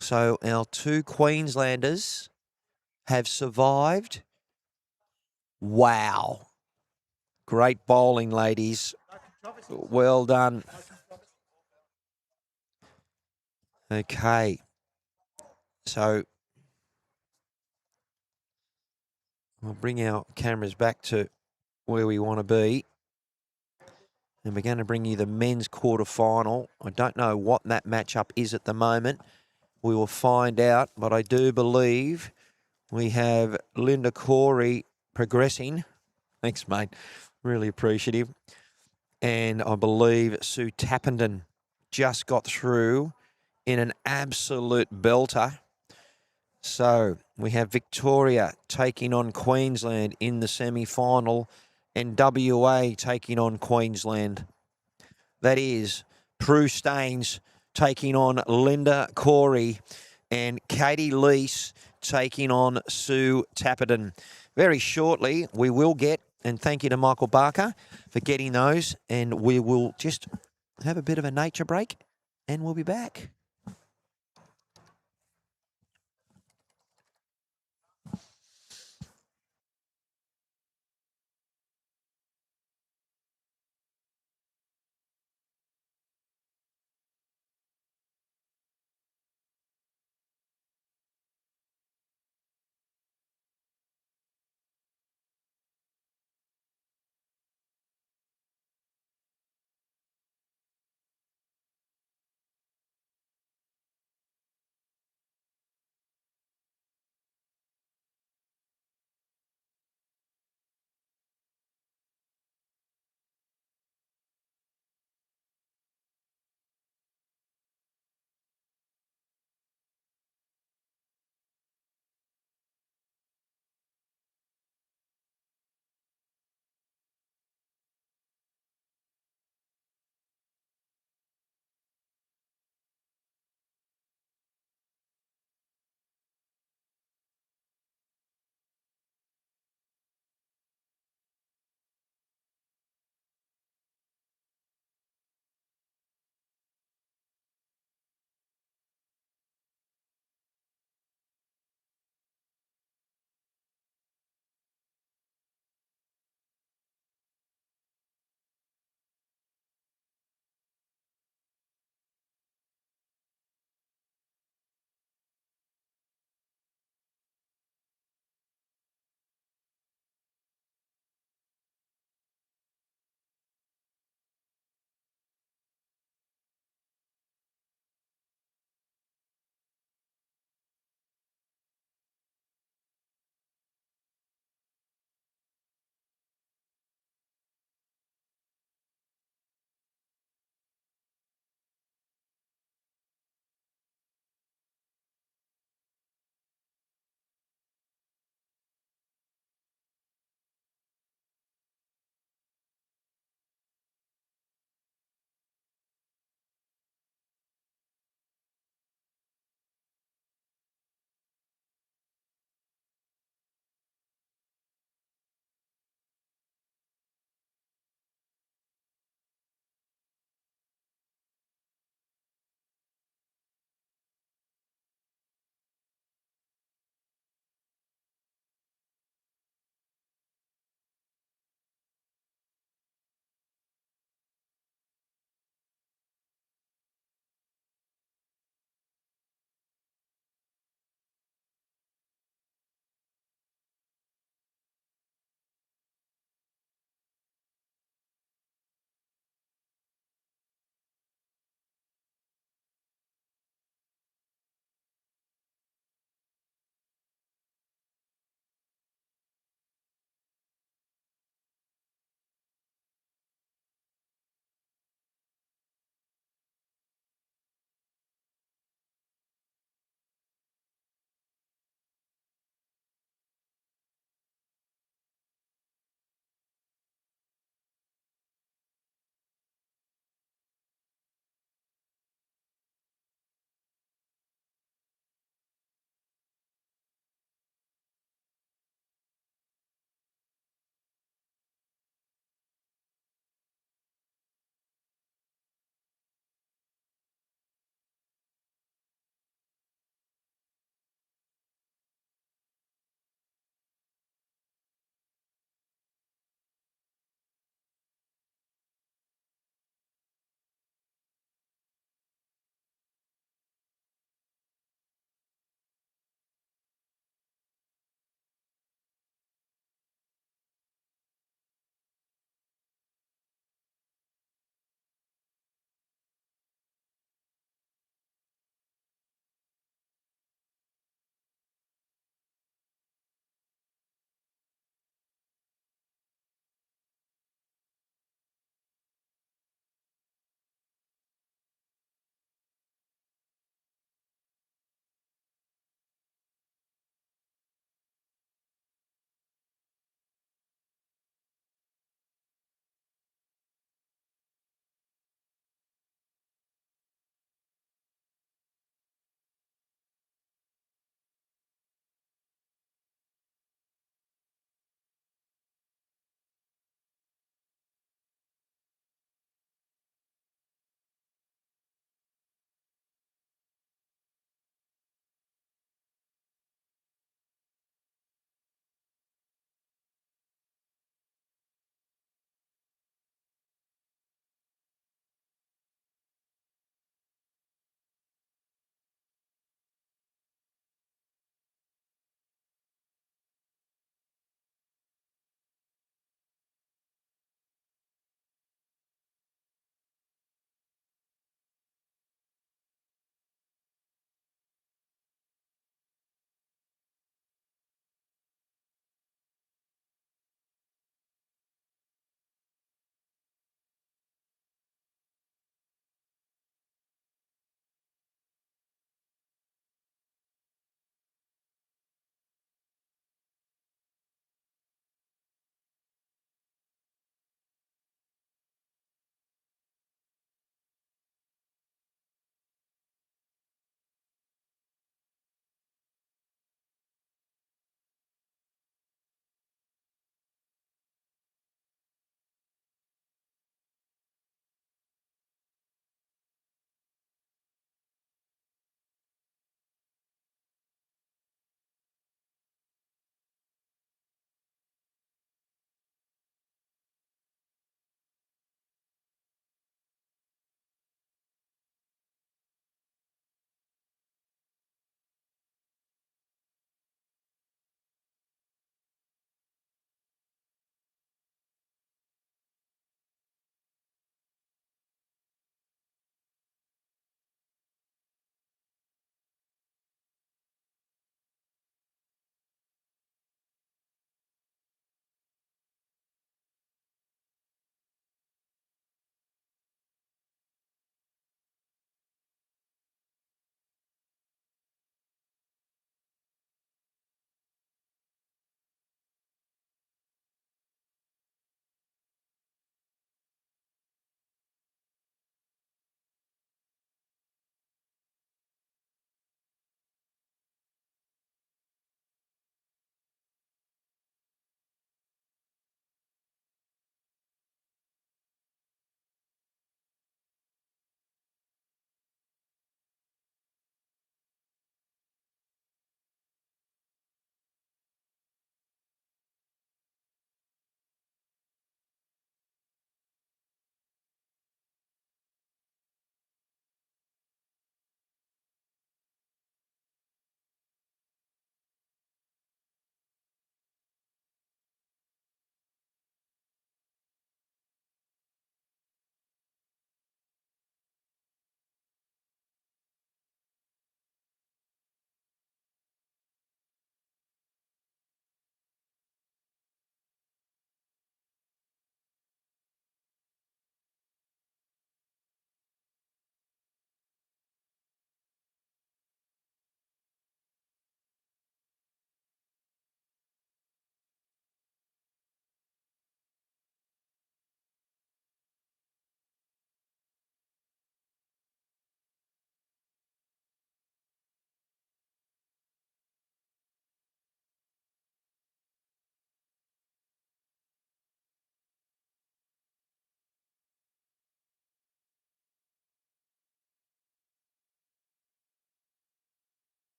Speaker 1: So our 2 Queenslanders have survived. Wow. Great bowling, ladies. Well done. Okay. So we'll bring our cameras back to where we want to be. And we're going to bring you the men's quarterfinal. I don't know what that matchup is at the moment. We will find out, but I do believe we have Linda Corey progressing. Thanks, mate. Really appreciative. And I believe Sue Tappenden just got through in an absolute belter. So we have Victoria taking on Queensland in the semi-final and WA taking on Queensland. That is Prue Staines taking on Linda Corey and Katie Leese taking on Sue Tappenden. Very shortly, we will get, and thank you to Michael Barker for getting those, and we will just have a bit of a nature break, and we'll be back.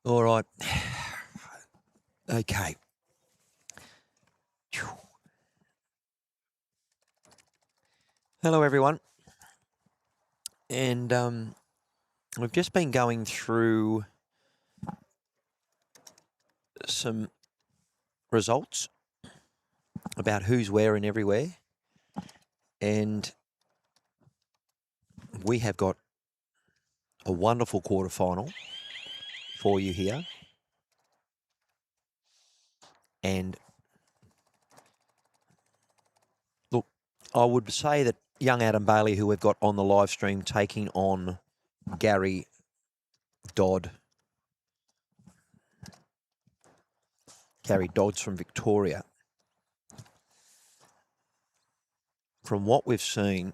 Speaker 1: All right. Okay. Hello, everyone. And we've just been going through some results about who's where and everywhere. And we have got a wonderful quarterfinal for you here. And look, I would say that young Adam Bailey, who we've got on the live stream, taking on Gary Dodds from Victoria. From what we've seen,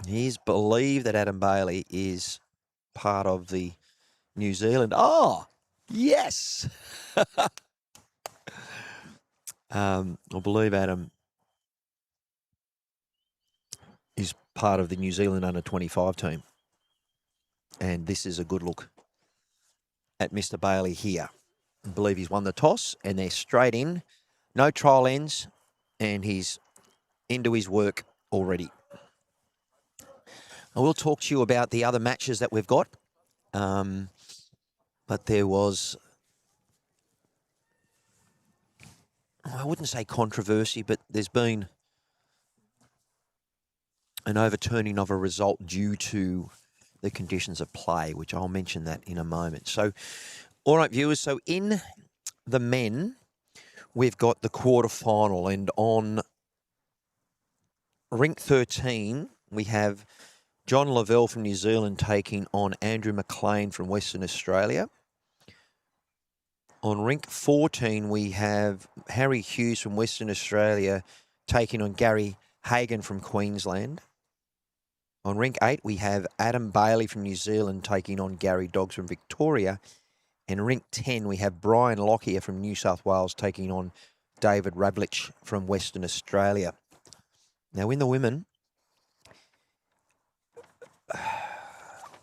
Speaker 1: he's believed that Adam Bailey is part of the New Zealand. Oh, yes. I believe Adam is part of the New Zealand under-25 team. And this is a good look at Mr. Bailey here. I believe he's won the toss and they're straight in. No trial ends and he's into his work already. I will talk to you about the other matches that we've got. But there was, I wouldn't say controversy, but there's been an overturning of a result due to the conditions of play, which I'll mention that in a moment. So, all right, viewers, so in the men, we've got the quarterfinal, and on rink 13, we have John Lavelle from New Zealand taking on Andrew McLean from Western Australia. On rink 14, we have Harry Hughes from Western Australia taking on Gary Hagan from Queensland. On rink 8, we have Adam Bailey from New Zealand taking on Gary Dodds from Victoria. And rink 10, we have Brian Lockyer from New South Wales taking on David Ravlich from Western Australia. Now, in the women,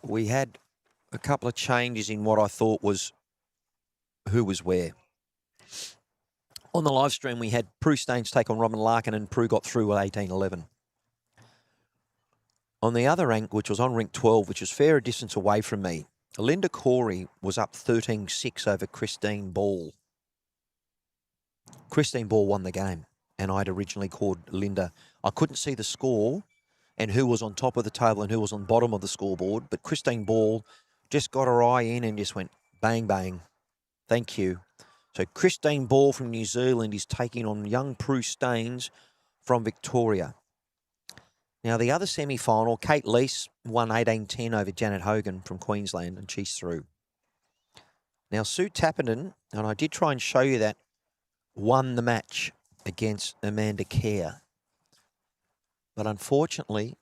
Speaker 1: we had a couple of changes in what I thought was who was where. On the live stream, we had Prue Staines take on Robin Larkin, and Prue got through at 18-11. On the other rank, which was on rink 12, which was fair a distance away from me, Linda Corey was up 13-6 over Christine Ball. Christine Ball won the game, and I'd originally called Linda. I couldn't see the score and who was on top of the table and who was on bottom of the scoreboard, but Christine Ball just got her eye in and just went bang, bang. Thank you. So Christine Ball from New Zealand is taking on young Prue Staines from Victoria. Now, the other semi-final, Kate Lease won 18-10 over Janet Hogan from Queensland, and she's through. Now, Sue Tappenden, and I did try and show you that, won the match against Amanda Kerr. But unfortunately,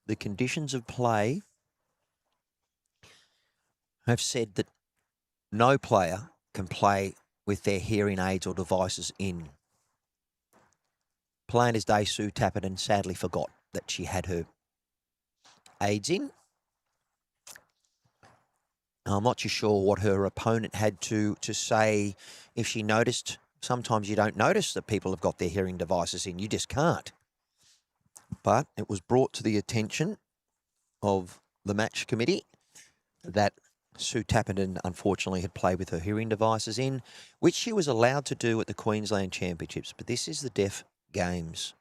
Speaker 1: the conditions of play have said that no player can play with their hearing aids or devices in. Plain as day, Sue Tappenden sadly forgot that she had her aids in. I'm not too sure what her opponent had to say if she noticed. Sometimes you don't notice that people have got their hearing devices in. You just can't. But it was brought to the attention of the match committee that Sue Tappenden unfortunately had played with her hearing devices in, which she was allowed to do at the Queensland Championships. But this is the Deaf Games.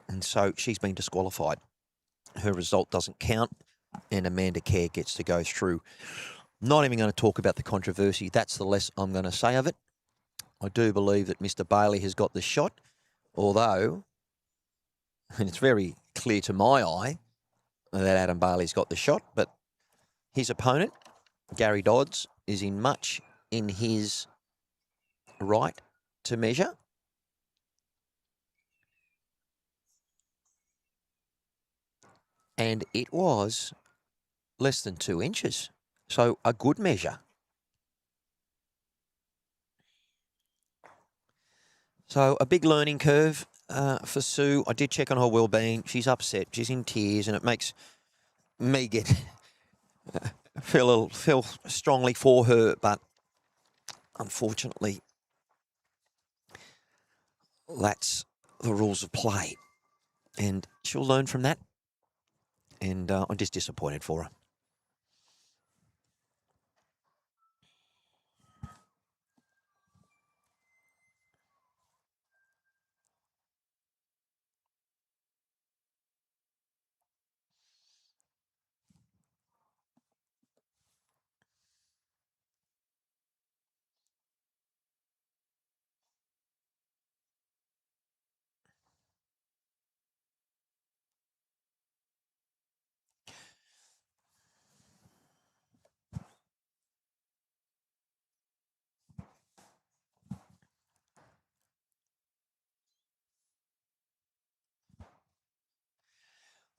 Speaker 1: And so she's been disqualified. Her result doesn't count, and Amanda Kerr gets to go through. Not even going to talk about the controversy. That's the less I'm going to say of it. I do believe that Mr. Bailey has got the shot, although, and it's very clear to my eye that Adam Bailey's got the shot, but his opponent, Gary Dodds, is in much in his right to measure. And it was less than 2 inches. So a good measure. So a big learning curve for Sue. I did check on her well-being. She's upset. She's in tears, and it makes me get feel strongly for her, but unfortunately, that's the rules of play, and she'll learn from that. And I'm just disappointed for her.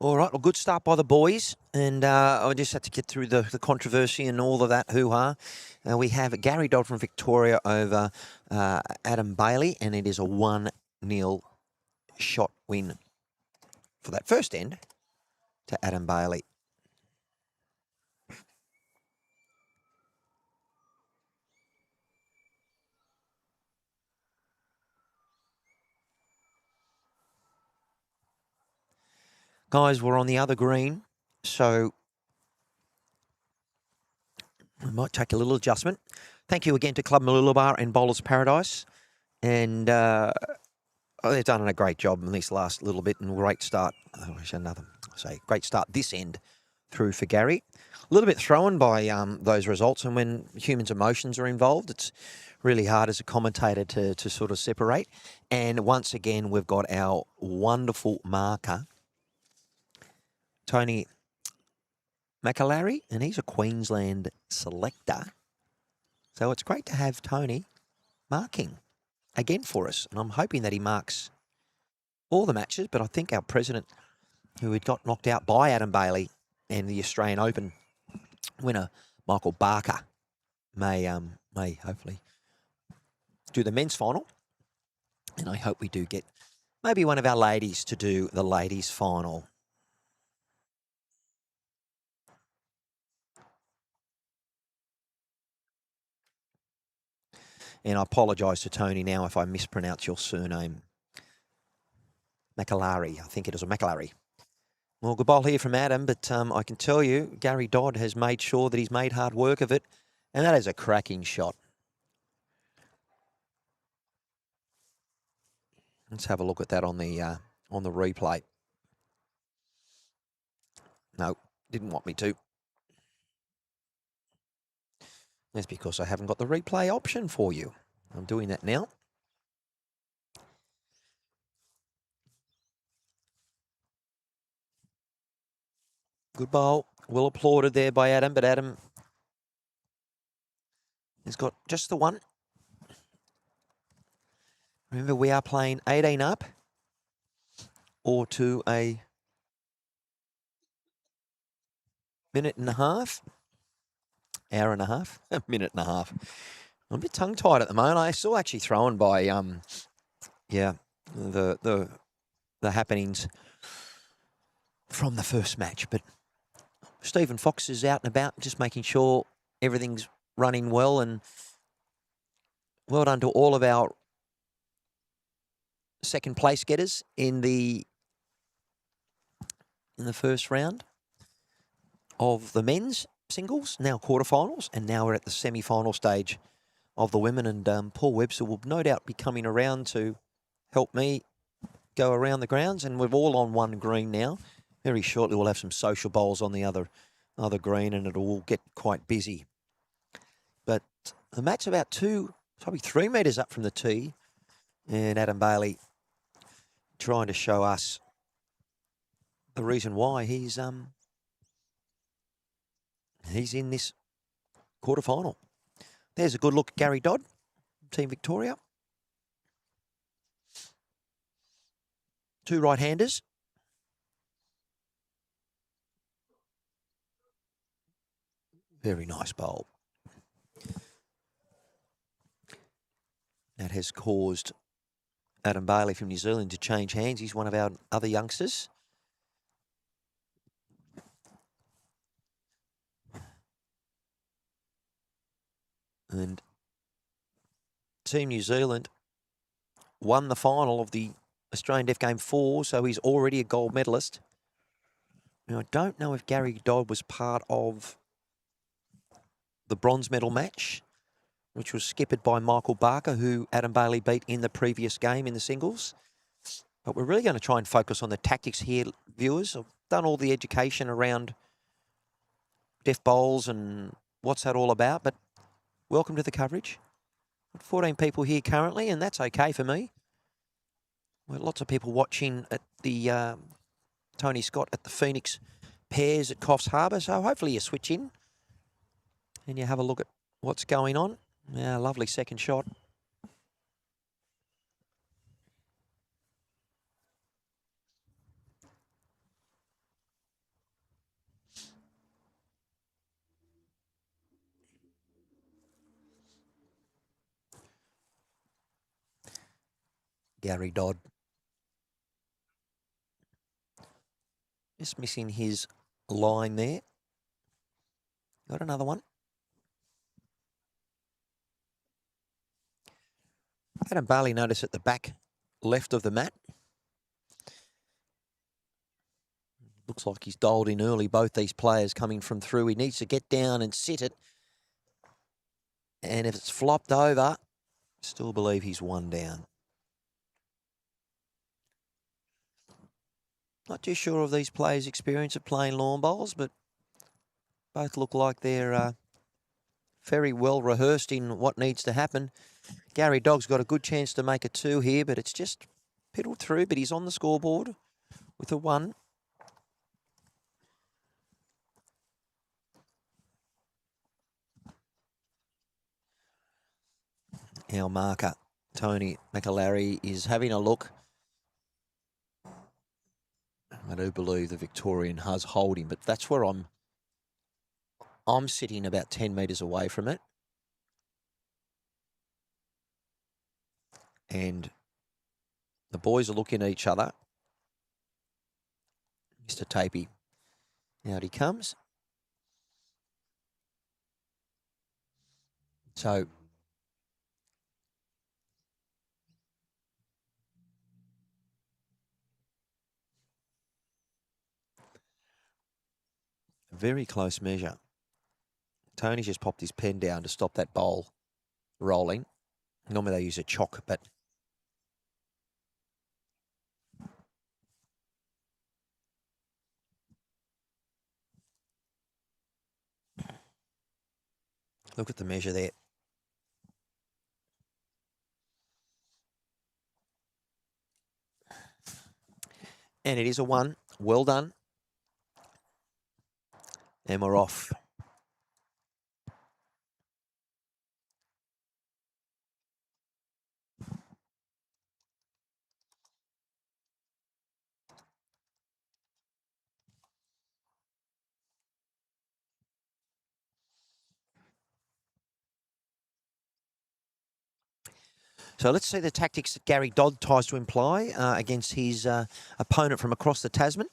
Speaker 1: All right, well, good start by the boys, and I just had to get through the controversy and all of that hoo-ha. We have Gary Dodd from Victoria over Adam Bailey, and it is a 1-0 shot win for that first end to Adam Bailey. Guys, we're on the other green, so I might take a little adjustment. Thank you again to Club Mooloolaba and Bowlers Paradise. And they've done a great job in this last little bit, and great start. Great start this end through for Gary. A little bit thrown by those results, and when humans' emotions are involved, it's really hard as a commentator to sort of separate. And once again, we've got our wonderful marker, Tony McAlary, and he's a Queensland selector. So it's great to have Tony marking again for us. And I'm hoping that he marks all the matches, but I think our president, who had got knocked out by Adam Bailey and the Australian Open winner, Michael Barker, may hopefully do the men's final. And I hope we do get maybe one of our ladies to do the ladies' final. And I apologise to Tony now if I mispronounce your surname. McAlary, I think it is a McAlary. Well, good bowl here from Adam, but I can tell you, Gary Dodd has made sure that he's made hard work of it, and that is a cracking shot. Let's have a look at that on the replay. No, didn't want me to. That's because I haven't got the replay option for you. I'm doing that now. Good bowl. Well applauded there by Adam, but Adam has got just the one. Remember, we are playing 18 up or to a minute and a half. Hour and a half. A minute and a half. I'm a bit tongue-tied at the moment. I'm still actually thrown by, the happenings from the first match. But Stephen Fox is out and about, just making sure everything's running well. And well done to all of our second place getters in the first round of the men's singles, now quarterfinals, and now we're at the semi-final stage of the women. And Paul Webster will no doubt be coming around to help me go around the grounds, and we're all on one green now. Very shortly we'll have some social bowls on the other green, and it'll all get quite busy. But the match about probably 3 metres up from the tee, and Adam Bailey trying to show us the reason why he's in this quarterfinal. There's a good look at Gary Dodd, Team Victoria. 2 right-handers. Very nice bowl. That has caused Adam Bailey from New Zealand to change hands. He's one of our other youngsters. Team New Zealand won the final of the Australian Deaf Game 4, so he's already a gold medalist. Now, I don't know if Gary Dodd was part of the bronze medal match, which was skippered by Michael Barker, who Adam Bailey beat in the previous game in the singles. But we're really going to try and focus on the tactics here, viewers. I've done all the education around deaf bowls and what's that all about, but welcome to the coverage. 14 people here currently, and that's okay for me. Well, lots of people watching at the Tony Scott at the Phoenix Pairs at Coffs Harbour, so hopefully you switch in and you have a look at what's going on. Yeah, lovely second shot. Gary Dodd. Just missing his line there. Got another one. Adam Bailey notice at the back left of the mat. Looks like he's dialed in early, both these players coming from through. He needs to get down and sit it. And if it's flopped over, still believe he's one down. Not too sure of these players' experience of playing lawn bowls, but both look like they're very well rehearsed in what needs to happen. Gary Dodd's got a good chance to make a 2 here, but it's just piddled through, but he's on the scoreboard with a 1. Our marker, Tony McAlary, is having a look. I do believe the Victorian has holding, but that's where I'm sitting about 10 metres away from it. And the boys are looking at each other. Mr. Tapey, out he comes. So a very close measure. Tony's just popped his pen down to stop that bowl rolling. Normally they use a chock, but look at the measure there. And it is a 1. Well done. And we're off. So let's see the tactics that Gary Dodd tries to imply against his opponent from across the Tasman.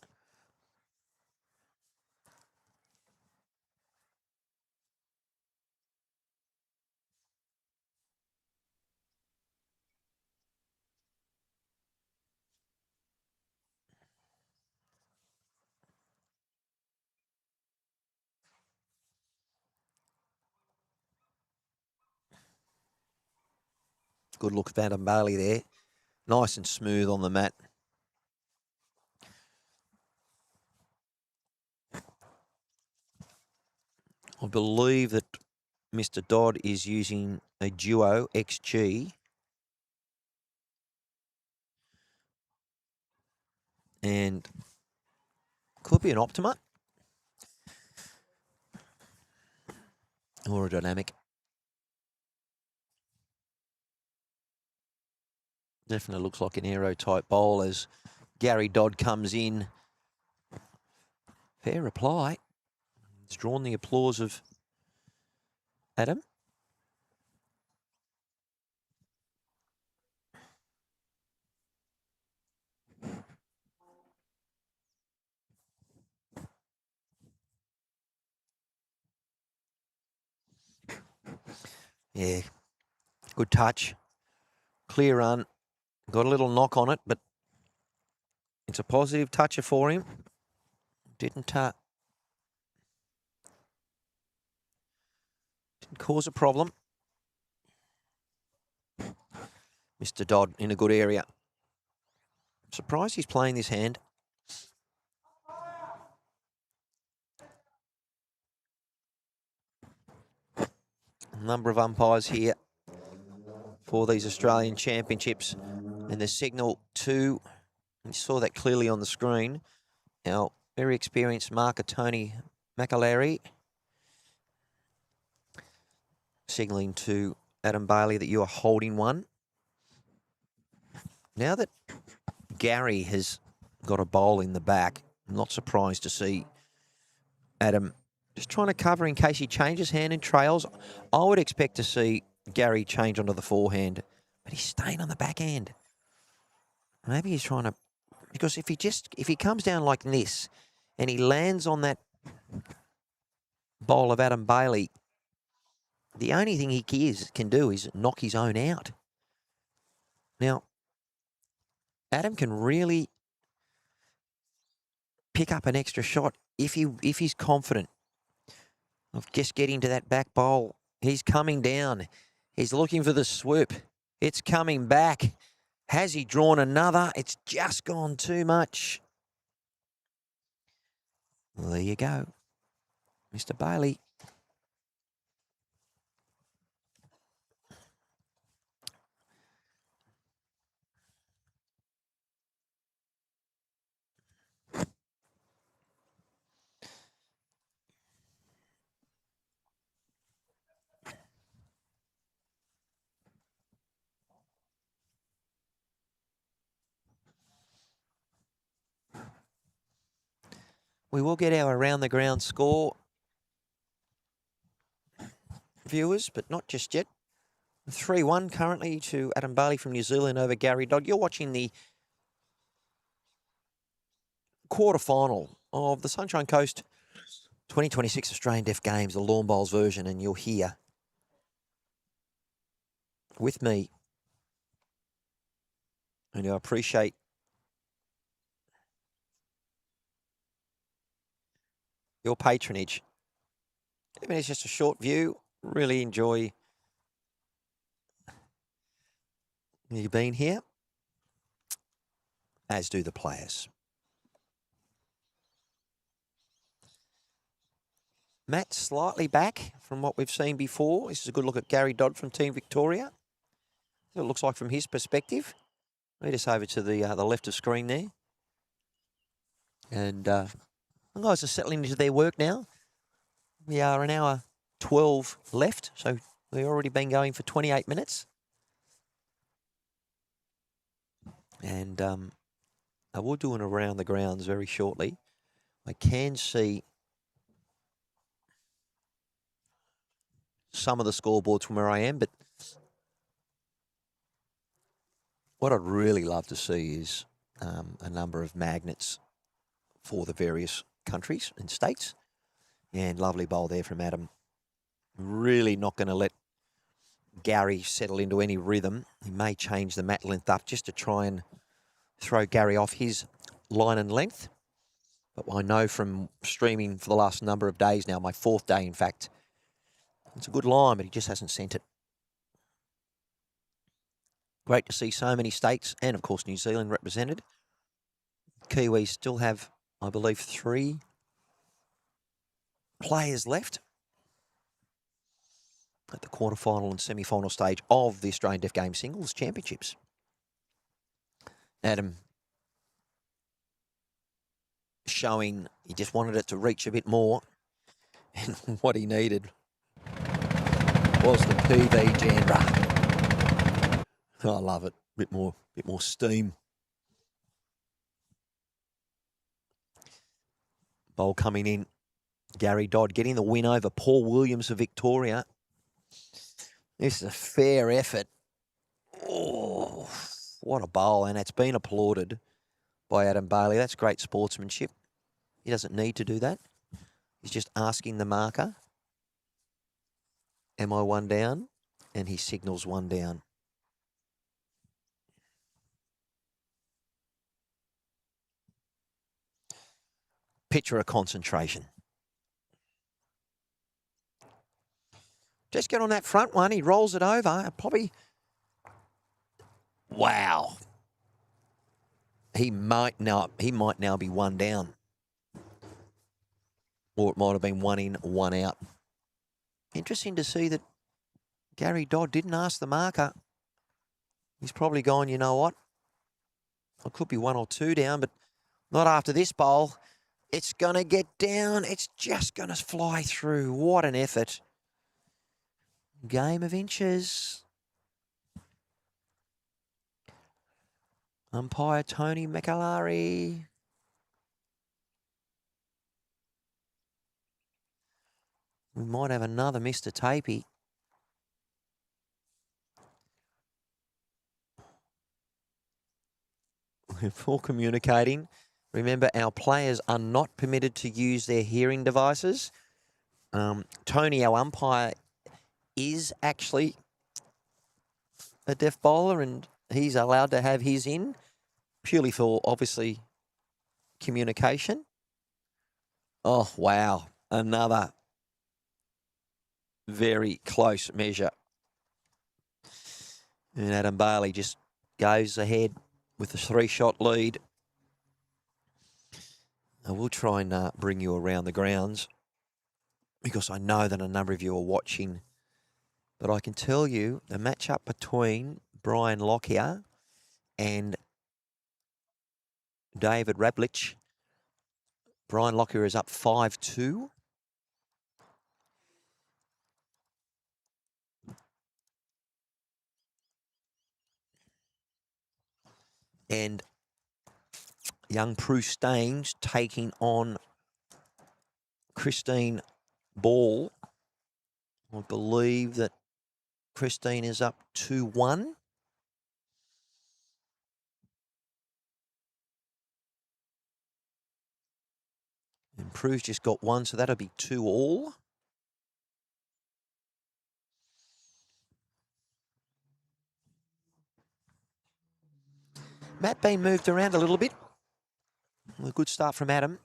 Speaker 1: Good look at Adam Bailey there. Nice and smooth on the mat. I believe that Mr. Dodd is using a Duo XG. And could be an Optima. Or a Dynamic. Definitely looks like an aero type bowl as Gary Dodd comes in. Fair reply. It's drawn the applause of Adam. Yeah, good touch. clear run. Got a little knock on it, but it's a positive toucher for him. Didn't cause a problem. Mr. Dodd in a good area. Surprised he's playing this hand. A number of umpires here for these Australian Championships. And the signal to, you saw that clearly on the screen, our very experienced marker, Tony McAleary, signalling to Adam Bailey that you are holding one. Now that Gary has got a bowl in the back, I'm not surprised to see Adam just trying to cover in case he changes hand and trails. I would expect to see Gary change onto the forehand, but he's staying on the backhand. Maybe he's trying to, because if he comes down like this and he lands on that bowl of Adam Bailey, the only thing he can do is knock his own out. Now, Adam can really pick up an extra shot if he's confident of just getting to that back bowl. He's coming down. He's looking for the swoop. It's coming back. Has he drawn another? It's just gone too much. Well, there you go, Mr. Bailey. We will get our around the ground score, viewers, but not just yet. 3-1 currently to Adam Bailey from New Zealand over Gary Dodd. You're watching the quarterfinal of the Sunshine Coast 2026 Australian Deaf Games, the Lawn Bowls version, and you're here with me. And I appreciate your patronage. Even if it's just a short view, really enjoy you being here, as do the players. Matt slightly back from what we've seen before. This is a good look at Gary Dodd from Team Victoria. What it looks like from his perspective. Lead us over to the left of screen there. And the guys are settling into their work now. We are an hour 12 left, so we've already been going for 28 minutes. And I will do an around the grounds very shortly. I can see some of the scoreboards from where I am, but what I'd really love to see is a number of magnets for the various countries and states. And lovely bowl there from Adam. Really not going to let Gary settle into any rhythm. He may change the mat length up just to try and throw Gary off his line and length. But I know from streaming for the last number of days now, my fourth day in fact, it's a good line, but he just hasn't sent it. Great to see so many states and, of course, New Zealand represented. Kiwis still have, I believe, 3 players left at the quarterfinal and semi-final stage of the Australian Deaf Game Singles Championships. Adam showing he just wanted it to reach a bit more, and what he needed was the PV Jandra. I love it. Bit more steam. Bowl coming in. Gary Dodd getting the win over Paul Williams of Victoria. This is a fair effort. Oh, what a bowl, and it's been applauded by Adam Bailey. That's great sportsmanship. He doesn't need to do that. He's just asking the marker, am I one down? And he signals one down. picture of concentration. Just get on that front one. He rolls it over. Probably, wow. He might now be one down. Or it might have been one in, one out. Interesting to see that Gary Dodd didn't ask the marker. He's probably gone, you know what? I could be 1 or 2 down, but not after this bowl. It's going to get down. It's just going to fly through. What an effort. Game of inches. Umpire Tony McAlary. We might have another Mr. Tapey. For communicating. Remember, our players are not permitted to use their hearing devices. Tony, our umpire, is actually a deaf bowler, and he's allowed to have his in, purely for, obviously, communication. Oh, wow. Another very close measure. And Adam Bailey just goes ahead with a 3-shot lead. I will try and bring you around the grounds because I know that a number of you are watching. But I can tell you the matchup between Brian Lockyer and David Rablich. Brian Lockyer is up 5-2. And young Prue Staines taking on Christine Ball. I believe that Christine is up 2-1. And Prue's just got 1, so that'll be 2-all. Matt being moved around a little bit. A good start from Adam.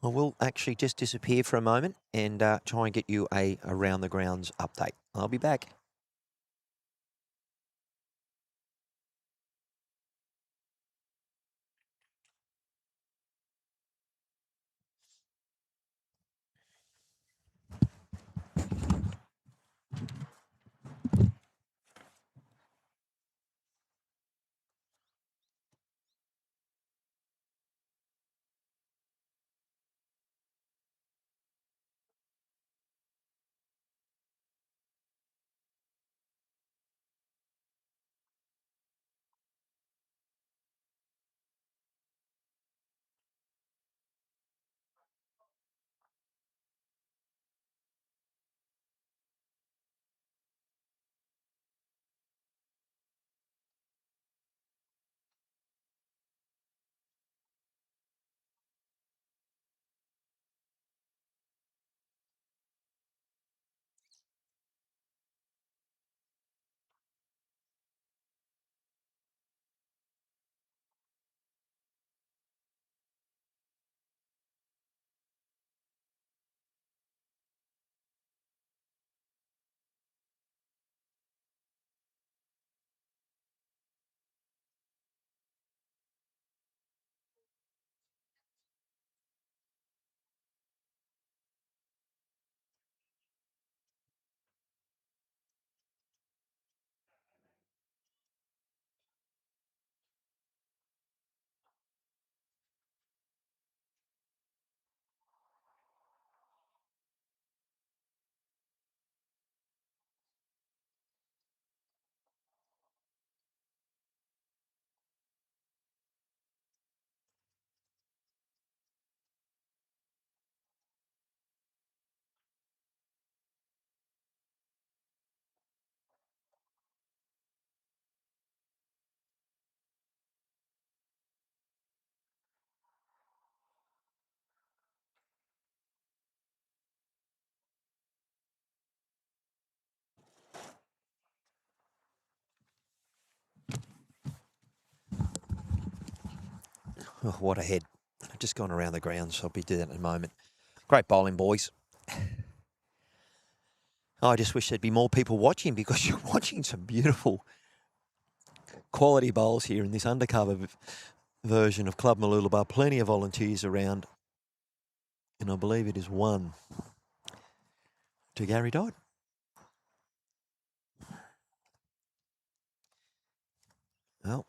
Speaker 1: I will actually just disappear for a moment and try and get you a around the grounds update. I'll be back. Oh, what a head. just gone around the grounds, so I'll be doing that in a moment. Great bowling, boys. I just wish there'd be more people watching, because you're watching some beautiful quality bowls here in this undercover version of Club Mooloolaba. Plenty of volunteers around. And I believe it is 1 to Gary Dodd. Well,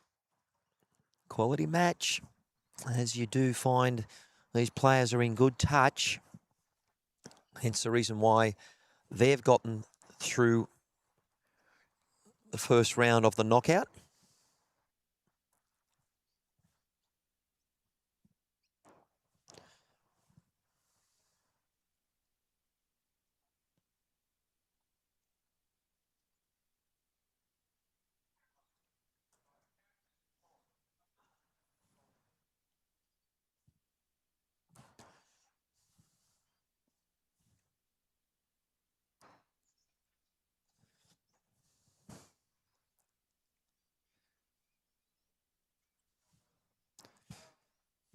Speaker 1: quality match, as you do find these players are in good touch. Hence the reason why they've gotten through the first round of the knockout.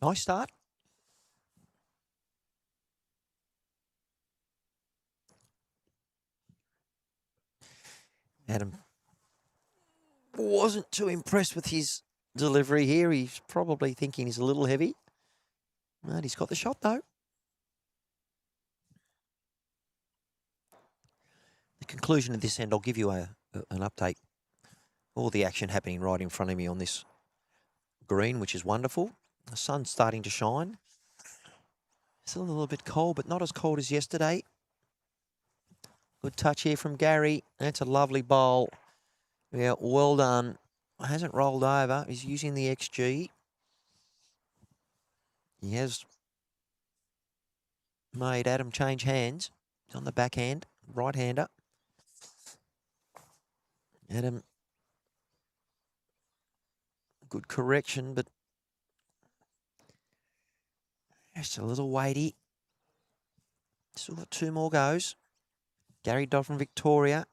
Speaker 1: Nice start. Adam wasn't too impressed with his delivery here. He's probably thinking he's a little heavy. But he's got the shot, though. The conclusion of this end, I'll give you an update. All the action happening right in front of me on this green, which is wonderful. The sun's starting to shine. It's a little bit cold, but not as cold as yesterday. Good touch here from Gary. That's a lovely bowl. Yeah, well done. Hasn't rolled over. He's using the XG. He has made Adam change hands. He's on the backhand, right-hander. Adam, good correction, but just a little weighty. Still got 2 more goes. Gary Dodd from Victoria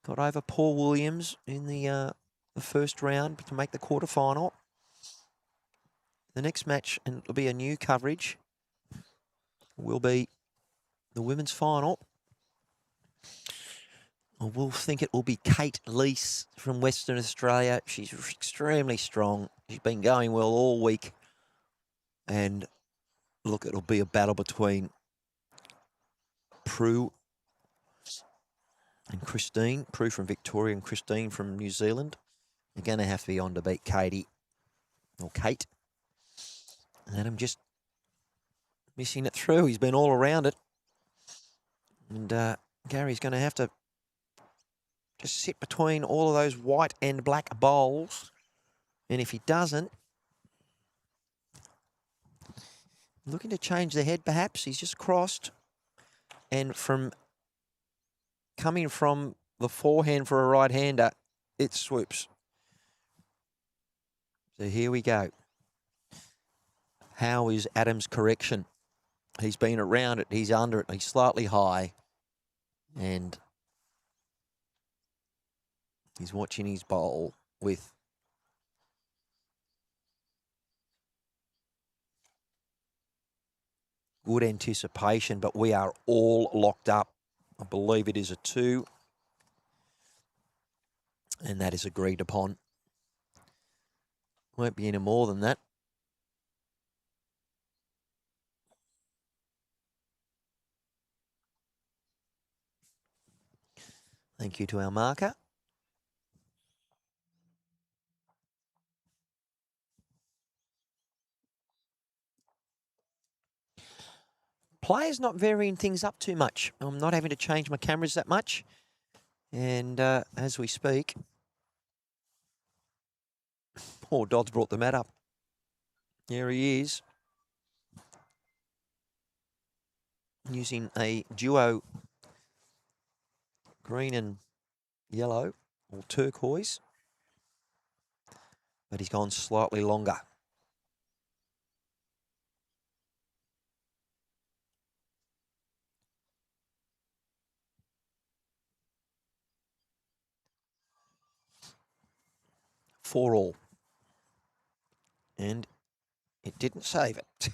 Speaker 1: got over Paul Williams in the first round to make the quarterfinal. The next match, and it'll be a new coverage, will be the women's final. I will think it will be Kate Lease from Western Australia. She's extremely strong. She's been going well all week. And look, it'll be a battle between Prue and Christine. Prue from Victoria and Christine from New Zealand. They're going to have to be on to beat Katie, or Kate. And I'm just missing it through. He's been all around it. And Gary's going to have to just sit between all of those white and black bowls. And if he doesn't, looking to change the head perhaps. He's just crossed. And coming from the forehand for a right-hander, it swoops. So here we go. How is Adam's correction? He's been around it. He's under it. He's slightly high. And he's watching his bowl with good anticipation, but we are all locked up. I believe it is a 2. And that is agreed upon. Won't be any more than that. Thank you to our marker. Players not varying things up too much. I'm not having to change my cameras that much. And as we speak, poor Dodd's brought the mat up. There he is. Using a duo green and yellow, or turquoise. But he's gone slightly longer. For all. And it didn't save it.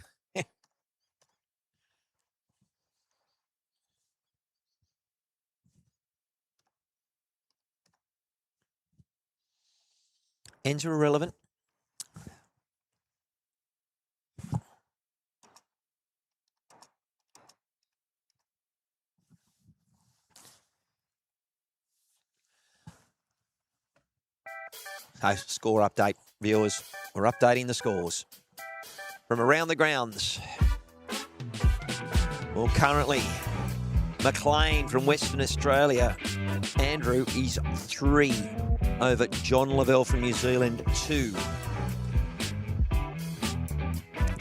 Speaker 1: Ends are irrelevant. So, score update, viewers. We're updating the scores from around the grounds. Well, currently, McLean from Western Australia, Andrew is 3 over John Lavelle from New Zealand, 2.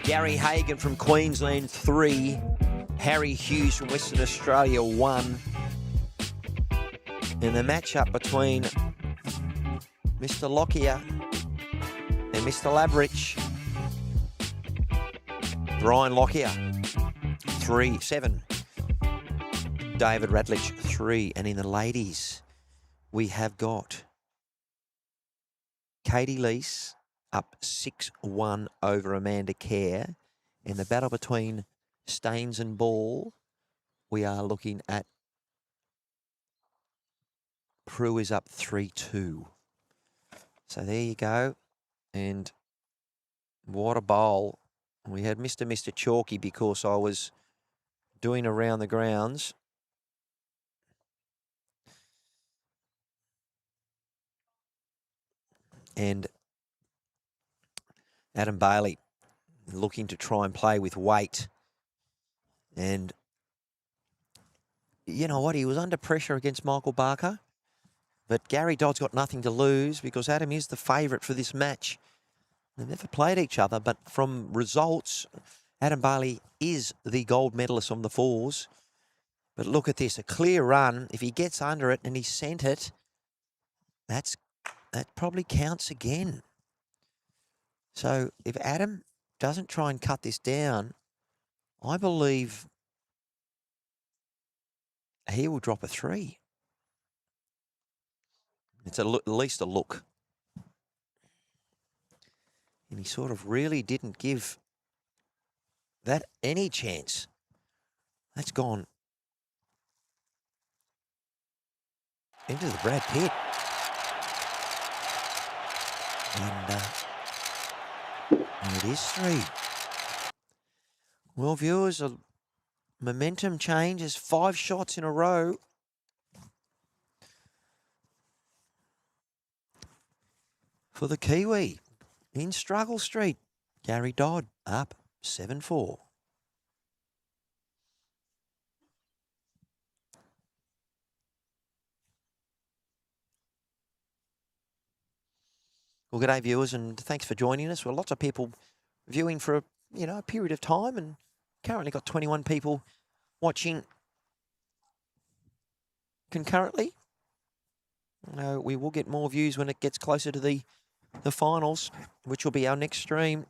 Speaker 1: Gary Hagan from Queensland, 3. Harry Hughes from Western Australia, 1. And the matchup between Mr. Lockyer and Mr. Labrich. Brian Lockyer, 7. David Radlich, 3. And in the ladies, we have got Katie Lease up 6-1 over Amanda Kerr. In the battle between Staines and Ball, we are looking at Prue is up 3-2. So there you go. And what a bowl. We had Mr. Chalky because I was doing around the grounds. And Adam Bailey looking to try and play with weight. And you know what? He was under pressure against Michael Barker. But Gary Dodd's got nothing to lose because Adam is the favourite for this match. They've never played each other, but from results, Adam Bailey is the gold medalist on the fours. But look at this, a clear run. If he gets under it and he sent it, that probably counts again. So if Adam doesn't try and cut this down, I believe he will drop a 3. It's at least a look. And he sort of really didn't give that any chance. That's gone into the Brad Pitt. And it is 3. Well, viewers, a momentum change is 5 shots in a row. For the Kiwi in Struggle Street, Gary Dodd up 7-4. Well, good day, viewers, and thanks for joining us. Well, lots of people viewing for a period of time, and currently got 21 people watching concurrently. We will get more views when it gets closer to the finals, which will be our next stream.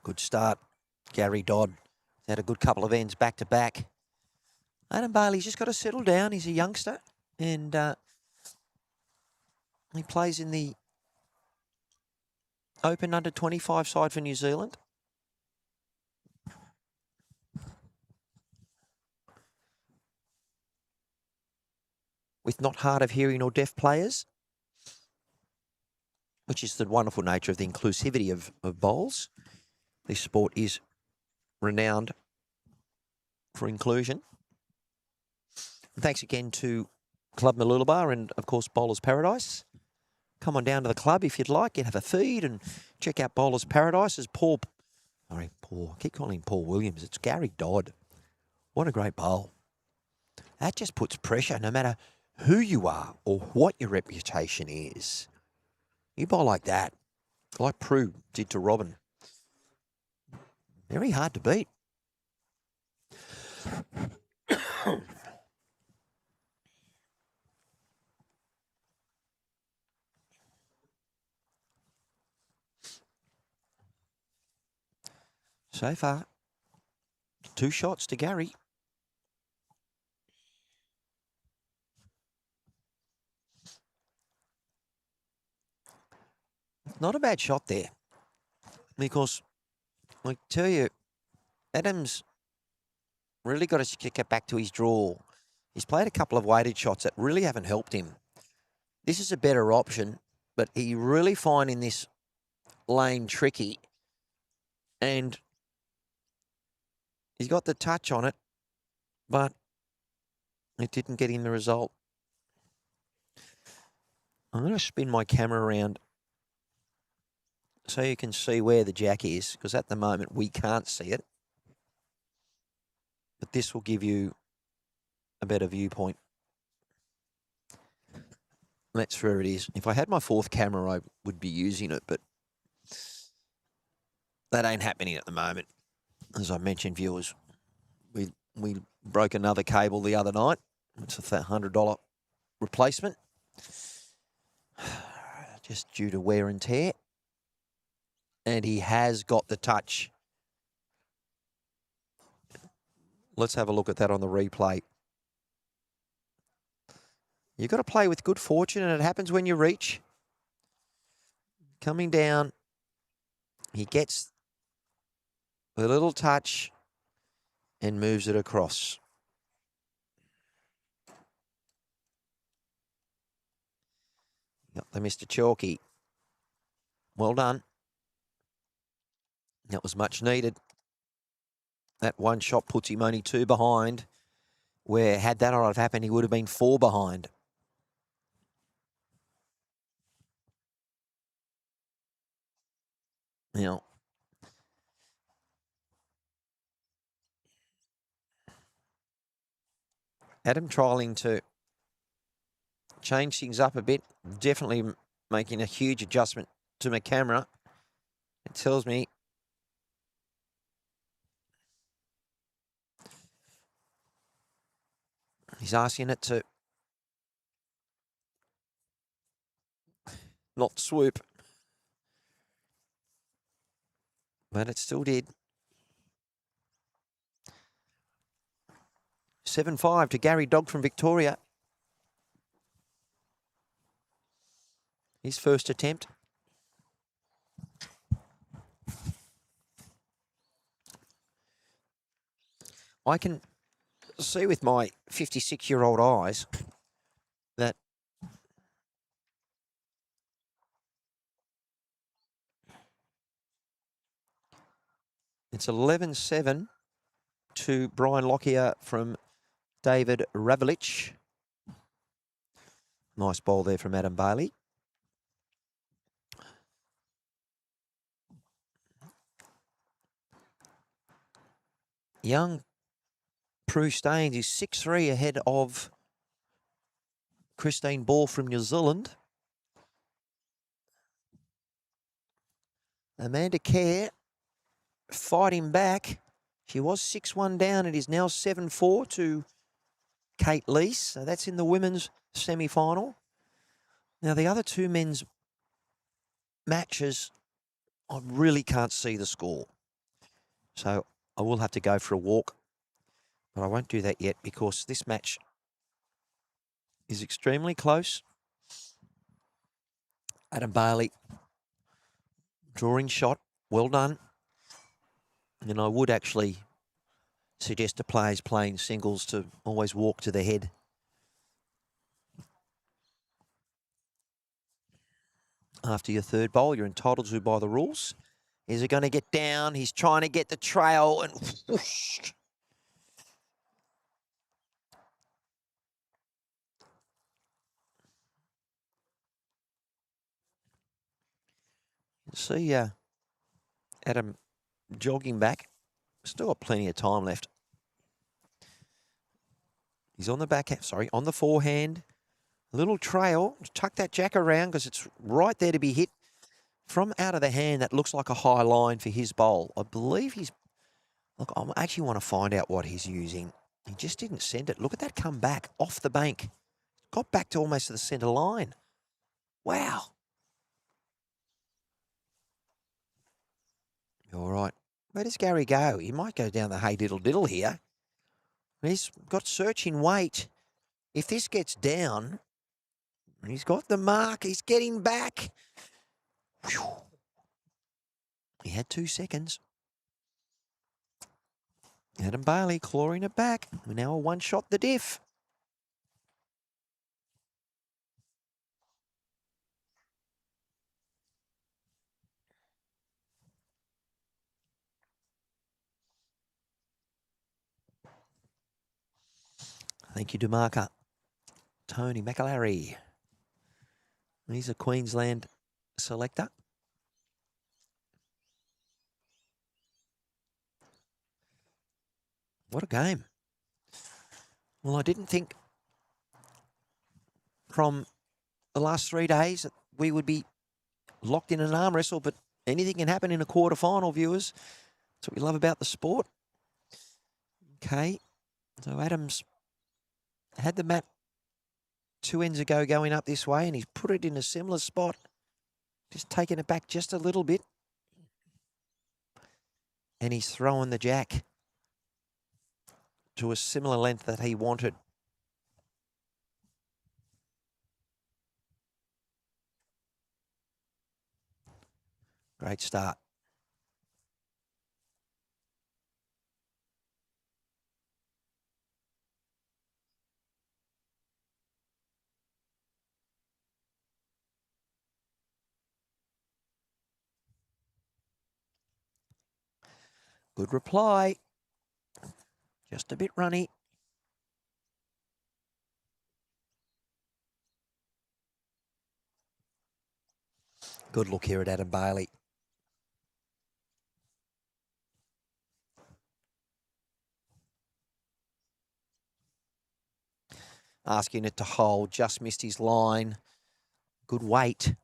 Speaker 1: Good start, Gary Dodd. Had a good couple of ends back to back. Adam Bailey's just got to settle down. He's a youngster, and he plays in the Open under 25 side for New Zealand. With not hard of hearing or deaf players, which is the wonderful nature of the inclusivity of bowls. This sport is renowned for inclusion. And thanks again to Club Mooloolaba and, of course, Bowlers Paradise. Come on down to the club if you'd like and have a feed and check out Bowlers Paradise. As I keep calling him Paul Williams. It's Gary Dodd. What a great bowl. That just puts pressure no matter who you are or what your reputation is. You bowl like that, like Prue did to Robin. Very hard to beat. So far, 2 shots to Gary. Not a bad shot there, because I tell you, Adam's really got to get back to his draw. He's played a couple of weighted shots that really haven't helped him. This is a better option, but he really finding this lane tricky. And he's got the touch on it, but it didn't get him the result. I'm going to spin my camera around so you can see where the jack is, because at the moment we can't see it. But this will give you a better viewpoint. That's where it is. If I had my fourth camera, I would be using it, but that ain't happening at the moment. As I mentioned, viewers, we broke another cable the other night. It's a $100 replacement, just due to wear and tear. And he has got the touch. Let's have a look at that on the replay. You've got to play with good fortune, and it happens when you reach. Coming down, he gets the little touch and moves it across. Got the Mr. Chalky. Well done. That was much needed. That one shot puts him only 2 behind, where had that not have happened, he would have been 4 behind. Now, Adam trialling to change things up a bit, definitely making a huge adjustment to my camera. It tells me he's asking it to not swoop, but it still did. 7-5 to Gary Dogg from Victoria. His first attempt. I can see with my 56-year-old eyes that it's 11-7 to Brian Lockyer from David Ravelich. Nice ball there from Adam Bailey. Young Prue Staines is 6-3 ahead of Christine Ball from New Zealand. Amanda Kerr fighting back. She was 6-1 down. It is now 7-4 to Kate Lease. So that's in the women's semi-final. Now, the other two men's matches, I really can't see the score. So I will have to go for a walk. But I won't do that yet because this match is extremely close. Adam Bailey, drawing shot, well done. And I would actually suggest to players playing singles to always walk to the head. After your third bowl, you're entitled to by the rules. Is it going to get down? He's trying to get the trail and whoosh. See Adam jogging back. Still got plenty of time left. He's on the backhand, on the forehand. A little trail. Tuck that jack around because it's right there to be hit from out of the hand. That looks like a high line for his bowl. I believe he's... Look, I actually want to find out what he's using. He just didn't send it. Look at that come back off the bank. Got back to almost to the centre line. Wow. All right. Where does Gary go? He might go down the hey diddle diddle here. He's got searching weight. If this gets down, he's got the mark. He's getting back. Whew. He had 2 seconds. Adam Bailey clawing it back. We're now a one-shot the diff. Thank you, DeMarca. Tony McAlary. He's a Queensland selector. What a game. Well, I didn't think from the last 3 days that we would be locked in an arm wrestle, but anything can happen in a quarterfinal, viewers. That's what we love about the sport. Okay, so Adams had the mat 2 ends ago going up this way, and he's put it in a similar spot, just taking it back just a little bit. And he's throwing the jack to a similar length that he wanted. Great start. Good reply. Just a bit runny. Good look here at Adam Bailey. Asking it to hold, just missed his line. Good weight.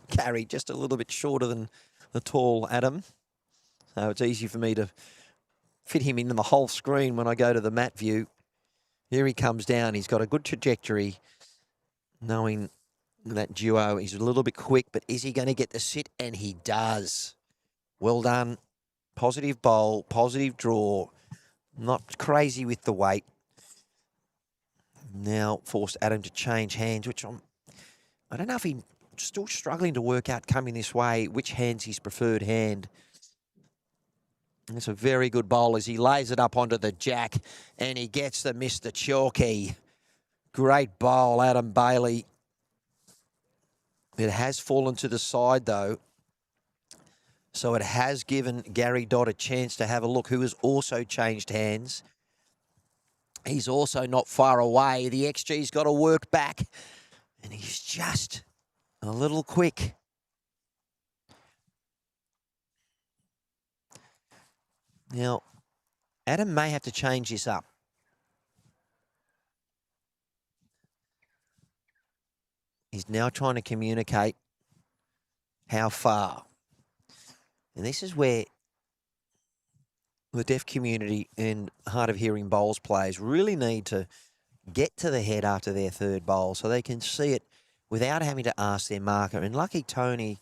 Speaker 1: Carried just a little bit shorter than the tall Adam. So it's easy for me to fit him into the whole screen when I go to the mat view. Here he comes down. He's got a good trajectory, knowing that duo. He's a little bit quick, but is he going to get the sit? And he does. Well done. Positive bowl, positive draw. Not crazy with the weight. Now forced Adam to change hands, which I don't know if he's still struggling to work out coming this way, which hand's his preferred hand. It's a very good bowl as he lays it up onto the jack and he gets the Mr. Chalky. Great bowl, Adam Bailey. It has fallen to the side, though. So it has given Gary Dodd a chance to have a look, who has also changed hands. He's also not far away. The XG's got to work back. And he's just a little quick. Now, Adam may have to change this up. He's now trying to communicate how far. And this is where the deaf community and hard of hearing bowls players really need to get to the head after their third bowl so they can see it without having to ask their marker. And lucky Tony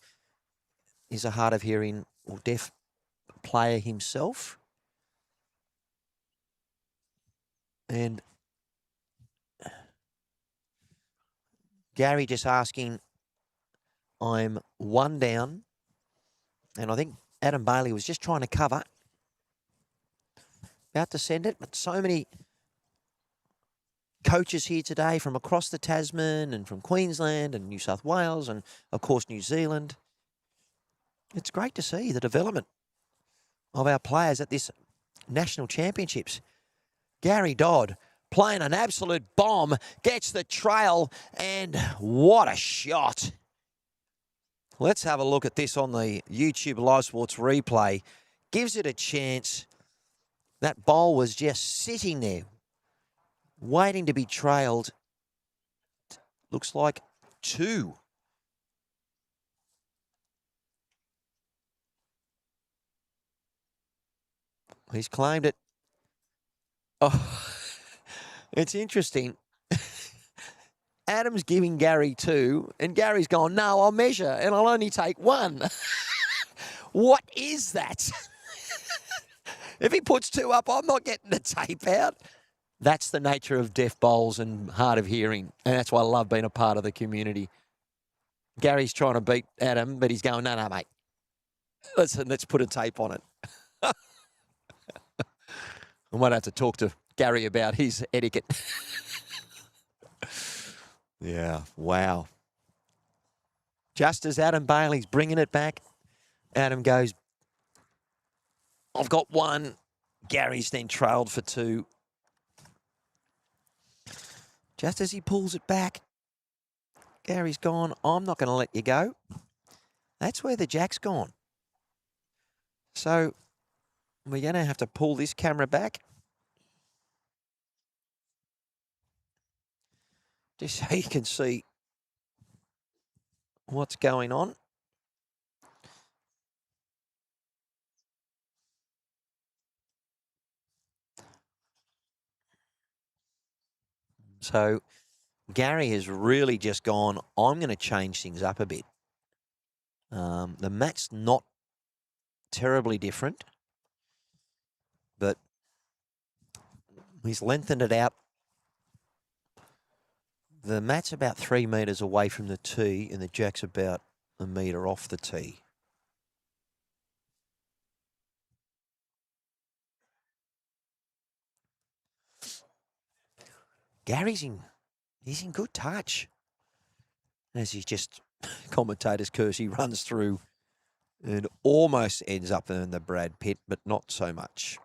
Speaker 1: is a hard of hearing or deaf player himself. And Gary just asking, I'm one down. And I think Adam Bailey was just trying to cover. About to send it, but so many coaches here today from across the Tasman and from Queensland and New South Wales and, of course, New Zealand. It's great to see the development of our players at this National Championships. Gary Dodd playing an absolute bomb, gets the trail, and what a shot. Let's have a look at this on the YouTube Live Sports replay. Gives it a chance. That bowl was just sitting there, waiting to be trailed. Looks like 2. He's claimed it. Oh, it's interesting. Adam's giving Gary 2, and Gary's gone, no, I'll measure, and I'll only take 1. What is that? If he puts 2 up, I'm not getting the tape out. That's the nature of deaf bowls and hard of hearing, and that's why I love being a part of the community. Gary's trying to beat Adam, but he's going, no, mate. Let's put a tape on it. I might have to talk to Gary about his etiquette. Yeah, wow. Just as Adam Bailey's bringing it back, Adam goes, I've got one. Gary's then trailed for two. Just as he pulls it back, Gary's gone, I'm not going to let you go. That's where the jack's gone. So we're going to have to pull this camera back. Just so you can see what's going on. So Gary has really just gone, I'm going to change things up a bit. The mat's not terribly different, but he's lengthened it out. The mat's about 3 metres away from the tee, and the jack's about a metre off the tee. Gary's he's in good touch. As he's just, commentator's curse, he runs through and almost ends up in the Brad Pitt, but not so much.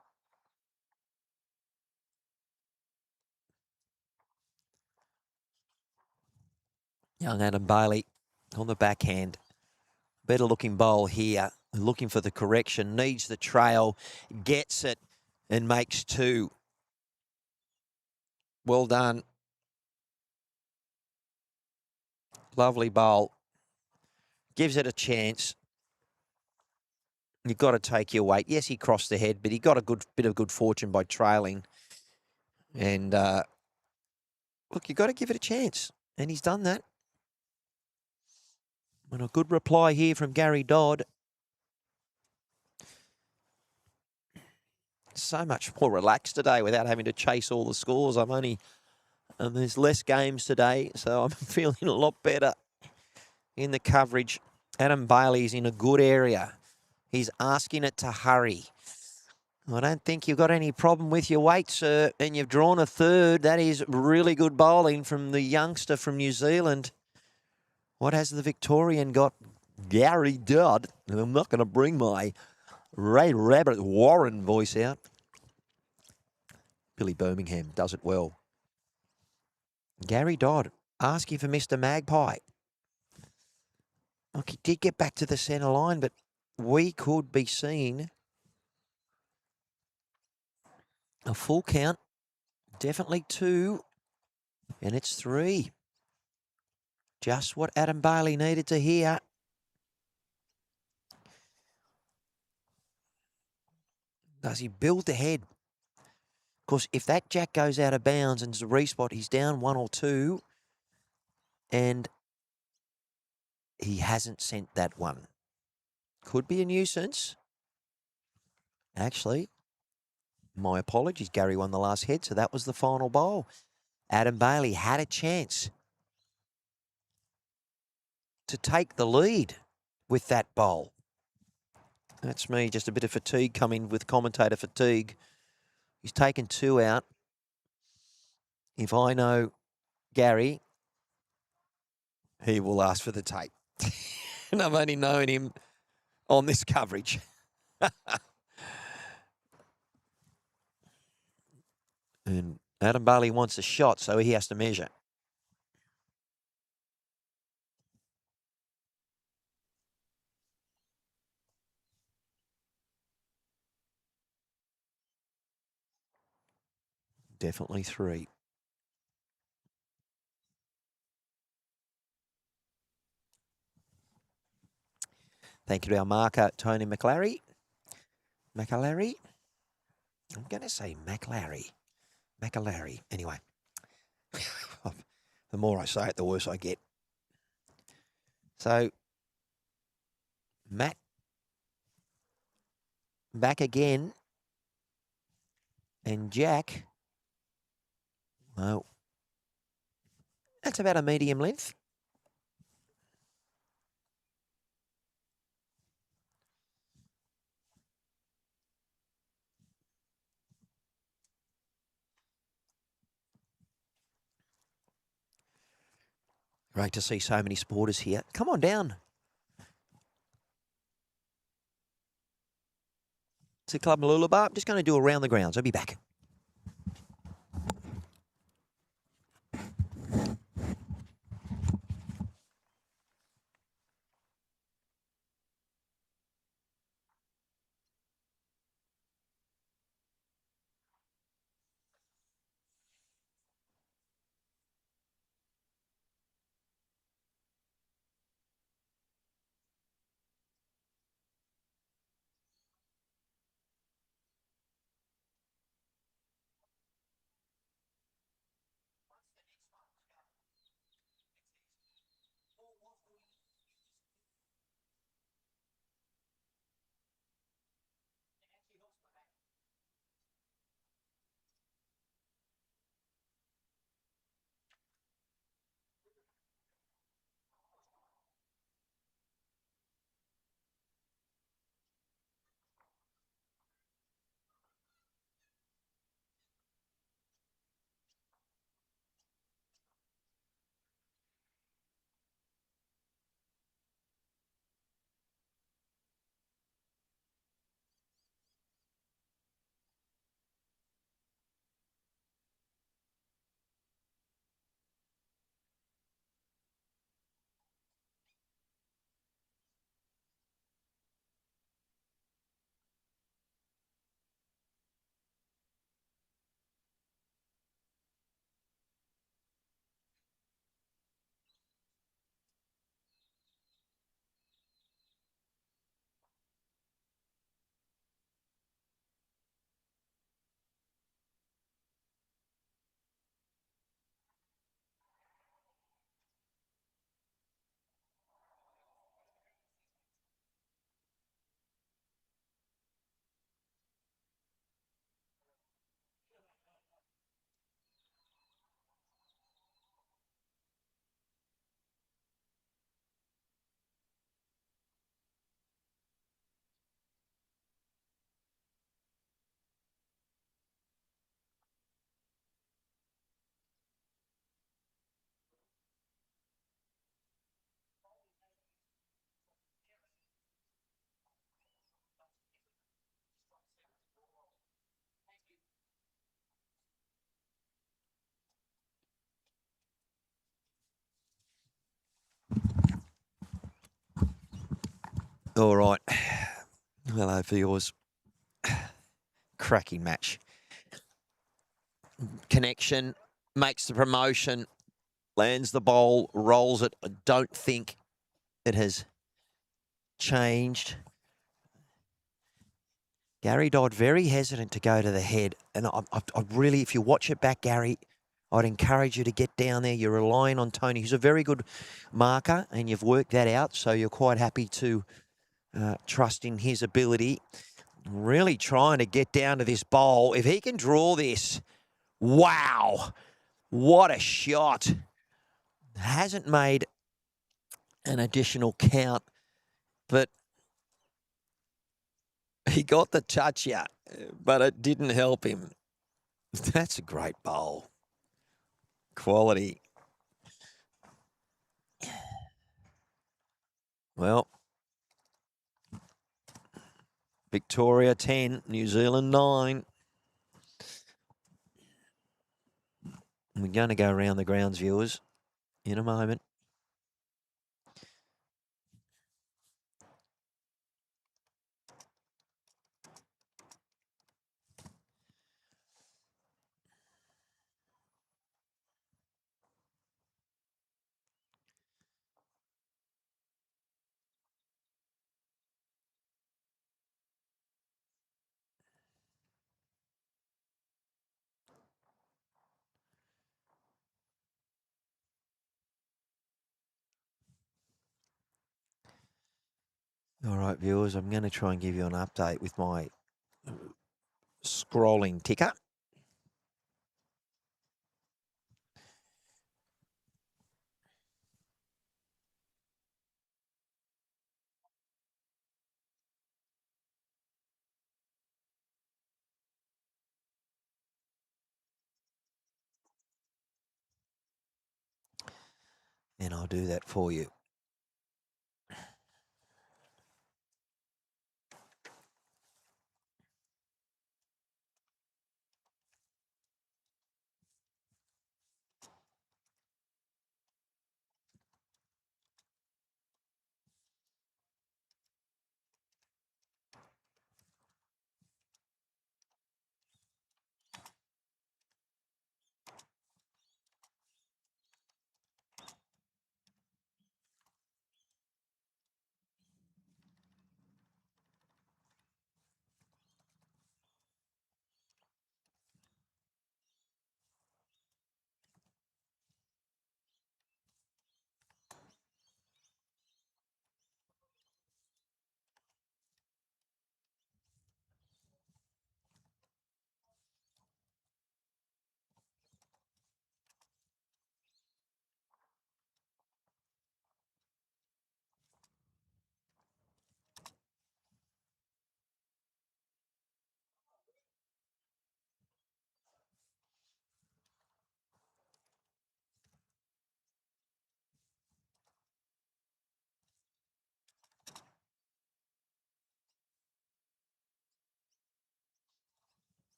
Speaker 1: Young Adam Bailey on the backhand. Better looking bowl here. Looking for the correction. Needs the trail. Gets it and makes two. Well done. Lovely bowl. Gives it a chance. You've got to take your weight. Yes, he crossed the head, but he got a good bit of good fortune by trailing. And look, you've got to give it a chance. And he's done that. And a good reply here from Gary Dodd. So much more relaxed today without having to chase all the scores. There's less games today, so I'm feeling a lot better in the coverage. Adam Bailey's in a good area. He's asking it to hurry. I don't think you've got any problem with your weight, sir, and you've drawn a third. That is really good bowling from the youngster from New Zealand. What has the Victorian got? Gary Dodd. And I'm not going to bring my Ray Rabbit Warren voice out. Billy Birmingham does it well. Gary Dodd asking for Mr. Magpie. Look, he did get back to the centre line, but we could be seeing a full count. Definitely two, and it's three. Just what Adam Bailey needed to hear. Does he build the head? Of course, if that jack goes out of bounds and it's a respot, he's down one or two, and he hasn't sent that one. Could be a nuisance. Actually, my apologies. Gary won the last head, so that was the final bowl. Adam Bailey had a chance to take the lead with that bowl. That's me, just a bit of fatigue coming with commentator fatigue. He's taken two out. If I know Gary, he will ask for the tape. And I've only known him on this coverage. And Adam Bailey wants a shot, so he has to measure. Definitely three. Thank you to our marker, Tony McLary. McAlary? I'm going to say McLary. McAlary. Anyway. The more I say it, the worse I get. So, Matt back again. And Jack, well, that's about a medium length. Great to see so many supporters here. Come on down to Club Mooloolaba. I'm just going to do around the grounds. I'll be back. All right. Hello, viewers. Cracking match. Connection makes the promotion, lands the bowl, rolls it. I don't think it has changed. Gary Dodd very hesitant to go to the head. And I really, if you watch it back, Gary, I'd encourage you to get down there. You're relying on Tony, who's a very good marker, and you've worked that out. So you're quite happy to trust in his ability. Really trying to get down to this bowl. If he can draw this, wow, what a shot. Hasn't made an additional count, but he got the touch, yeah, but it didn't help him. That's a great bowl. Quality. Well, Victoria 10, New Zealand 9. We're going to go around the grounds, viewers, in a moment. All right, viewers, I'm going to try and give you an update with my scrolling ticker. and I'll do that for you.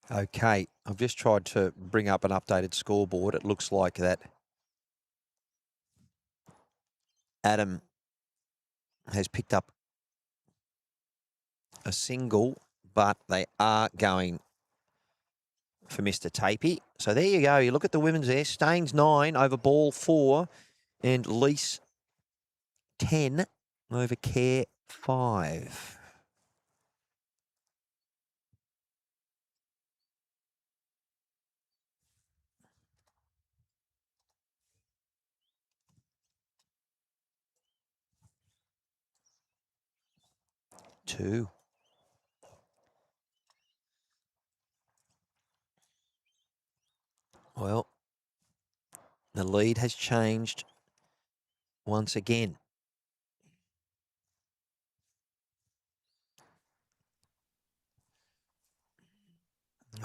Speaker 1: Okay, I've just tried to bring up an updated scoreboard. It looks like that Adam has picked up a single, but they are going for Mr. Tapey. So there you go. You look at the women's there. Staines 9 over Ball 4 and Lease 10 over Care 5. Two. Well, the lead has changed once again.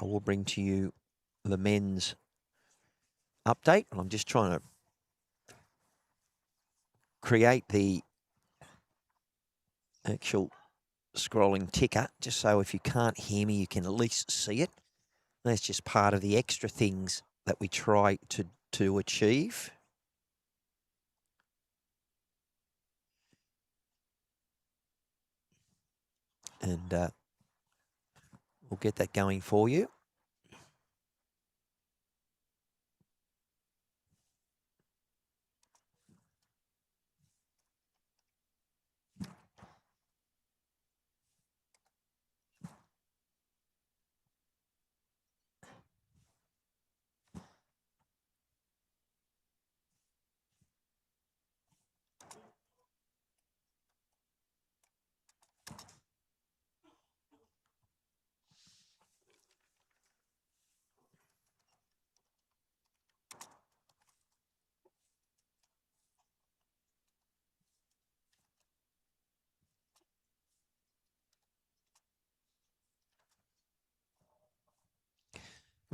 Speaker 1: I will bring to you the men's update. I'm just trying to create the actual scrolling ticker, just so if you can't hear me, you can at least see it. That's just part of the extra things that we try to achieve. And we'll get that going for you.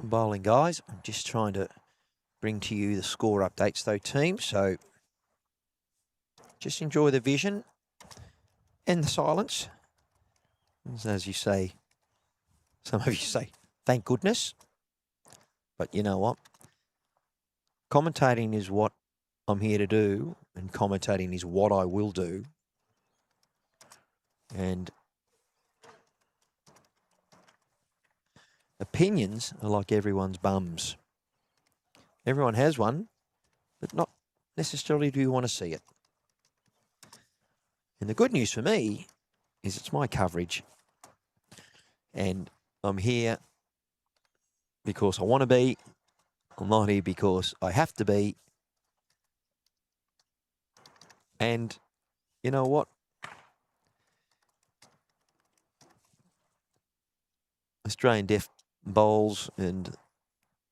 Speaker 1: Bowling, guys. I'm just trying to bring to you the score updates, though, team. So just enjoy the vision. And the silence. As you say, some of you say, thank goodness. But you know what? Commentating is what I'm here to do, and commentating is what I will do. And opinions are like everyone's bums. Everyone has one, but not necessarily do you want to see it. And the good news for me is it's my coverage. And I'm here because I want to be. I'm not here because I have to be. And you know what? Australian Deaf Bowls and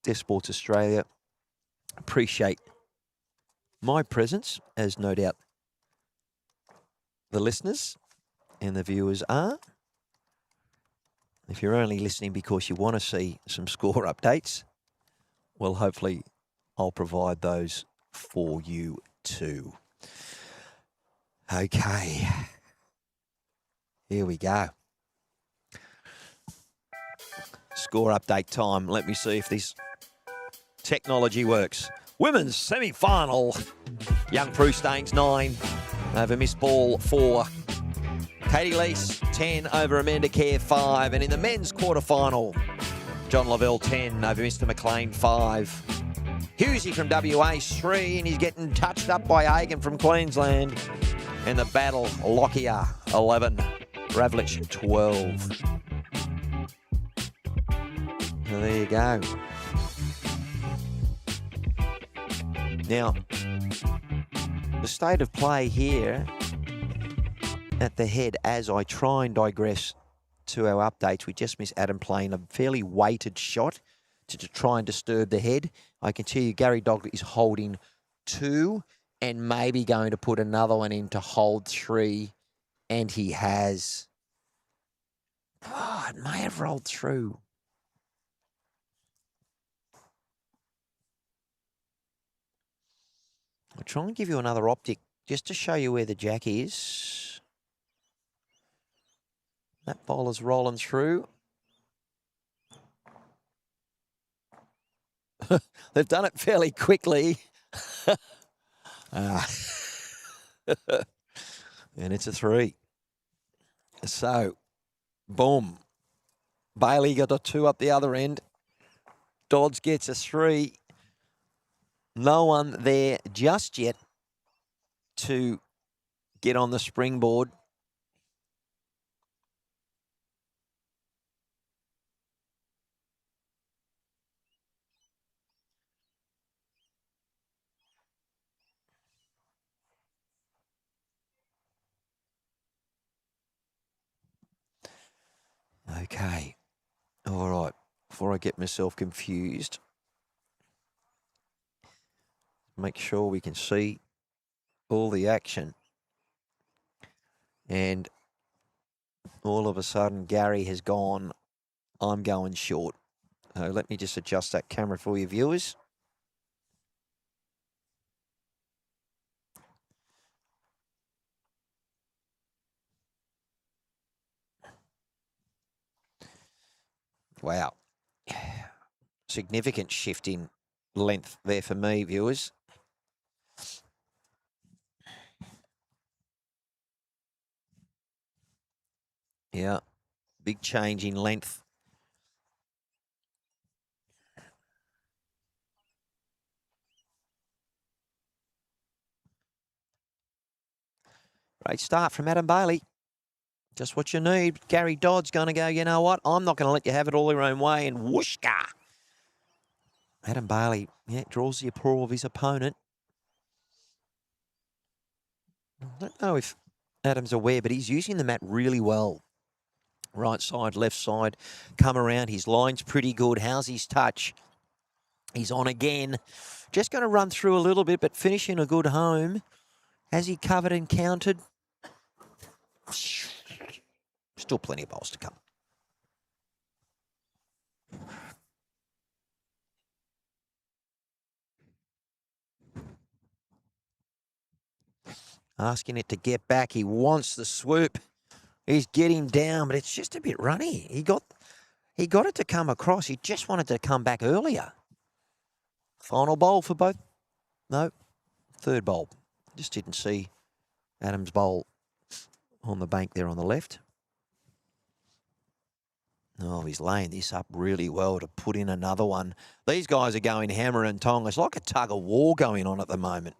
Speaker 1: Deaf Sports Australia appreciate my presence, as no doubt the listeners and the viewers are. If you're only listening because you want to see some score updates, well, hopefully I'll provide those for you too. Okay. Here we go. Score update time. Let me see if this technology works. Women's semi-final. Young Prue Staines 9 over Miss Ball 4. Katie Lease 10 over Amanda Kerr 5. And in the men's quarterfinal, John Lavelle 10 over Mr. McLean 5. Husey from WA 3, and he's getting touched up by Hagan from Queensland. And the battle, Lockyer 11, Ravlich 12. Well, there you go. Now, the state of play here at the head, as I try and digress to our updates, we just missed Adam playing a fairly weighted shot to try and disturb the head. I can tell you Gary Doggett is holding 2 and maybe going to put another one in to hold 3, and he has. Oh, it may have rolled through. I'll try and give you another optic just to show you where the jack is. That bowler's rolling through. They've done it fairly quickly. And it's a 3. So, boom. Bailey got a 2 up the other end. Dodds gets a 3. No one there just yet to get on the springboard. Okay. All right. Before I get myself confused, make sure we can see all the action. And all of a sudden, Gary has gone, I'm going short. So let me just adjust that camera for you viewers. Wow. Significant shift in length there for me, viewers. Yeah, big change in length. Great start from Adam Bailey. Just what you need. Gary Dodd's going to go, you know what? I'm not going to let you have it all your own way. And whooshka. Adam Bailey, yeah, draws the approval of his opponent. I don't know if Adam's aware, but he's using the mat really well. Right side, left side, come around. His line's pretty good. How's his touch? He's on again. Just going to run through a little bit, but finishing a good home. Has he covered and counted? Still plenty of bowls to come. asking it to get back. He wants the swoop. He's getting down, but it's just a bit runny. He got it to come across. He just wanted to come back earlier. Final bowl for both. No, third bowl. Just didn't see Adam's bowl on the bank there on the left. Oh, he's laying this up really well to put in another one. These guys are going hammer and tong. It's like a tug of war going on at the moment.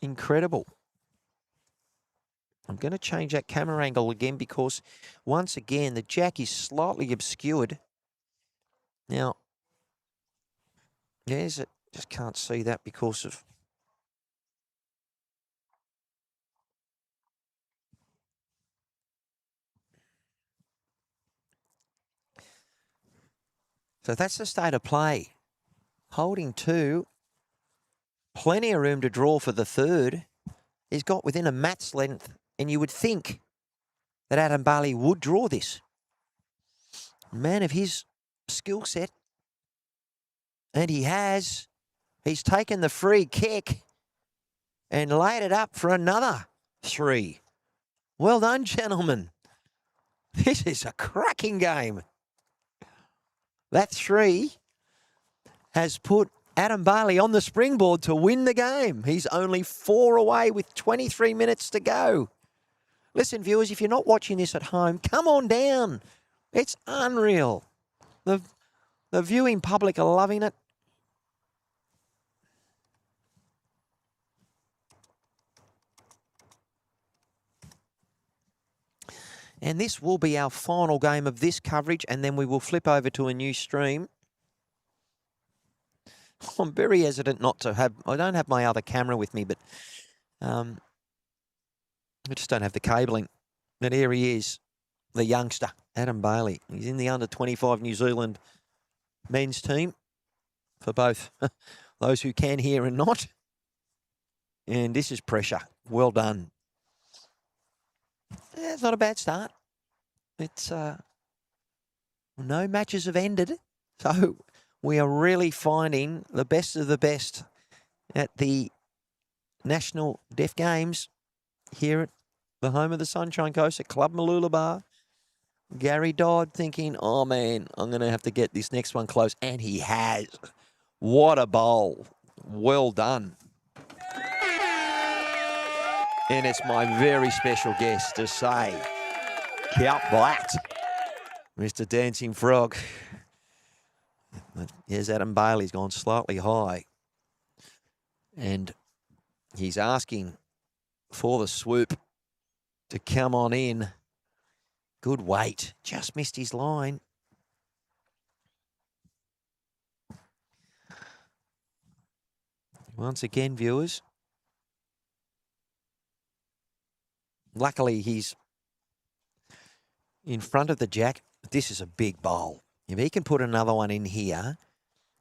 Speaker 1: Incredible. I'm going to change that camera angle again because, once again, the jack is slightly obscured. Now, there's it. Just can't see that because of... So that's the state of play. Holding 2. Plenty of room to draw for the third. He's got within a mat's length, and you would think that Adam Bailey would draw this. Man of his skill set. And he has. He's taken the free kick and laid it up for another 3. Well done, gentlemen. This is a cracking game. That 3 has put Adam Bailey on the springboard to win the game. He's only 4 away with 23 minutes to go. Listen, viewers, if you're not watching this at home, come on down. It's unreal. The viewing public are loving it. And this will be our final game of this coverage, and then we will flip over to a new stream. I'm very hesitant not to have... I don't have my other camera with me, but I just don't have the cabling. But here he is, the youngster, Adam Bailey. He's in the under-25 New Zealand men's team for both those who can hear and not. And this is pressure. Well done. Yeah, it's not a bad start. It's no matches have ended, so we are really finding the best of the best at the National Deaf Games here at the home of the Sunshine Coast at Club Mooloolaba. Gary Dodd thinking, oh man, I'm going to have to get this next one close, and he has. What a bowl. Well done. And it's my very special guest to say, count that, Mr. Dancing Frog. Here's Adam Bailey's gone slightly high. And he's asking for the swoop to come on in. Good weight. Just missed his line. Once again, viewers, luckily he's in front of the jack. This is a big bowl. If he can put another one in here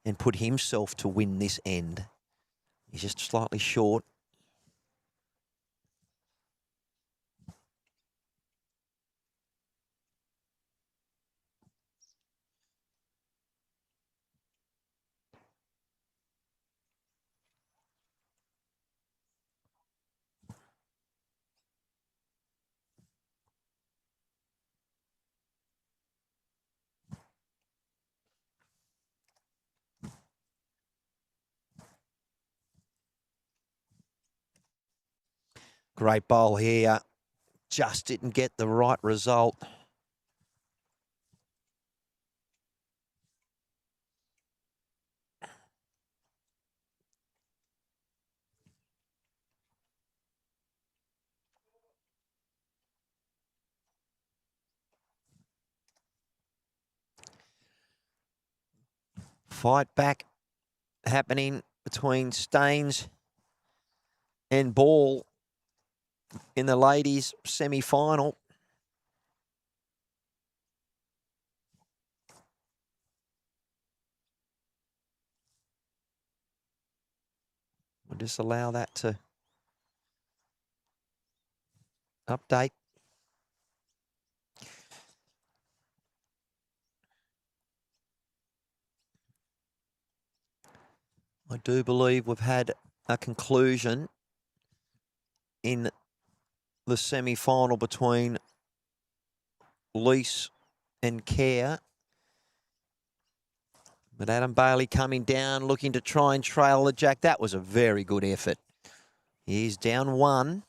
Speaker 1: and put himself to win this end, he's just slightly short. Great bowl here. Just didn't get the right result. Fight back happening between Staines and Ball in the ladies' semi-final. We'll just allow that to update. I do believe we've had a conclusion in the semi-final between Lease and Care. But Adam Bailey coming down, looking to try and trail the jack. That was a very good effort. He's down 1.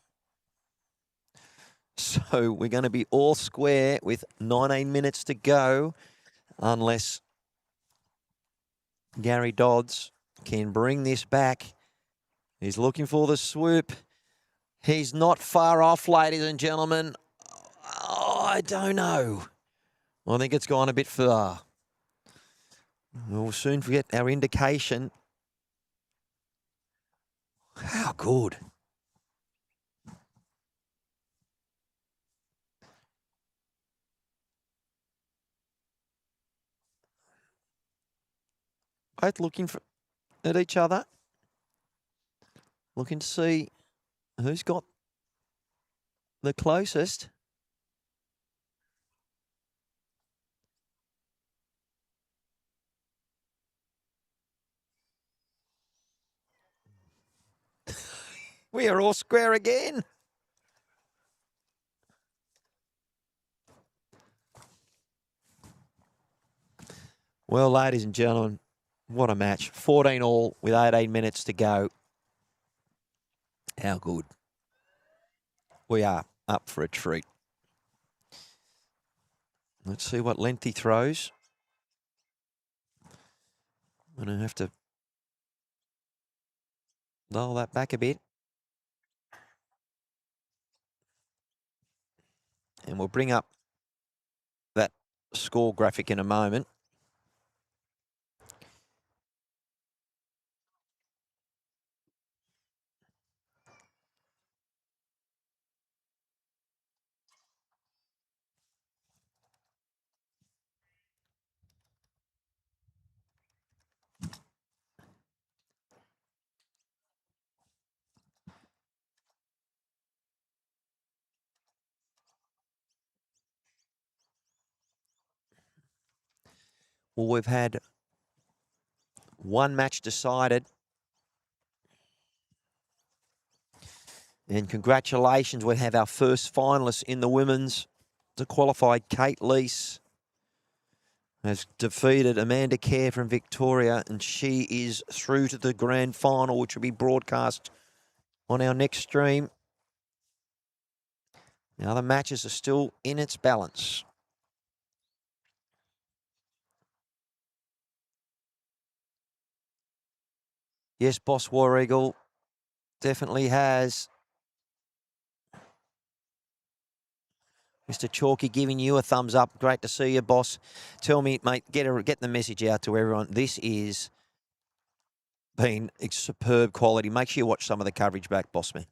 Speaker 1: So we're going to be all square with 19 minutes to go, unless Gary Dodds can bring this back. He's looking for the swoop. He's not far off, ladies and gentlemen. Oh, I don't know. I think it's gone a bit far. We'll soon get our indication. How good. Both looking at each other. Looking to see who's got the closest. We are all square again. Well, ladies and gentlemen, what a match. 14 all with 18 minutes to go. How good. We are up for a treat. Let's see what length he throws. I'm going to have to dial that back a bit. And we'll bring up that score graphic in a moment. Well, we've had one match decided. And congratulations, we have our first finalist in the women's to qualify. Kate Lease has defeated Amanda Kerr from Victoria, and she is through to the grand final, which will be broadcast on our next stream. The other matches are still in its balance. Yes, Boss War Eagle definitely has. Mr. Chalky giving you a thumbs up. Great to see you, boss. Tell me, mate, get the message out to everyone. This is been superb quality. Make sure you watch some of the coverage back, boss man.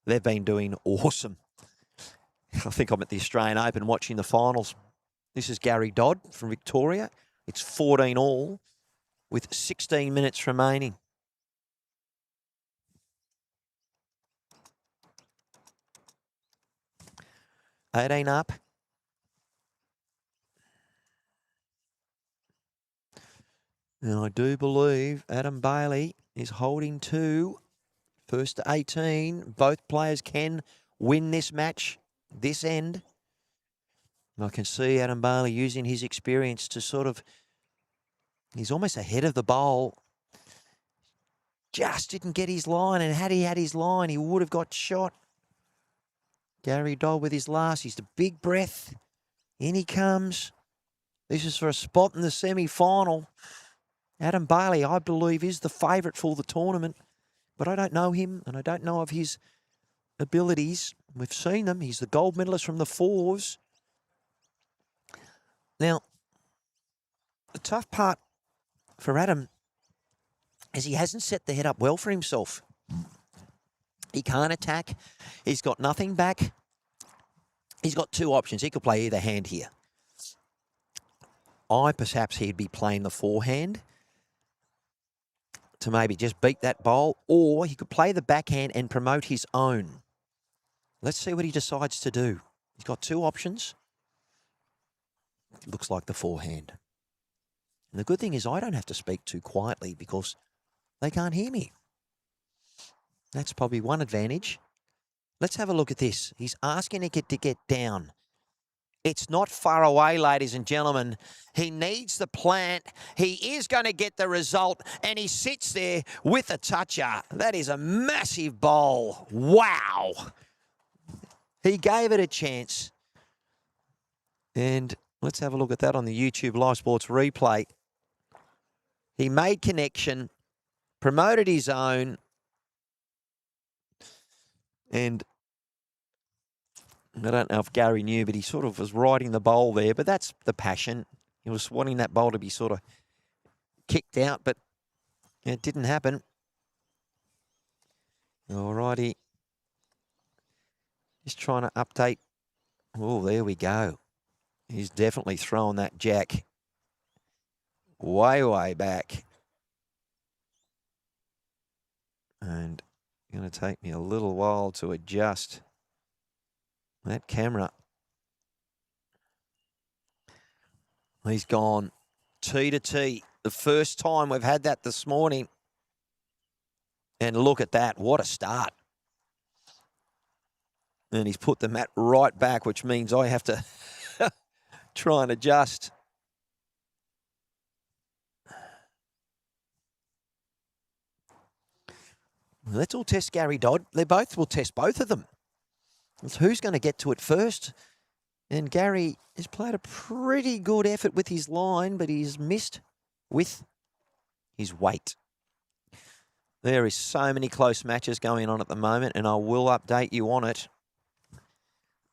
Speaker 1: They've been doing awesome. I think I'm at the Australian Open watching the finals. This is Gary Dodd from Victoria. It's 14 all with 16 minutes remaining. $18 up. And I do believe Adam Bailey is holding to first to 18. Both players can win this match, this end. And I can see Adam Bailey using his experience to sort of, he's almost ahead of the bowl. Just didn't get his line, and had he had his line, he would have got shot. Gary Dodd with his last. He's the big breath. In he comes. This is for a spot in the semi-final. Adam Bailey, I believe, is the favourite for the tournament, but I don't know him, and I don't know of his abilities. We've seen them. He's the gold medalist from the fours. Now, the tough part for Adam is he hasn't set the head up well for himself. He can't attack. He's got nothing back. He's got two options. He could play either hand here. Perhaps he'd be playing the forehand to maybe just beat that bowl, or he could play the backhand and promote his own. Let's see what he decides to do. He's got two options. Looks like the forehand. And the good thing is I don't have to speak too quietly because they can't hear me. That's probably one advantage. let's have a look at this. He's asking to get down. It's not far away, ladies and gentlemen. He needs the plant. He is going to get the result, and he sits there with a toucher. That is a massive bowl. Wow. He gave it a chance. And let's have a look at that on the YouTube Live Sports replay. He made connection, promoted his own, and I don't know if Gary knew, but he sort of was riding the bowl there. But that's the passion. He was wanting that bowl to be sort of kicked out, but it didn't happen. All righty. Just trying to update. Oh, there we go. He's definitely throwing that jack way, way back. And it's going to take me a little while to adjust that camera. He's gone tee to tee. The first time we've had that this morning. And look at that. What a start. And he's put the mat right back, which means I have to try and adjust. Well, let's all test Gary Dodd. We'll test both of them. It's who's going to get to it first. And Gary has played a pretty good effort with his line, but he's missed with his weight. There is so many close matches going on at the moment, and I will update you on it.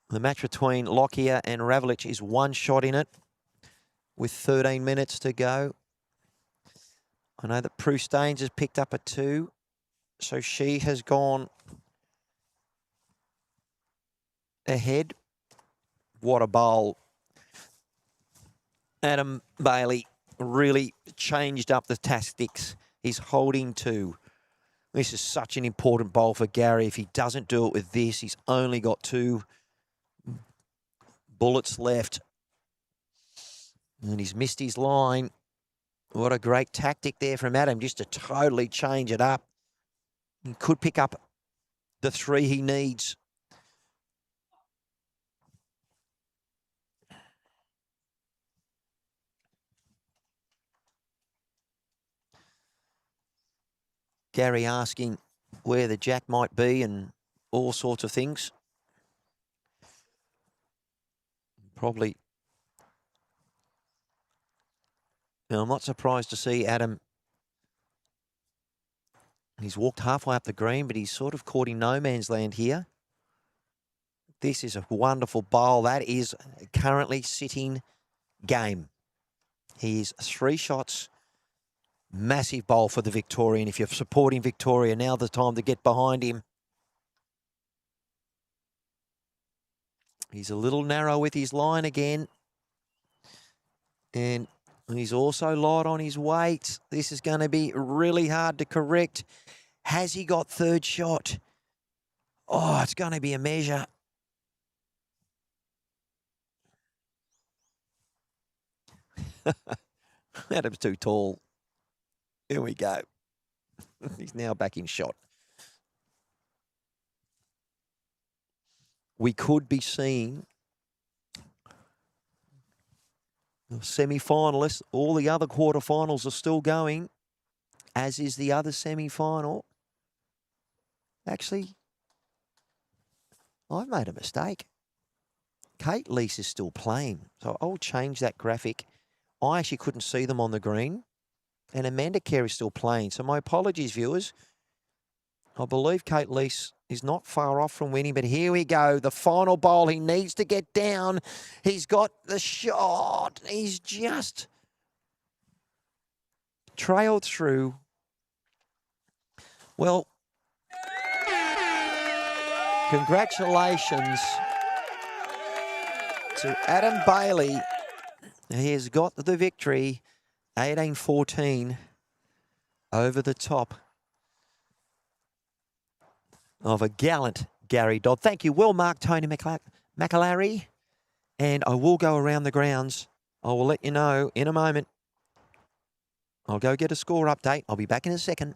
Speaker 1: The match between Lockyer and Ravlich is one shot in it with 13 minutes to go. I know that Prue Staines has picked up a 2, so she has gone ahead. What a bowl. Adam Bailey really changed up the tactics. He's holding 2. This is such an important bowl for Gary. If he doesn't do it with this, he's only got 2 bullets left. And he's missed his line. What a great tactic there from Adam, just to totally change it up. He could pick up the 3 he needs. Gary asking where the jack might be and all sorts of things. Probably. Now, I'm not surprised to see Adam. He's walked halfway up the green, but he's sort of caught in no man's land here. This is a wonderful bowl. That is currently sitting game. He is 3 shots. Massive bowl for the Victorian. If you're supporting Victoria, now the time to get behind him. He's a little narrow with his line again. And he's also light on his weight. This is going to be really hard to correct. Has he got 3rd shot? Oh, it's going to be a measure. Adam's too tall. Here we go. He's now back in shot. We could be seeing the semi-finalists. All the other quarterfinals are still going, as is the other semi-final. Actually, I've made a mistake. Kate Lease is still playing, so I'll change that graphic. I actually couldn't see them on the green. And Amanda Kerr is still playing. So my apologies, viewers. I believe Kate Lease is not far off from winning, but here we go. The final bowl. He needs to get down. He's got the shot. He's just trailed through. Well, congratulations to Adam Bailey. He has got the victory. 18-14 over the top of a gallant Gary Dodd. Thank you, well marked, Tony McAlary. And I will go around the grounds. I will let you know in a moment. I'll go get a score update. I'll be back in a second.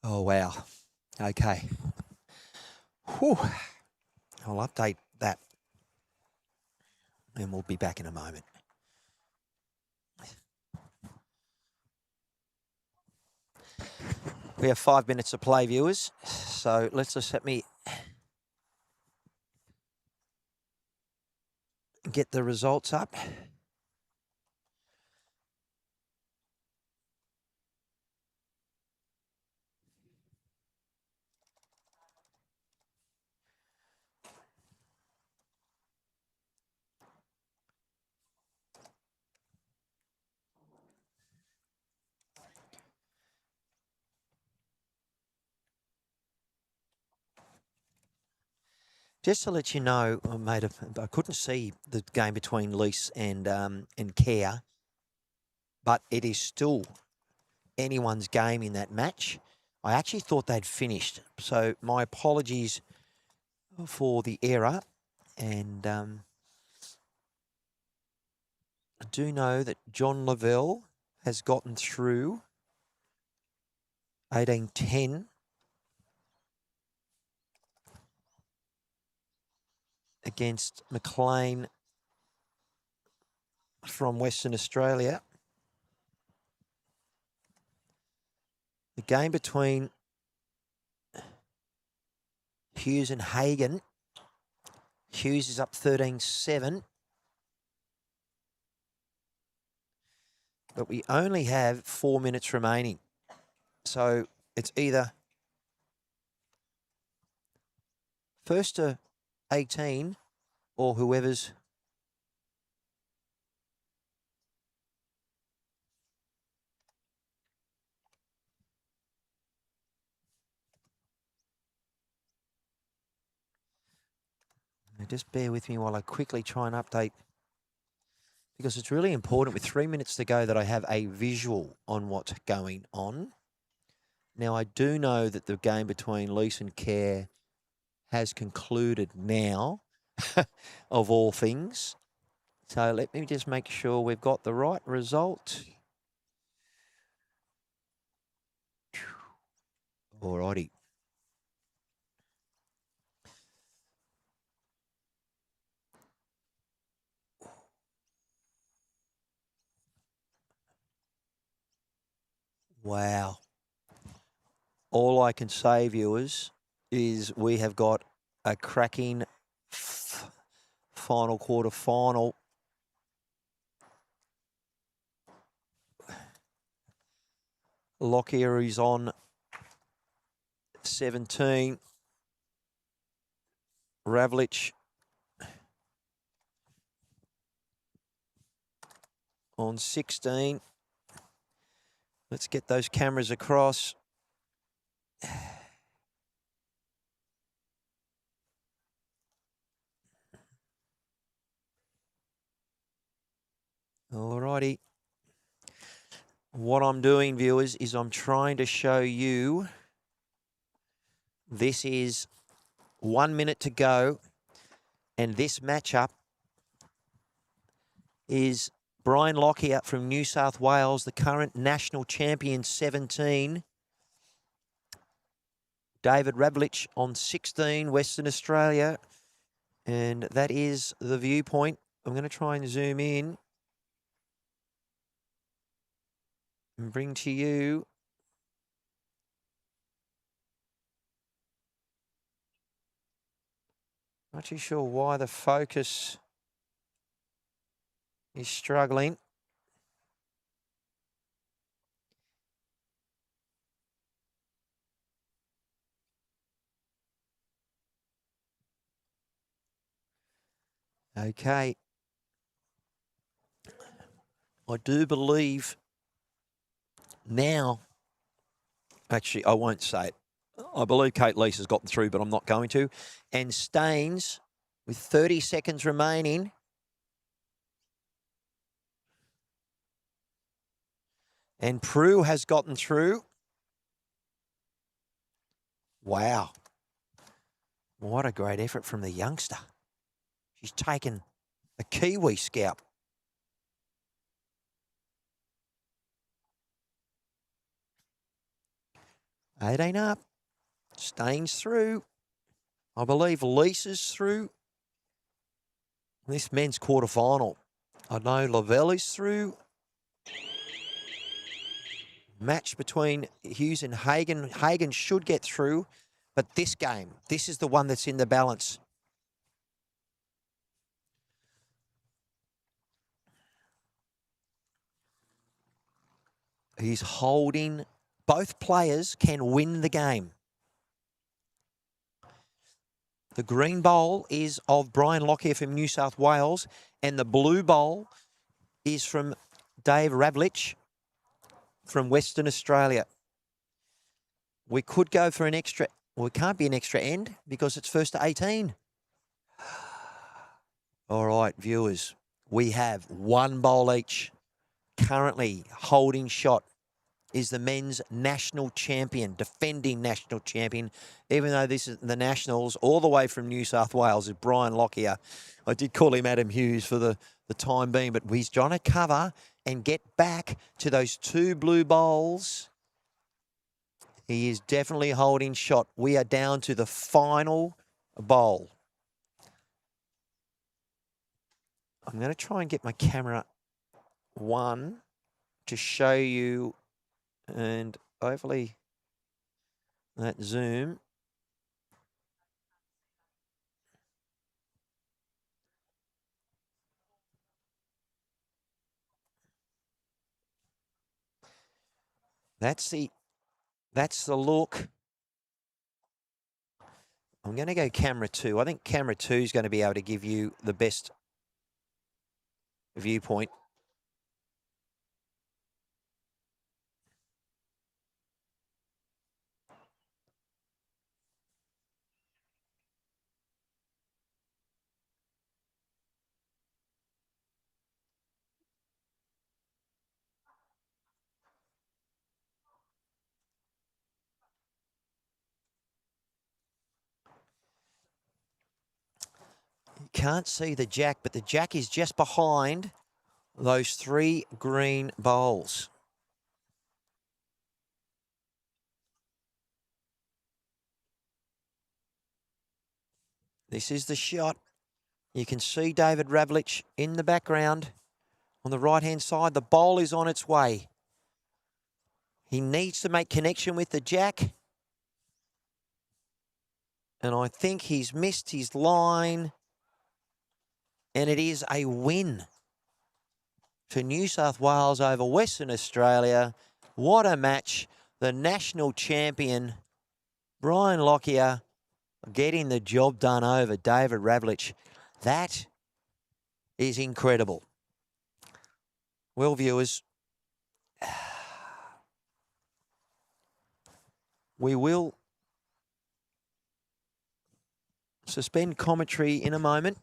Speaker 1: Oh, wow. Okay. Whew. I'll update that and we'll be back in a moment. We have 5 minutes of play, viewers. So let's just let me get the results up. Just to let you know, mate, I couldn't see the game between Lease and Care, but it is still anyone's game in that match. I actually thought they'd finished, so my apologies for the error. And I do know that John Lavelle has gotten through 18-10. Against McLean from Western Australia. The game between Hughes and Hagan. Hughes is up 13-7. But we only have 4 minutes remaining. So it's either first to 18 or whoever's now just bear with me while I quickly try and update, because it's really important with 3 minutes to go that I have a visual on what's going on. Now, I do know that the game between Lease and Care has concluded now, of all things. So let me just make sure we've got the right result. Alrighty. Wow. All I can say, viewers, is we have got a cracking final quarter final. Lockyer is on 17. Ravlich on 16. Let's get those cameras across. Alrighty. What I'm doing, viewers, is I'm trying to show you, this is 1 minute to go, and this matchup is Brian Lockyer from New South Wales, the current national champion, 17. David Ravlich on 16, Western Australia. And that is the viewpoint. I'm going to try and zoom in and bring to you. Not too sure why the focus is struggling. Okay. I do believe now, actually, I won't say it. I believe Kate Lease has gotten through, but I'm not going to. And Staines, with 30 seconds remaining, and Prue has gotten through. Wow. What a great effort from the youngster. She's taken a Kiwi scalp. 18 up. Staines through. I believe Lisa's through. This men's quarterfinal. I know Lavelle is through. Match between Hughes and Hagen. Hagen should get through, but this game, this is the one that's in the balance. He's holding. Both players can win the game. The green bowl is of Brian Lockyer from New South Wales, and the blue bowl is from Dave Ravlich from Western Australia. We could go for an extra. Well, it can't be an extra end because it's first to 18. All right, viewers, we have one bowl each. Currently holding shot is the men's national champion, defending national champion, even though this is the Nationals all the way from New South Wales, is Brian Lockyer. I did call him Adam Hughes for the time being, but he's trying to cover and get back to those two blue bowls. He is definitely holding shot. We are down to the final bowl. I'm going to try and get my camera one to show you, and hopefully that zoom. That's the look. I'm going to go camera two. I think camera two is going to be able to give you the best viewpoint. You can't see the jack, but the jack is just behind those three green bowls. This is the shot. You can see David Ravlich in the background on the right-hand side. The bowl is on its way. He needs to make connection with the jack. And I think he's missed his line. And it is a win for New South Wales over Western Australia. What a match. The national champion, Brian Lockyer, getting the job done over David Ravlich. That is incredible. Well, viewers, we will suspend commentary in a moment.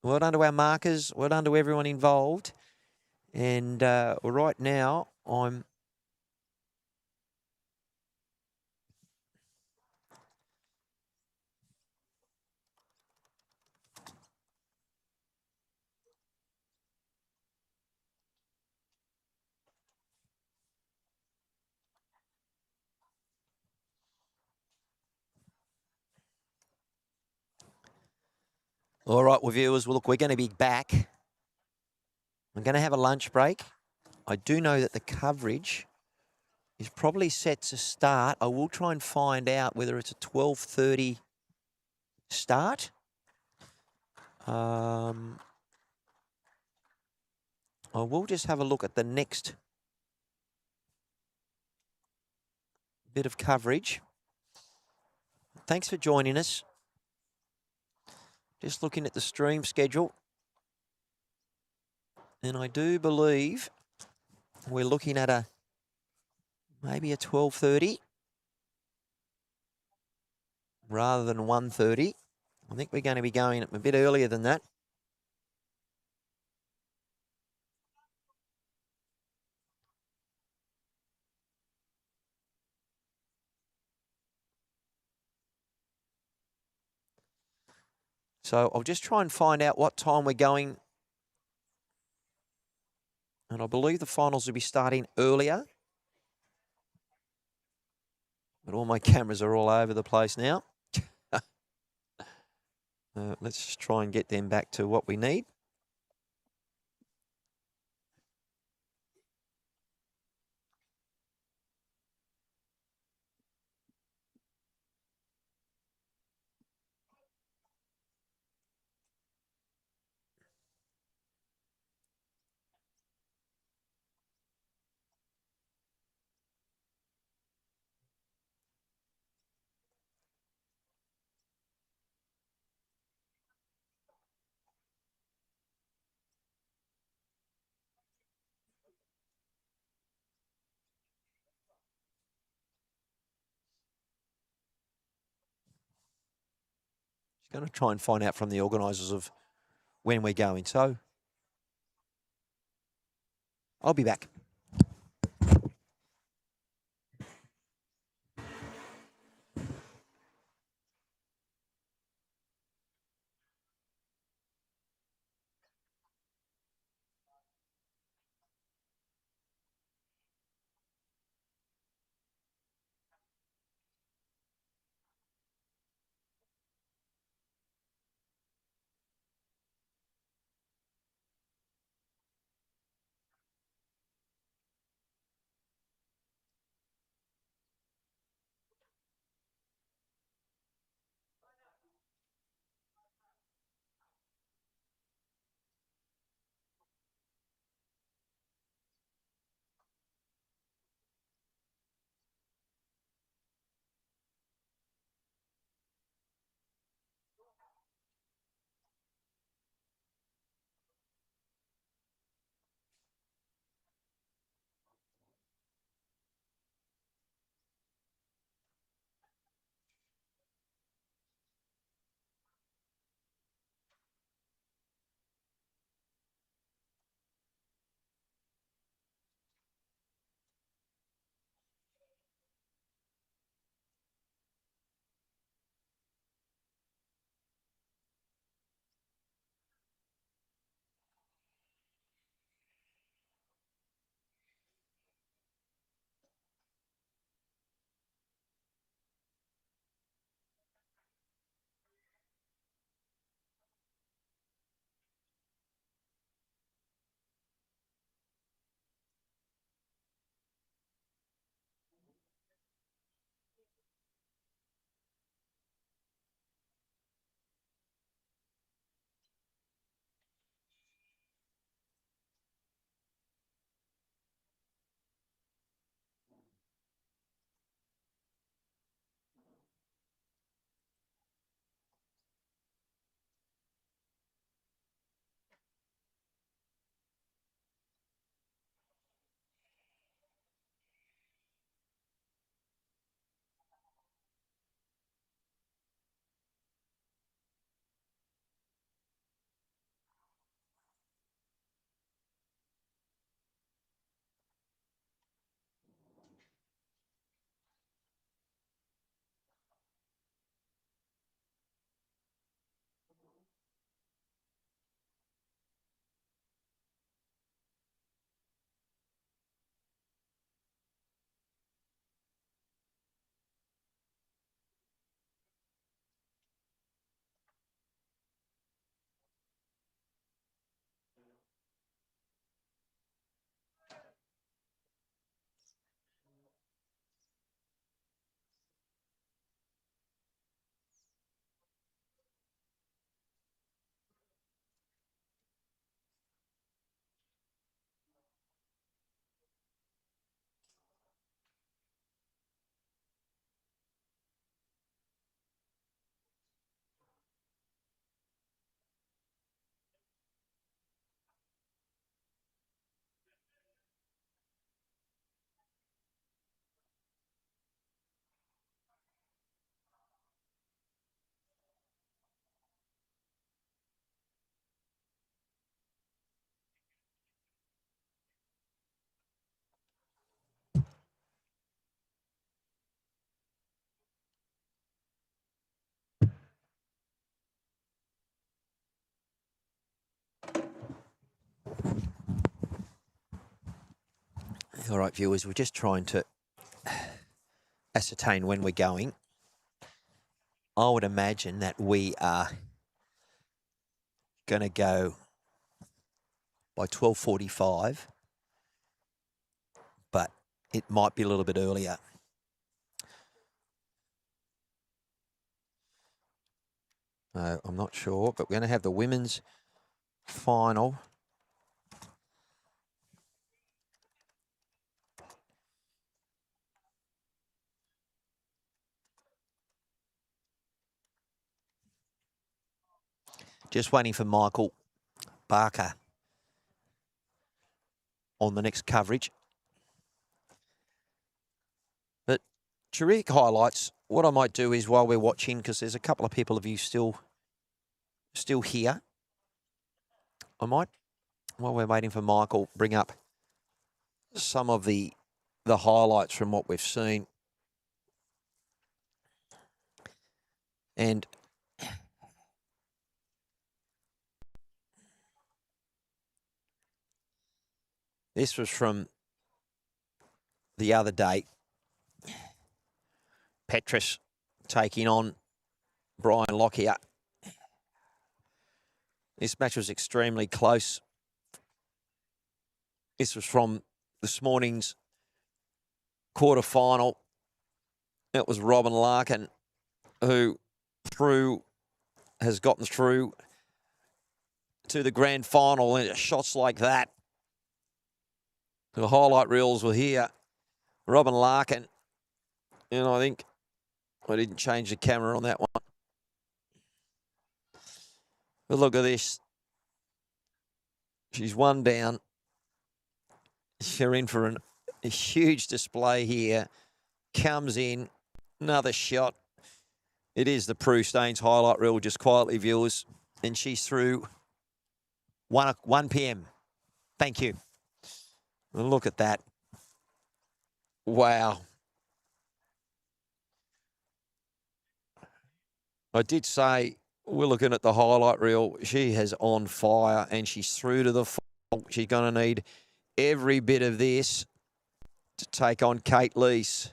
Speaker 1: Well done to our markers. Well done to everyone involved. And right now, I'm all right, well, viewers, well, look, we're going to be back. I'm going to have a lunch break. I do know that the coverage is probably set to start. I will try and find out whether it's a 12:30 start. I will just have a look at the next bit of coverage. Thanks for joining us. Just looking at the stream schedule. And I do believe we're looking at maybe a 12:30 rather than 1:30. I think we're going to be going a bit earlier than that. So I'll just try and find out what time we're going. And I believe the finals will be starting earlier. But all my cameras are all over the place now. Let's just try and get them back to what we need. Just going to try and find out from the organisers of when we're going. So I'll be back. All right, viewers, we're just trying to ascertain when we're going. I would imagine that we are going to go by 12:45, but it might be a little bit earlier. I'm not sure, but we're going to have the women's final. Just waiting for Michael Barker on the next coverage. But terrific highlights. What I might do is while we're watching, because there's a couple of people of you still here, I might, while we're waiting for Michael, bring up some of the highlights from what we've seen. And this was from the other day. Petrus taking on Brian Lockyer. This match was extremely close. This was from this morning's quarterfinal. It was Robin Larkin who has gotten through to the grand final, and shots like that. The highlight reels were here. Robin Larkin, and I think I didn't change the camera on that one. But look at this. She's one down. She's in for a huge display here. Comes in. Another shot. It is the Prue Staines highlight reel, just quietly, viewers. And she's through 1 p.m. Thank you. And look at that. Wow. I did say we're looking at the highlight reel. She has on fire, and she's through to the final. She's going to need every bit of this to take on Kate Lease.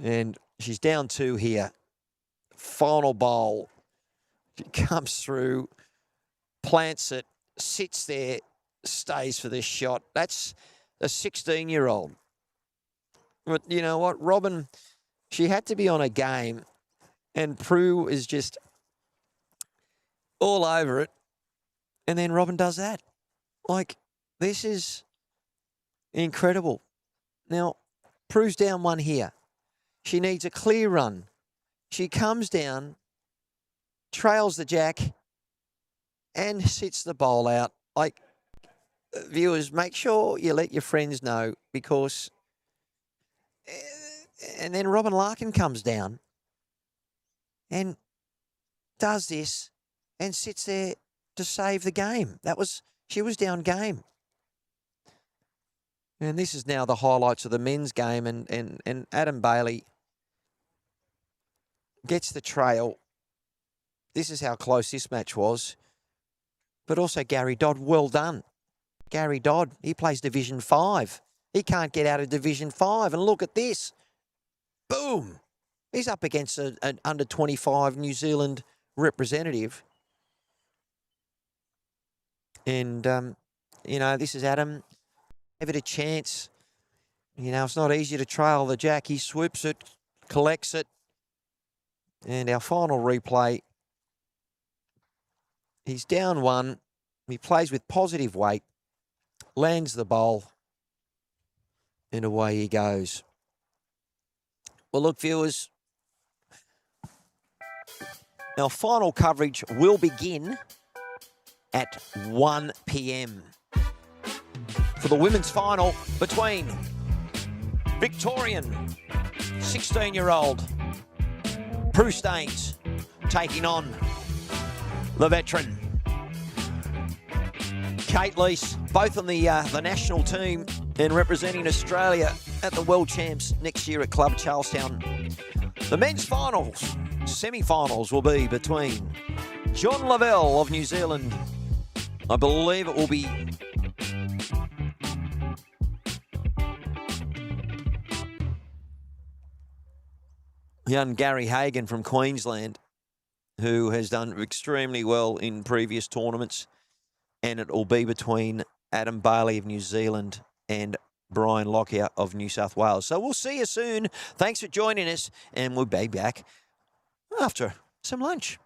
Speaker 1: And she's down 2 here. Final bowl. She comes through, plants it, sits there, stays for this shot. That's a 16-year-old. But you know what? Robin, she had to be on a game, and Prue is just all over it. And then Robin does that. Like, this is incredible. Now, Prue's down 1 here. She needs a clear run. She comes down, trails the jack, and sits the bowl out. Like, viewers, make sure you let your friends know, because... And then Robin Larkin comes down and does this and sits there to save the game. She was down game. And this is now the highlights of the men's game, and Adam Bailey gets the trail. This is how close this match was. But also Gary Dodd, well done. Gary Dodd, he plays Division 5. He can't get out of Division 5. And look at this. Boom. He's up against an under-25 New Zealand representative. And, this is Adam. Give it a chance. It's not easy to trail the jack. He swoops it, collects it. And our final replay. He's down 1. He plays with positive weight. Lands the bowl. And away he goes. Well, look, viewers, our final coverage will begin at 1 p.m. for the women's final between Victorian 16-year-old Prue Staines taking on the veteran Kate Lease, both on the national team and representing Australia at the World Champs next year at Club Charlestown. The men's finals, semi-finals, will be between John Lavelle of New Zealand. I believe it will be young Gary Hagan from Queensland, who has done extremely well in previous tournaments. And it will be between Adam Bailey of New Zealand and Brian Lockyer of New South Wales. So we'll see you soon. Thanks for joining us, and we'll be back after some lunch.